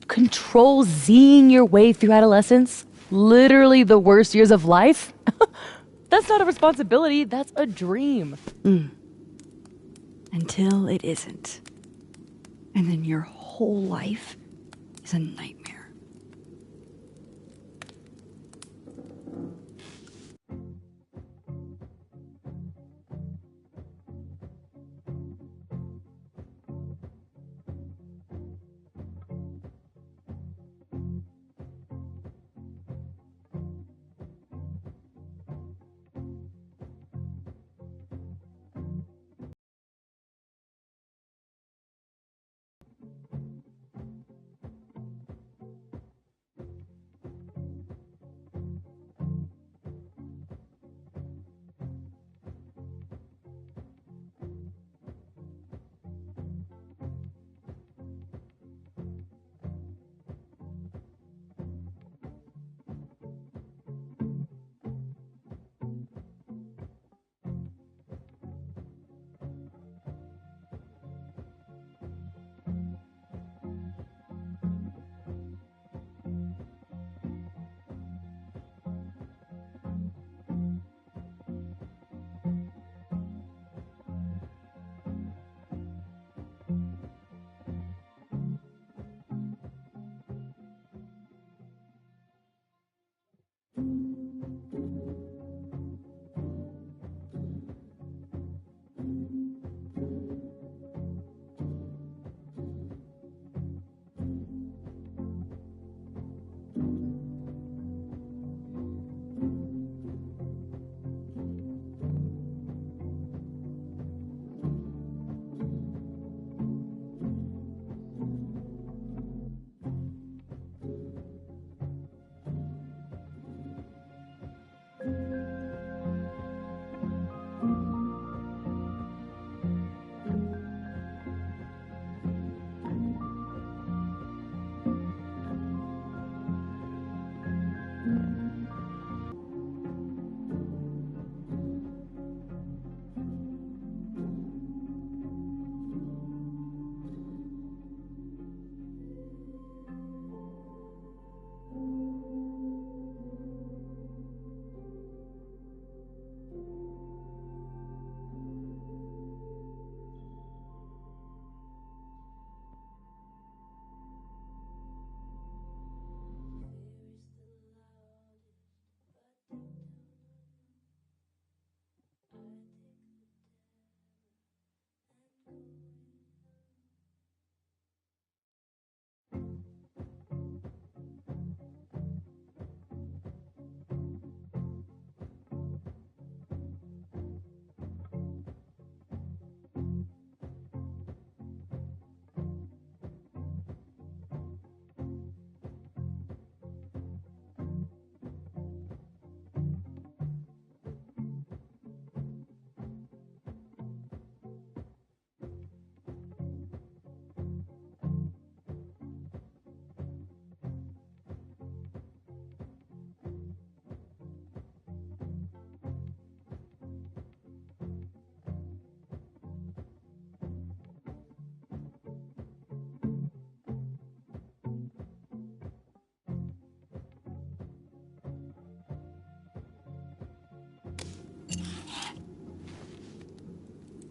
Speaker 10: Control Zing your way through adolescence? Literally the worst years of life? That's not a responsibility, that's a dream.
Speaker 1: Until it isn't. And then your whole life is a nightmare.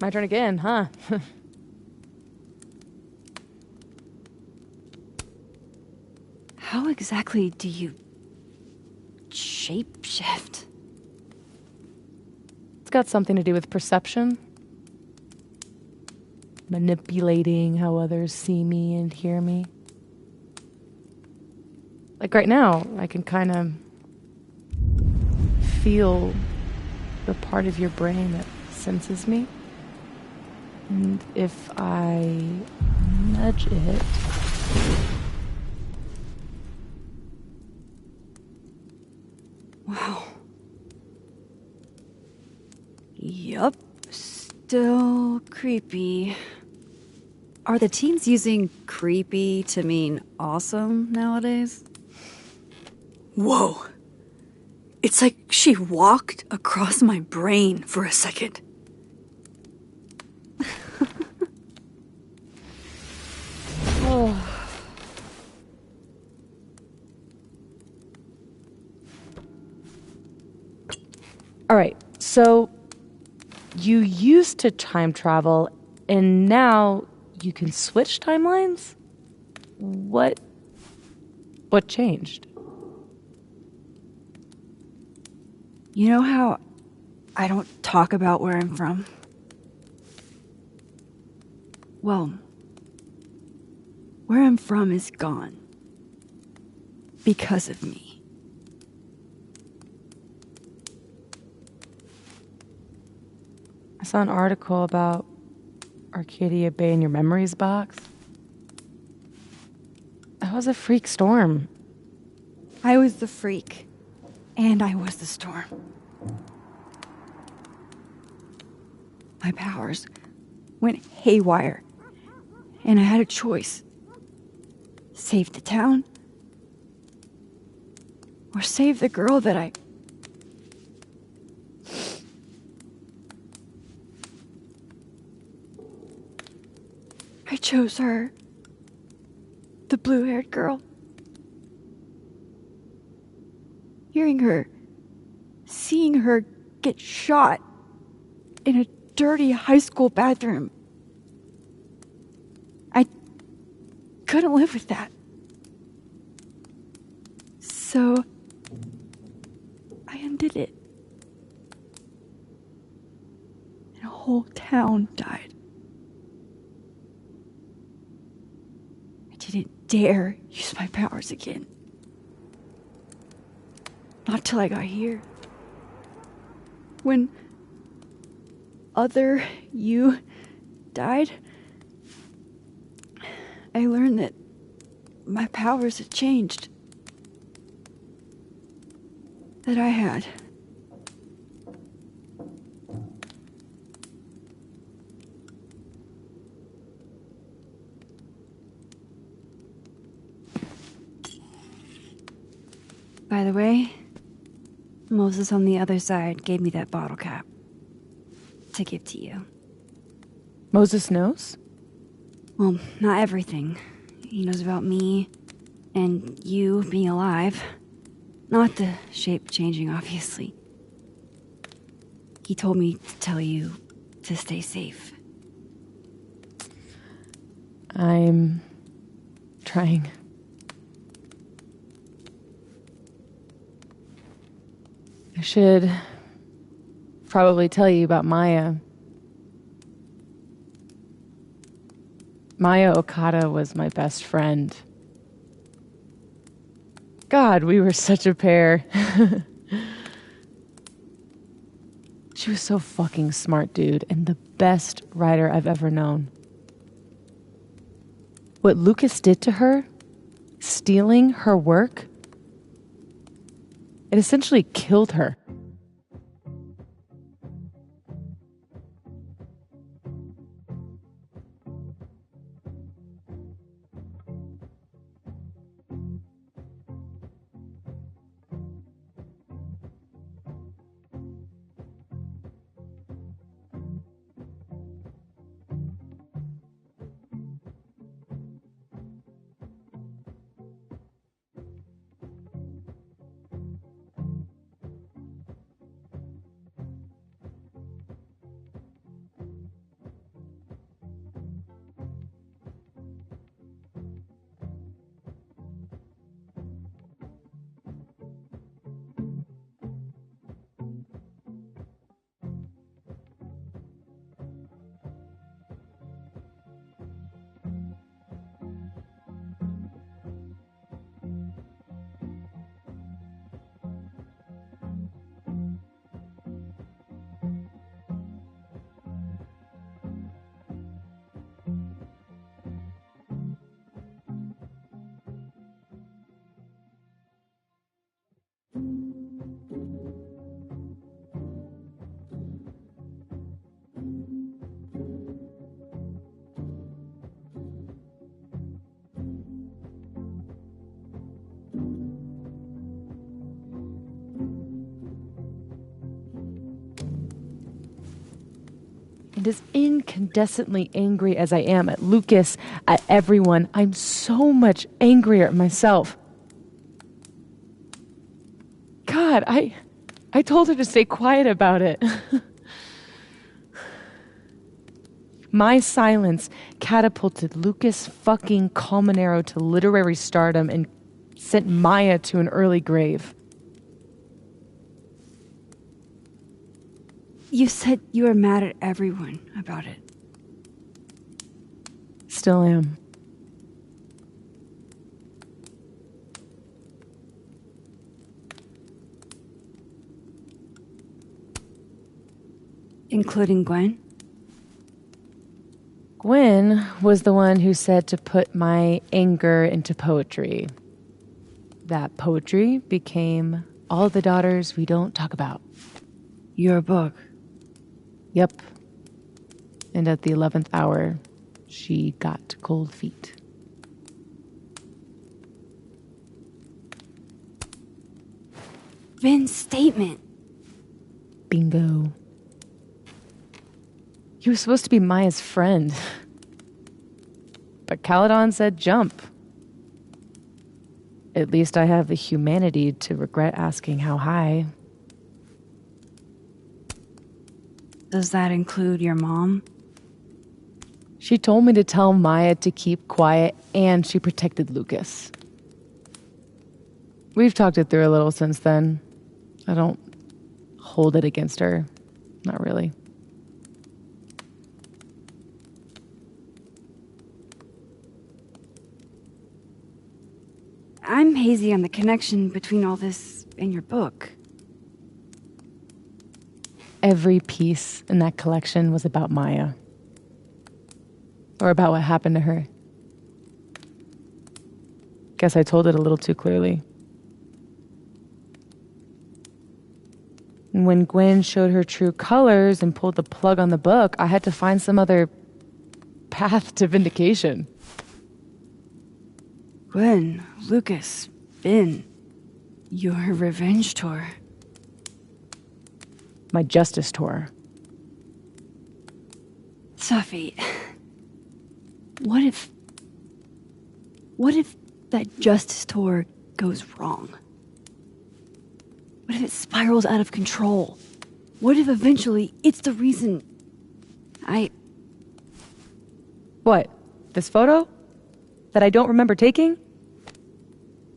Speaker 10: My turn again, huh?
Speaker 1: How exactly do you shapeshift?
Speaker 10: It's got something to do with perception. Manipulating how others see me and hear me. Like right now, I can kind of feel the part of your brain that senses me. And if I nudge it...
Speaker 1: Wow. Yup. Still creepy. Are the teens using creepy to mean awesome nowadays? Whoa. It's like she walked across my brain for a second.
Speaker 10: Oh. All right, so you used to time travel, and now you can switch timelines? What changed?
Speaker 1: You know how I don't talk about where I'm from? Well, where I'm from is gone. Because of me.
Speaker 10: I saw an article about Arcadia Bay in your memories box. That was a freak storm.
Speaker 1: I was the freak. And I was the storm. My powers went haywire. And I had a choice. Save the town. Or save the girl that I chose her. The blue-haired girl. Hearing her, seeing her get shot in a dirty high school bathroom. I couldn't live with that. So, I undid it. And a whole town died. I didn't dare use my powers again. Not till I got here. When other you died, I learned that my powers had changed. That I had. By the way, Moses on the other side gave me that bottle cap to give to you.
Speaker 10: Moses knows?
Speaker 1: Well, not everything. He knows about me and you being alive. Not the shape changing, obviously. He told me to tell you to stay safe.
Speaker 10: I'm trying. I should probably tell you about Maya. Maya Okada was my best friend. God, we were such a pair. She was so fucking smart, dude, and the best writer I've ever known. What Lucas did to her, stealing her work, it essentially killed her. And as incandescently angry as I am at Lucas, at everyone, I'm so much angrier at myself. God, I told her to stay quiet about it. My silence catapulted Lucas fucking Colmenero to literary stardom and sent Maya to an early grave.
Speaker 1: You said you were mad at everyone about it.
Speaker 10: Still am.
Speaker 1: Including Gwen?
Speaker 10: Gwen was the one who said to put my anger into poetry. That poetry became All the Daughters We Don't Talk About.
Speaker 1: Your book?
Speaker 10: Yep. And at the 11th hour, she got cold feet.
Speaker 1: Vin's statement.
Speaker 10: Bingo. He was supposed to be Maya's friend. But Caledon said jump. At least I have the humanity to regret asking how high.
Speaker 1: Does that include your mom?
Speaker 10: She told me to tell Maya to keep quiet, and she protected Lucas. We've talked it through a little since then. I don't hold it against her. Not really.
Speaker 1: I'm hazy on the connection between all this and your book.
Speaker 10: Every piece in that collection was about Maya. Or about what happened to her. Guess I told it a little too clearly. And when Gwen showed her true colors and pulled the plug on the book, I had to find some other path to vindication.
Speaker 1: Gwen, Lucas, Vin, your revenge tour.
Speaker 10: My justice tour.
Speaker 1: Safi, what if that justice tour goes wrong? What if it spirals out of control? What if eventually it's the reason
Speaker 10: What? This photo? That I don't remember taking?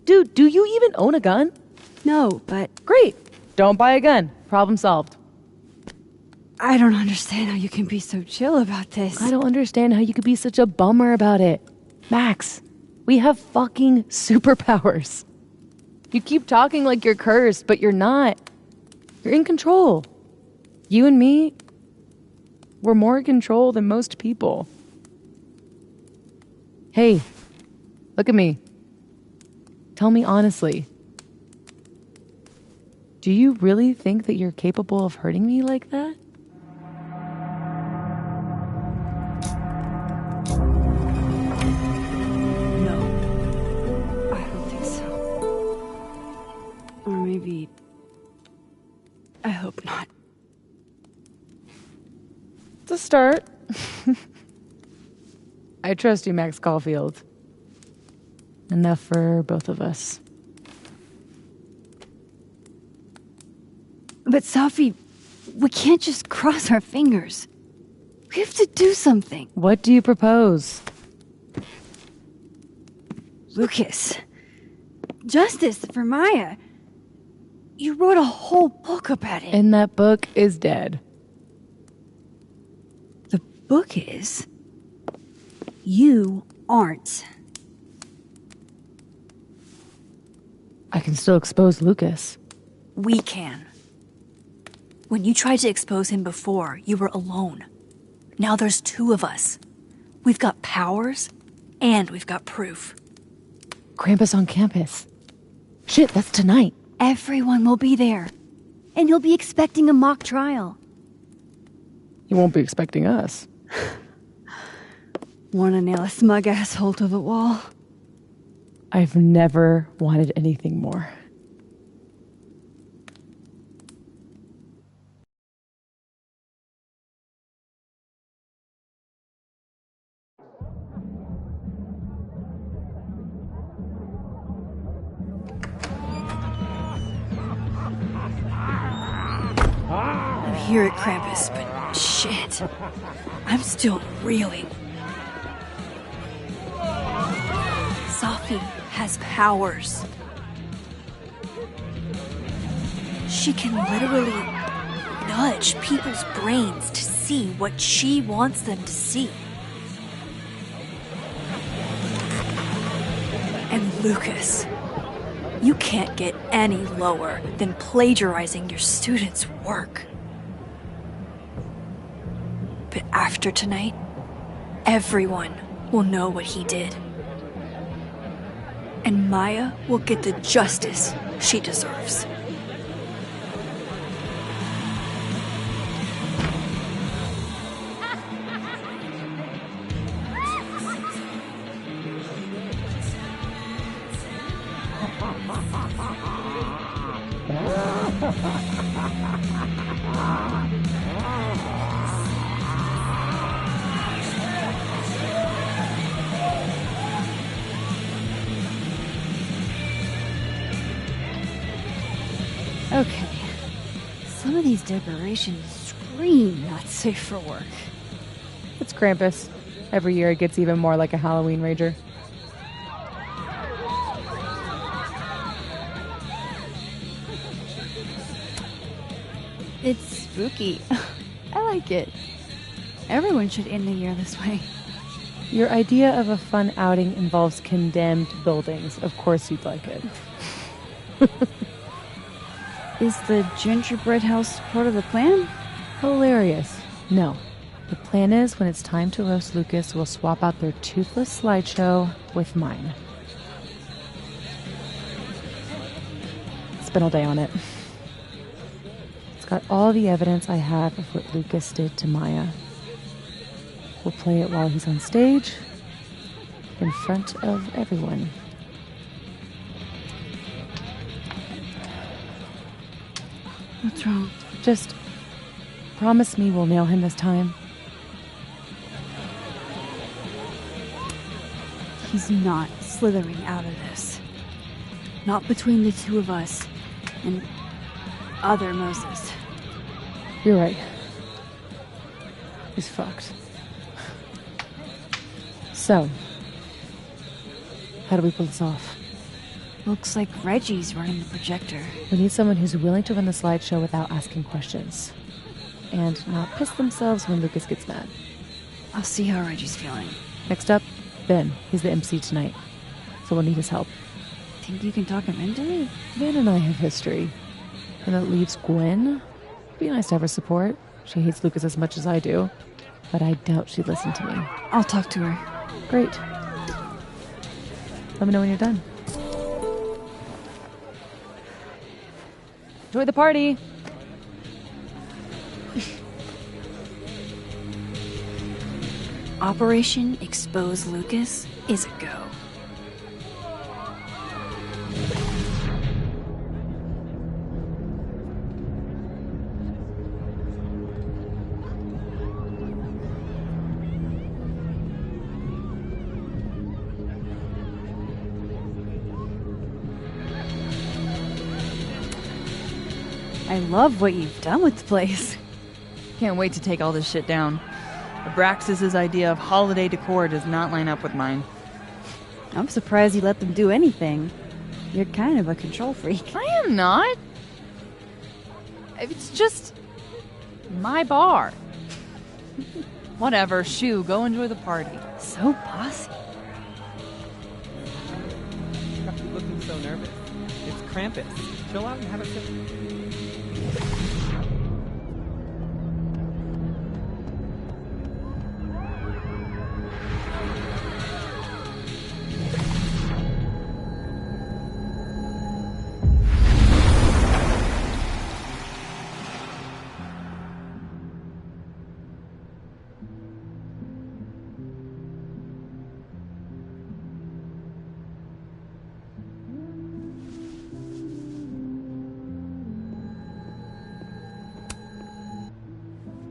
Speaker 10: Dude, do you even own a gun?
Speaker 1: No, but...
Speaker 10: Great. Don't buy a gun. Problem solved.
Speaker 1: I don't understand how you can be so chill about this.
Speaker 10: I don't understand how you could be such a bummer about it. Max, we have fucking superpowers. You keep talking like you're cursed, but you're not. You're in control. You and me, we're more in control than most people. Hey, look at me. Tell me honestly. Do you really think that you're capable of hurting me like that?
Speaker 1: No. I don't think so. Or maybe... I hope not.
Speaker 10: It's a start. I trust you, Max Caulfield. Enough for both of us.
Speaker 1: But Safi, we can't just cross our fingers. We have to do something.
Speaker 10: What do you propose?
Speaker 1: Lucas. Justice for Maya. You wrote a whole book about it.
Speaker 10: And that book is dead.
Speaker 1: The book is... You aren't.
Speaker 10: I can still expose Lucas.
Speaker 1: We can. When you tried to expose him before, you were alone. Now there's two of us. We've got powers, and we've got proof.
Speaker 10: Krampus on campus. Shit, that's tonight.
Speaker 1: Everyone will be there. And he'll be expecting a mock trial.
Speaker 10: He won't be expecting us.
Speaker 1: Wanna nail a smug asshole to the wall?
Speaker 10: I've never wanted anything more.
Speaker 1: hear it, Krampus, but shit. I'm still reeling. Sophie has powers. She can literally nudge people's brains to see what she wants them to see. And Lucas, you can't get any lower than plagiarizing your students' work. But after tonight, everyone will know what he did. And Maya will get the justice she deserves.
Speaker 17: Okay. Some of these decorations scream not safe for work.
Speaker 10: It's Krampus. Every year it gets even more like a Halloween rager.
Speaker 17: It's spooky. I like it. Everyone should end the year this way.
Speaker 10: Your idea of a fun outing involves condemned buildings. Of course you'd like it.
Speaker 17: Is the gingerbread house part of the plan?
Speaker 10: Hilarious. No. The plan is when it's time to roast Lucas, we'll swap out their toothless slideshow with mine. Spent all day on it. It's got all the evidence I have of what Lucas did to Maya. We'll play it while he's on stage, in front of everyone.
Speaker 17: What's wrong?
Speaker 10: Just promise me we'll nail him this time.
Speaker 17: He's not slithering out of this. Not between the two of us and other Moses.
Speaker 10: You're right. He's fucked. So, how do we pull this off?
Speaker 17: Looks like Reggie's running the projector.
Speaker 10: We need someone who's willing to run the slideshow without asking questions. And not piss themselves when Lucas gets mad.
Speaker 17: I'll see how Reggie's feeling.
Speaker 10: Next up, Ben. He's the MC tonight. So we'll need his help.
Speaker 17: Think you can talk him into it?
Speaker 10: Ben and I have history. And that leaves Gwen. It'd be nice to have her support. She hates Lucas as much as I do. But I doubt she'd listen to me.
Speaker 17: I'll talk to her.
Speaker 10: Great. Let me know when you're done. Enjoy the party.
Speaker 1: Operation Expose Lucas is a go.
Speaker 17: I love what you've done with the place.
Speaker 3: Can't wait to take all this shit down. Abraxas's idea of holiday decor does not line up with mine.
Speaker 17: I'm surprised you let them do anything. You're kind of a control freak.
Speaker 3: I am not. It's just my bar. Whatever, shoo, go enjoy the party.
Speaker 17: So bossy.
Speaker 15: You're looking so nervous. It's Krampus. Chill out and have a sip.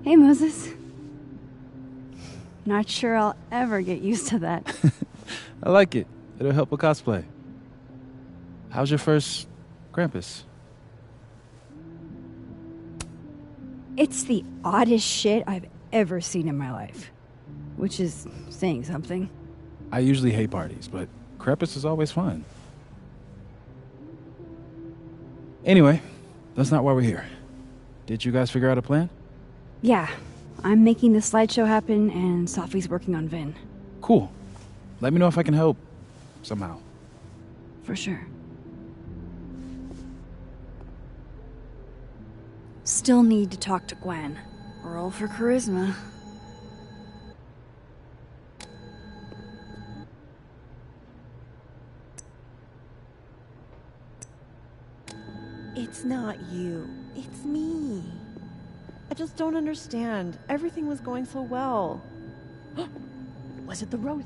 Speaker 17: Hey, Moses. Not sure I'll ever get used to that.
Speaker 4: I like it. It'll help with cosplay. How's your first Krampus?
Speaker 17: It's the oddest shit I've ever seen in my life. Which is saying something.
Speaker 4: I usually hate parties, but Krampus is always fun. Anyway, that's not why we're here. Did you guys figure out a plan?
Speaker 17: Yeah, I'm making the slideshow happen, and Sophie's working on Vin.
Speaker 4: Cool. Let me know if I can help somehow.
Speaker 17: For sure. Still need to talk to Gwen. Roll for charisma.
Speaker 18: It's not you. It's me. I just don't understand. Everything was going so well.
Speaker 10: Was it the roses?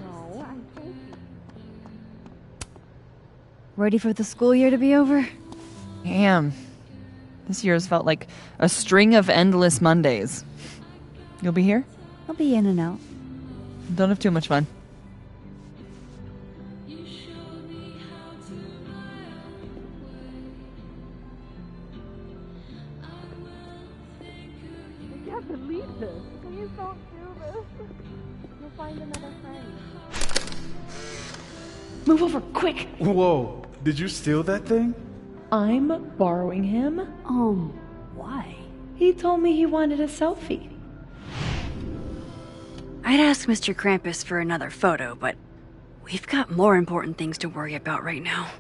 Speaker 18: No, I think.
Speaker 17: Ready for the school year to be over?
Speaker 3: Damn. This year has felt like a string of endless Mondays. You'll be here?
Speaker 17: I'll be in and out.
Speaker 3: Don't have too much fun.
Speaker 18: I can't believe this. Please don't do this. You'll find another friend.
Speaker 10: Move over, quick!
Speaker 4: Whoa, did you steal that thing?
Speaker 10: I'm borrowing him.
Speaker 17: Why?
Speaker 10: He told me he wanted a selfie.
Speaker 1: I'd ask Mr. Krampus for another photo, but we've got more important things to worry about right now.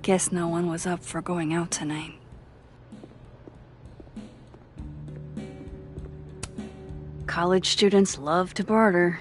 Speaker 1: Guess no one was up for going out tonight. College students love to barter.